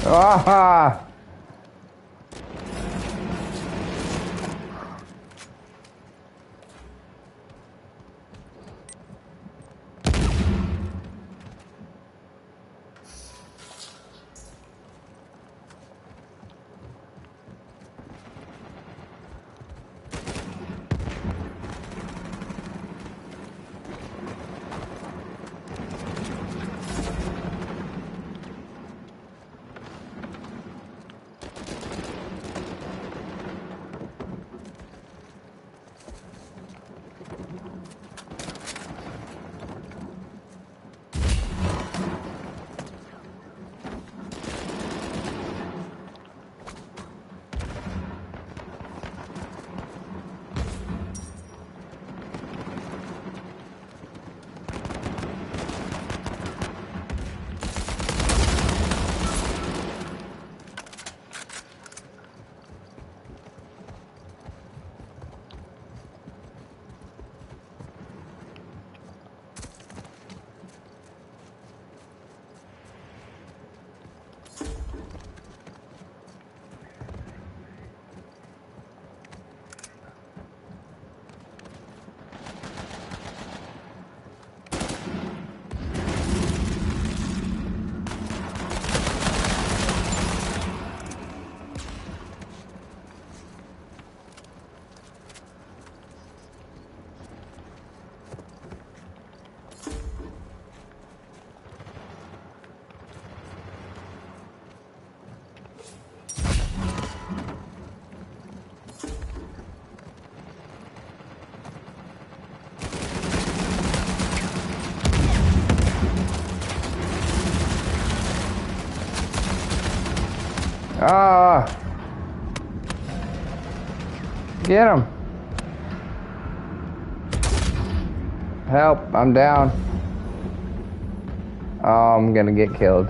Ah! Ah! Get him! Help! I'm down. Oh, I'm gonna get killed.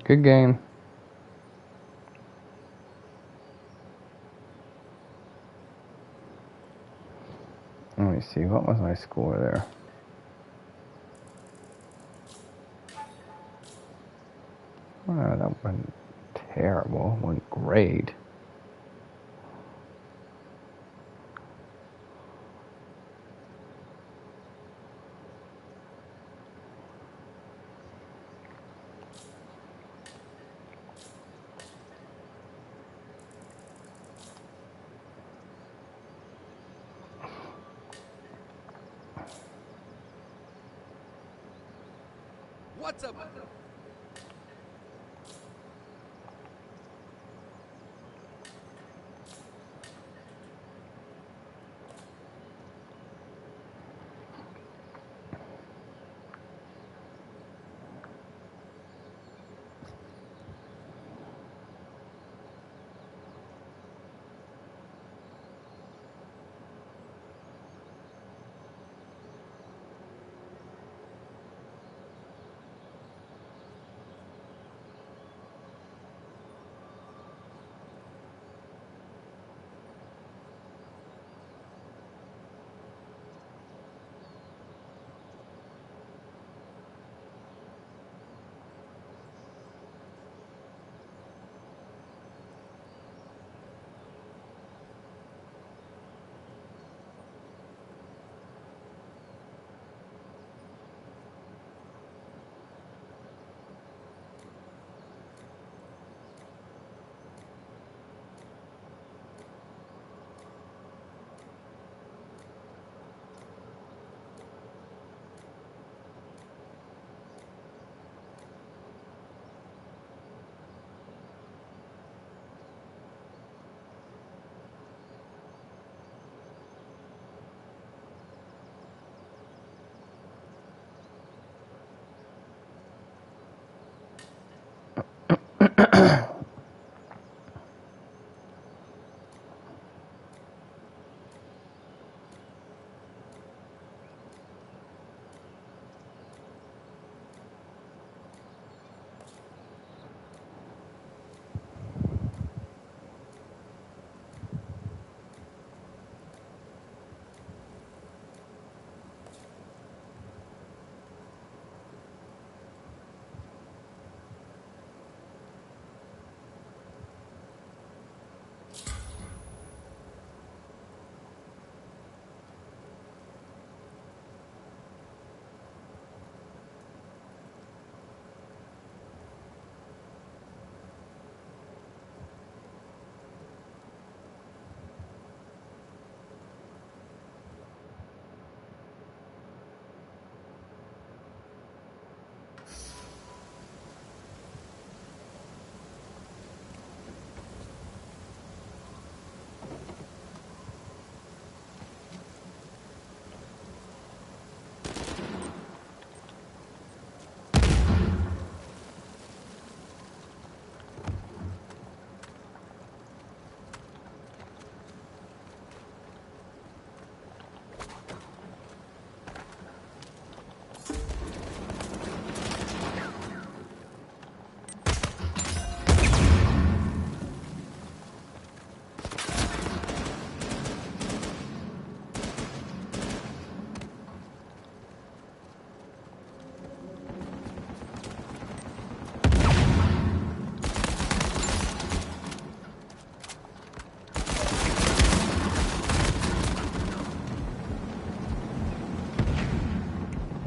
Good game. Let me see, what was my score there? Oh, that went terrible. Went great. What's up?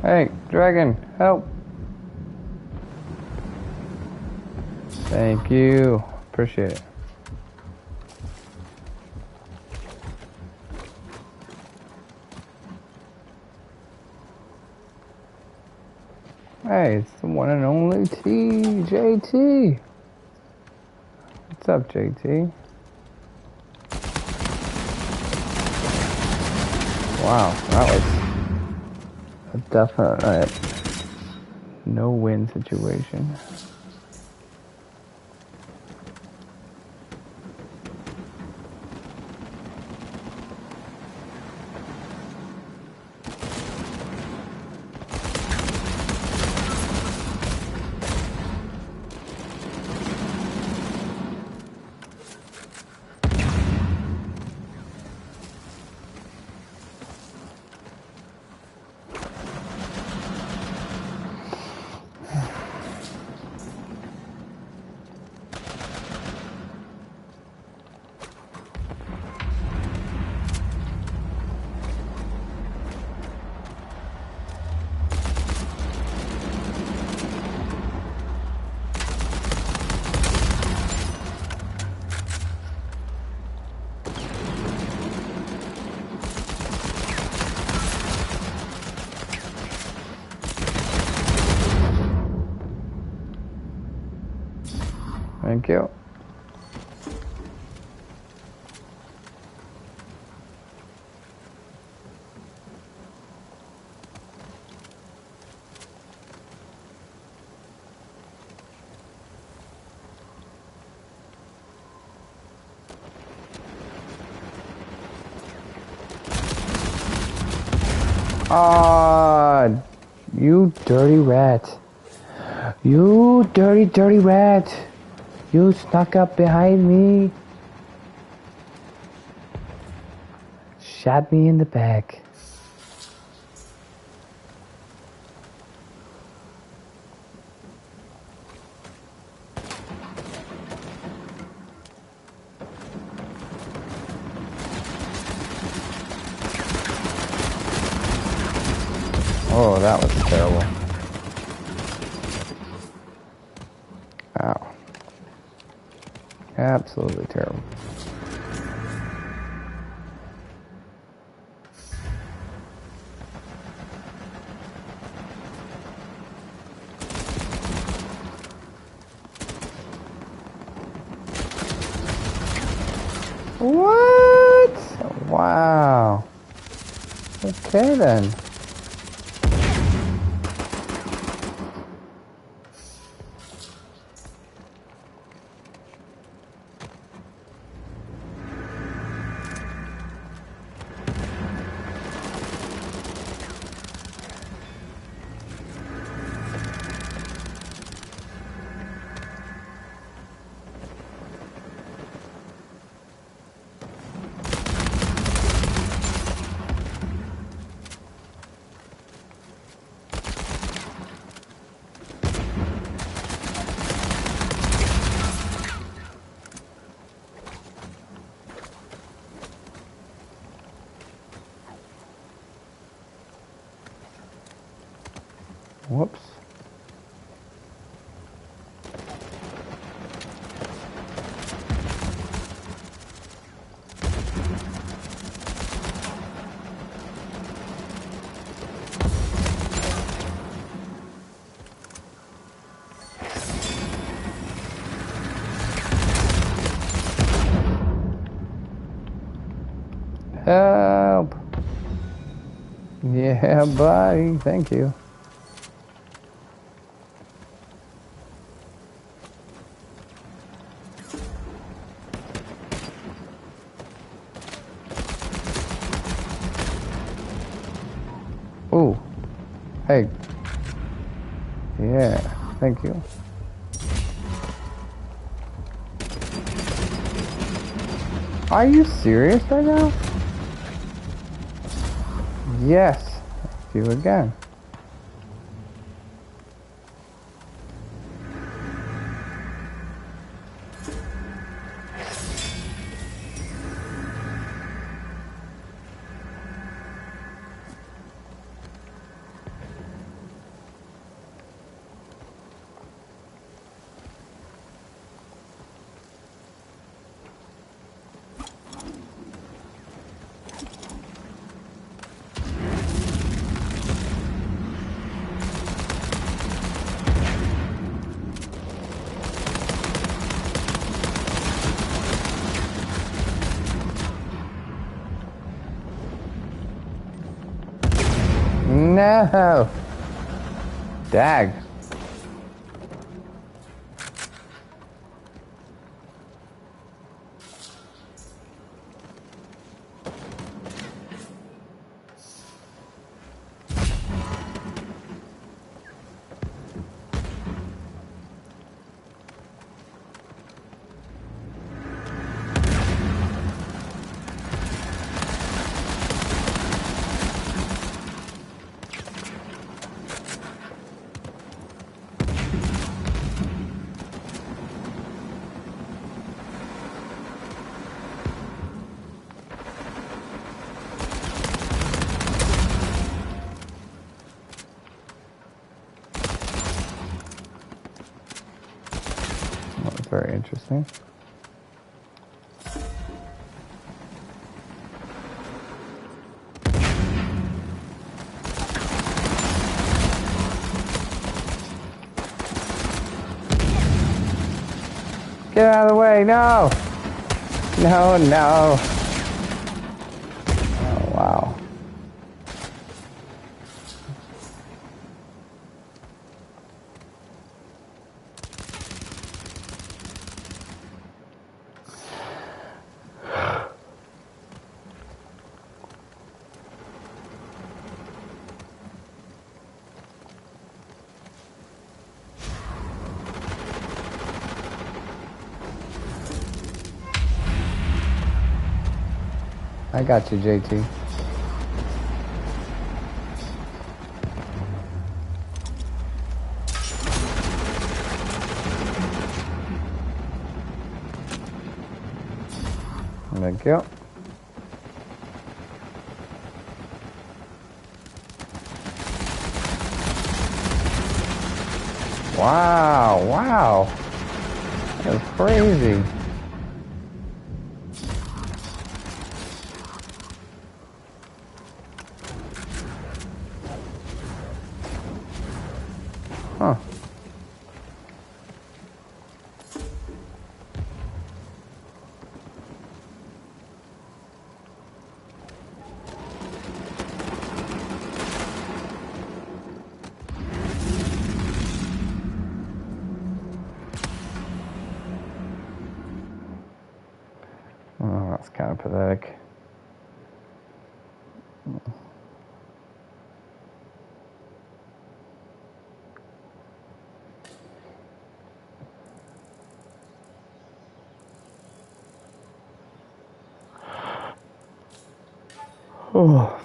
Hey, dragon, help. Thank you. Appreciate it. Hey, it's the one and only JT. What's up, JT? Wow, that was a definite no-win situation. Thank you. Ah, you dirty rat. You dirty, dirty rat. You snuck up behind me. Shot me in the back. Oh, that was terrible. Ow. Absolutely terrible. What? Wow. Okay then. Whoops. Help. Yeah, buddy. Thank you. Ooh. Hey. Yeah. Thank you. Are you serious right now? Yes. Thank you again. No! Dag. That's very interesting. Get out of the way, no! No, no. Oh, wow. I got you, JT. Thank you. Wow, wow. That was crazy. Huh. Oh, that's kind of pathetic. Oh.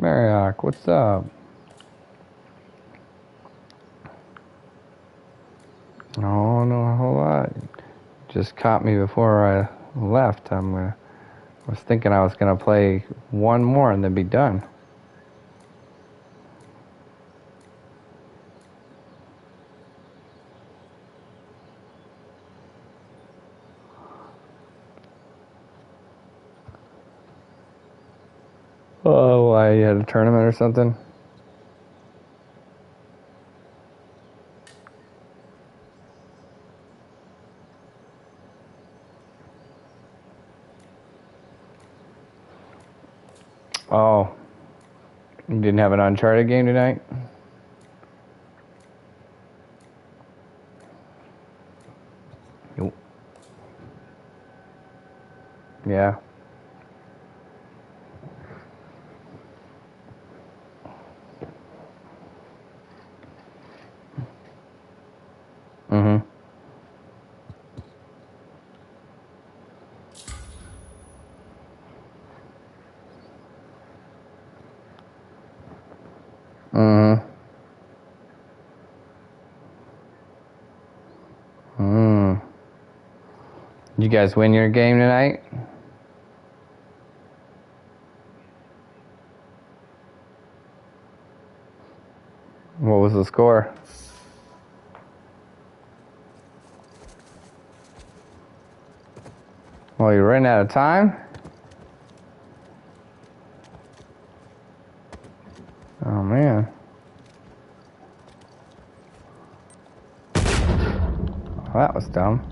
Marioc, what's up? Oh, no, a whole lot. Just caught me before I left. I was thinking I was gonna play one more and then be done. Oh, I had a tournament or something? Oh, you didn't have an Uncharted game tonight? Nope. Yeah. You guys win your game tonight? What was the score? Well, you're running out of time? Oh, man. Well, that was dumb.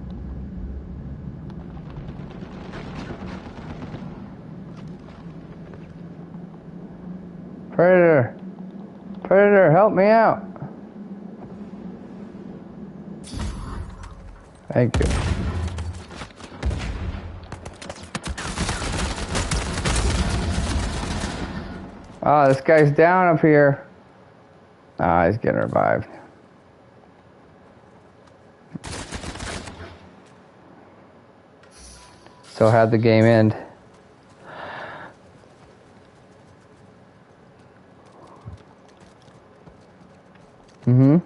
Predator! Predator, help me out! Thank you. Oh, this guy's down up here. Ah, he's getting revived. So how'd the game end? Mm-hmm.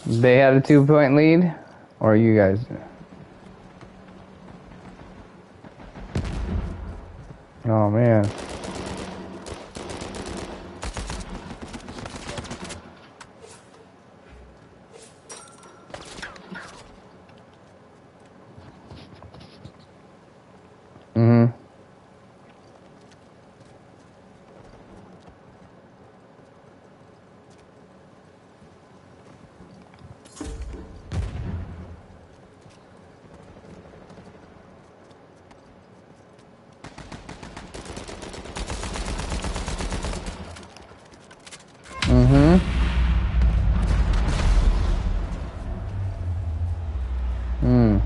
They had a 2-point lead? Or you guys? Oh, man. Mm-hmm. Mm-hmm. Mm.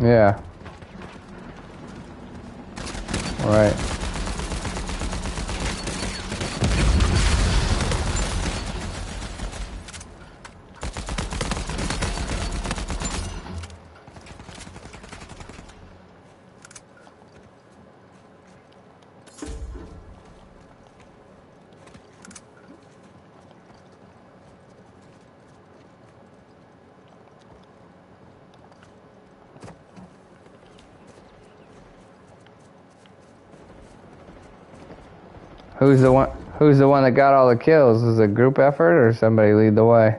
Yeah. Right. Who's the one that got all the kills? Is it a group effort or somebody lead the way?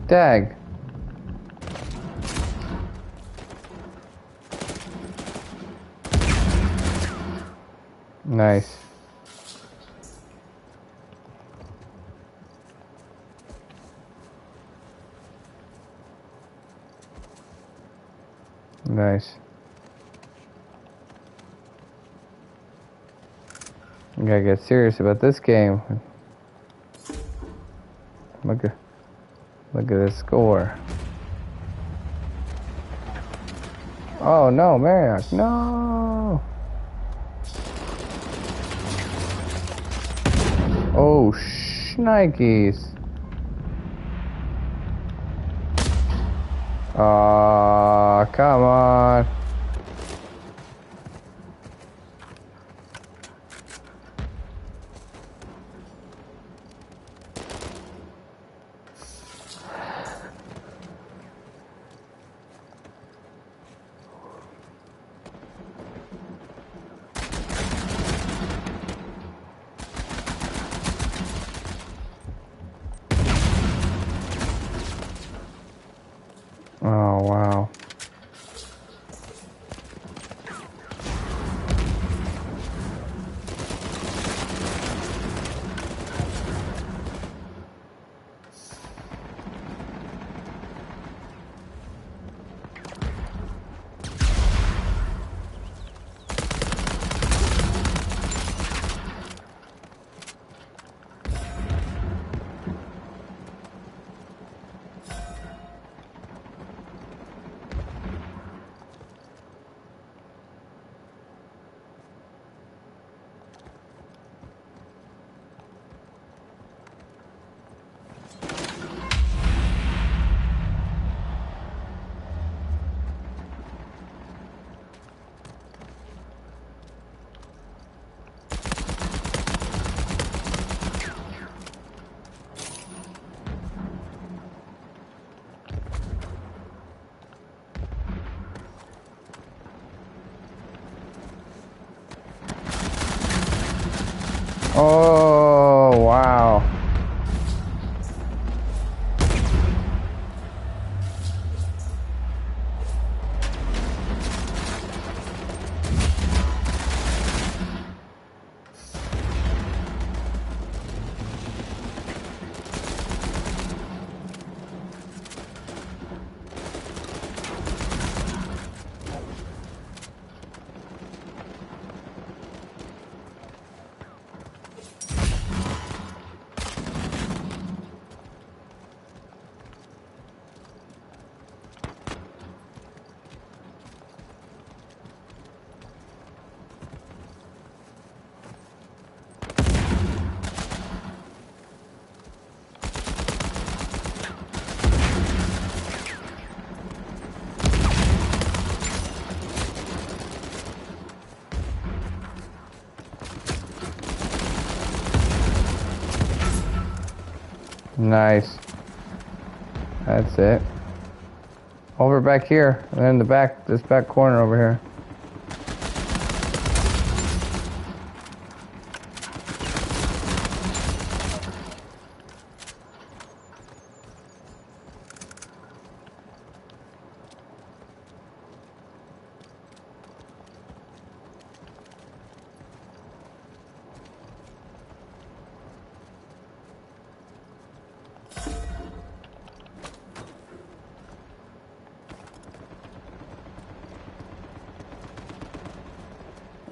Dag. Nice. Nice. You gotta get serious about this game. Look at this score. Oh no, Marriott, no! Oh, shnikes. Aw, come on. Oh, wow. Nice. That's it. Over back here, and then the back, this back corner over here.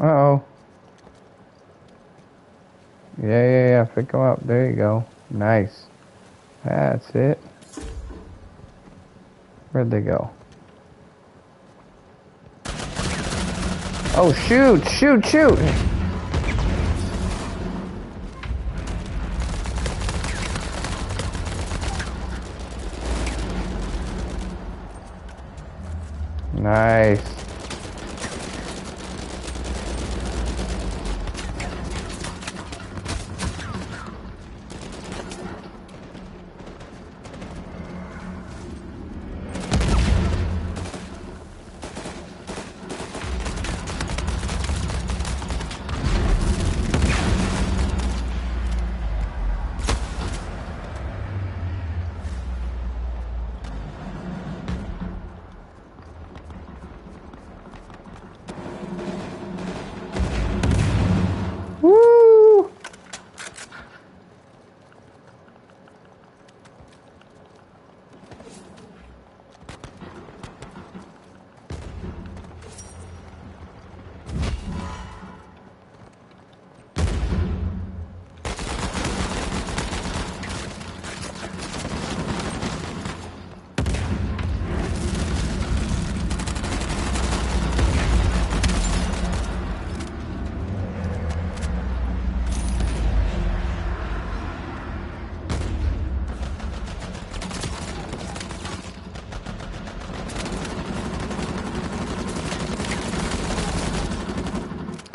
Uh-oh. Yeah. Pick them up. There you go. Nice. That's it. Where'd they go? Oh, shoot! Nice. Woo!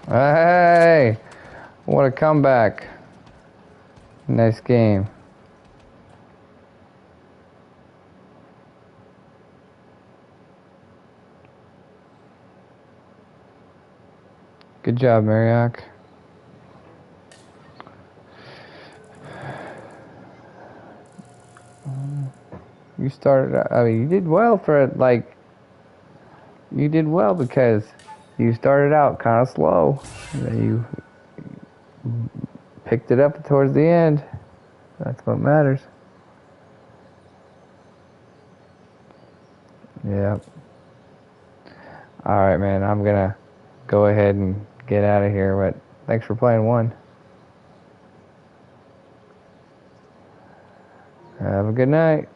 Hey! What a comeback. Nice game. Good job, Mariak. You started, I mean, you did well for it, like, you did well because you started out kind of slow. And then you picked it up towards the end. That's what matters. Yeah. Alright, man, I'm gonna go ahead and get out of here, but thanks for playing one. Have a good night.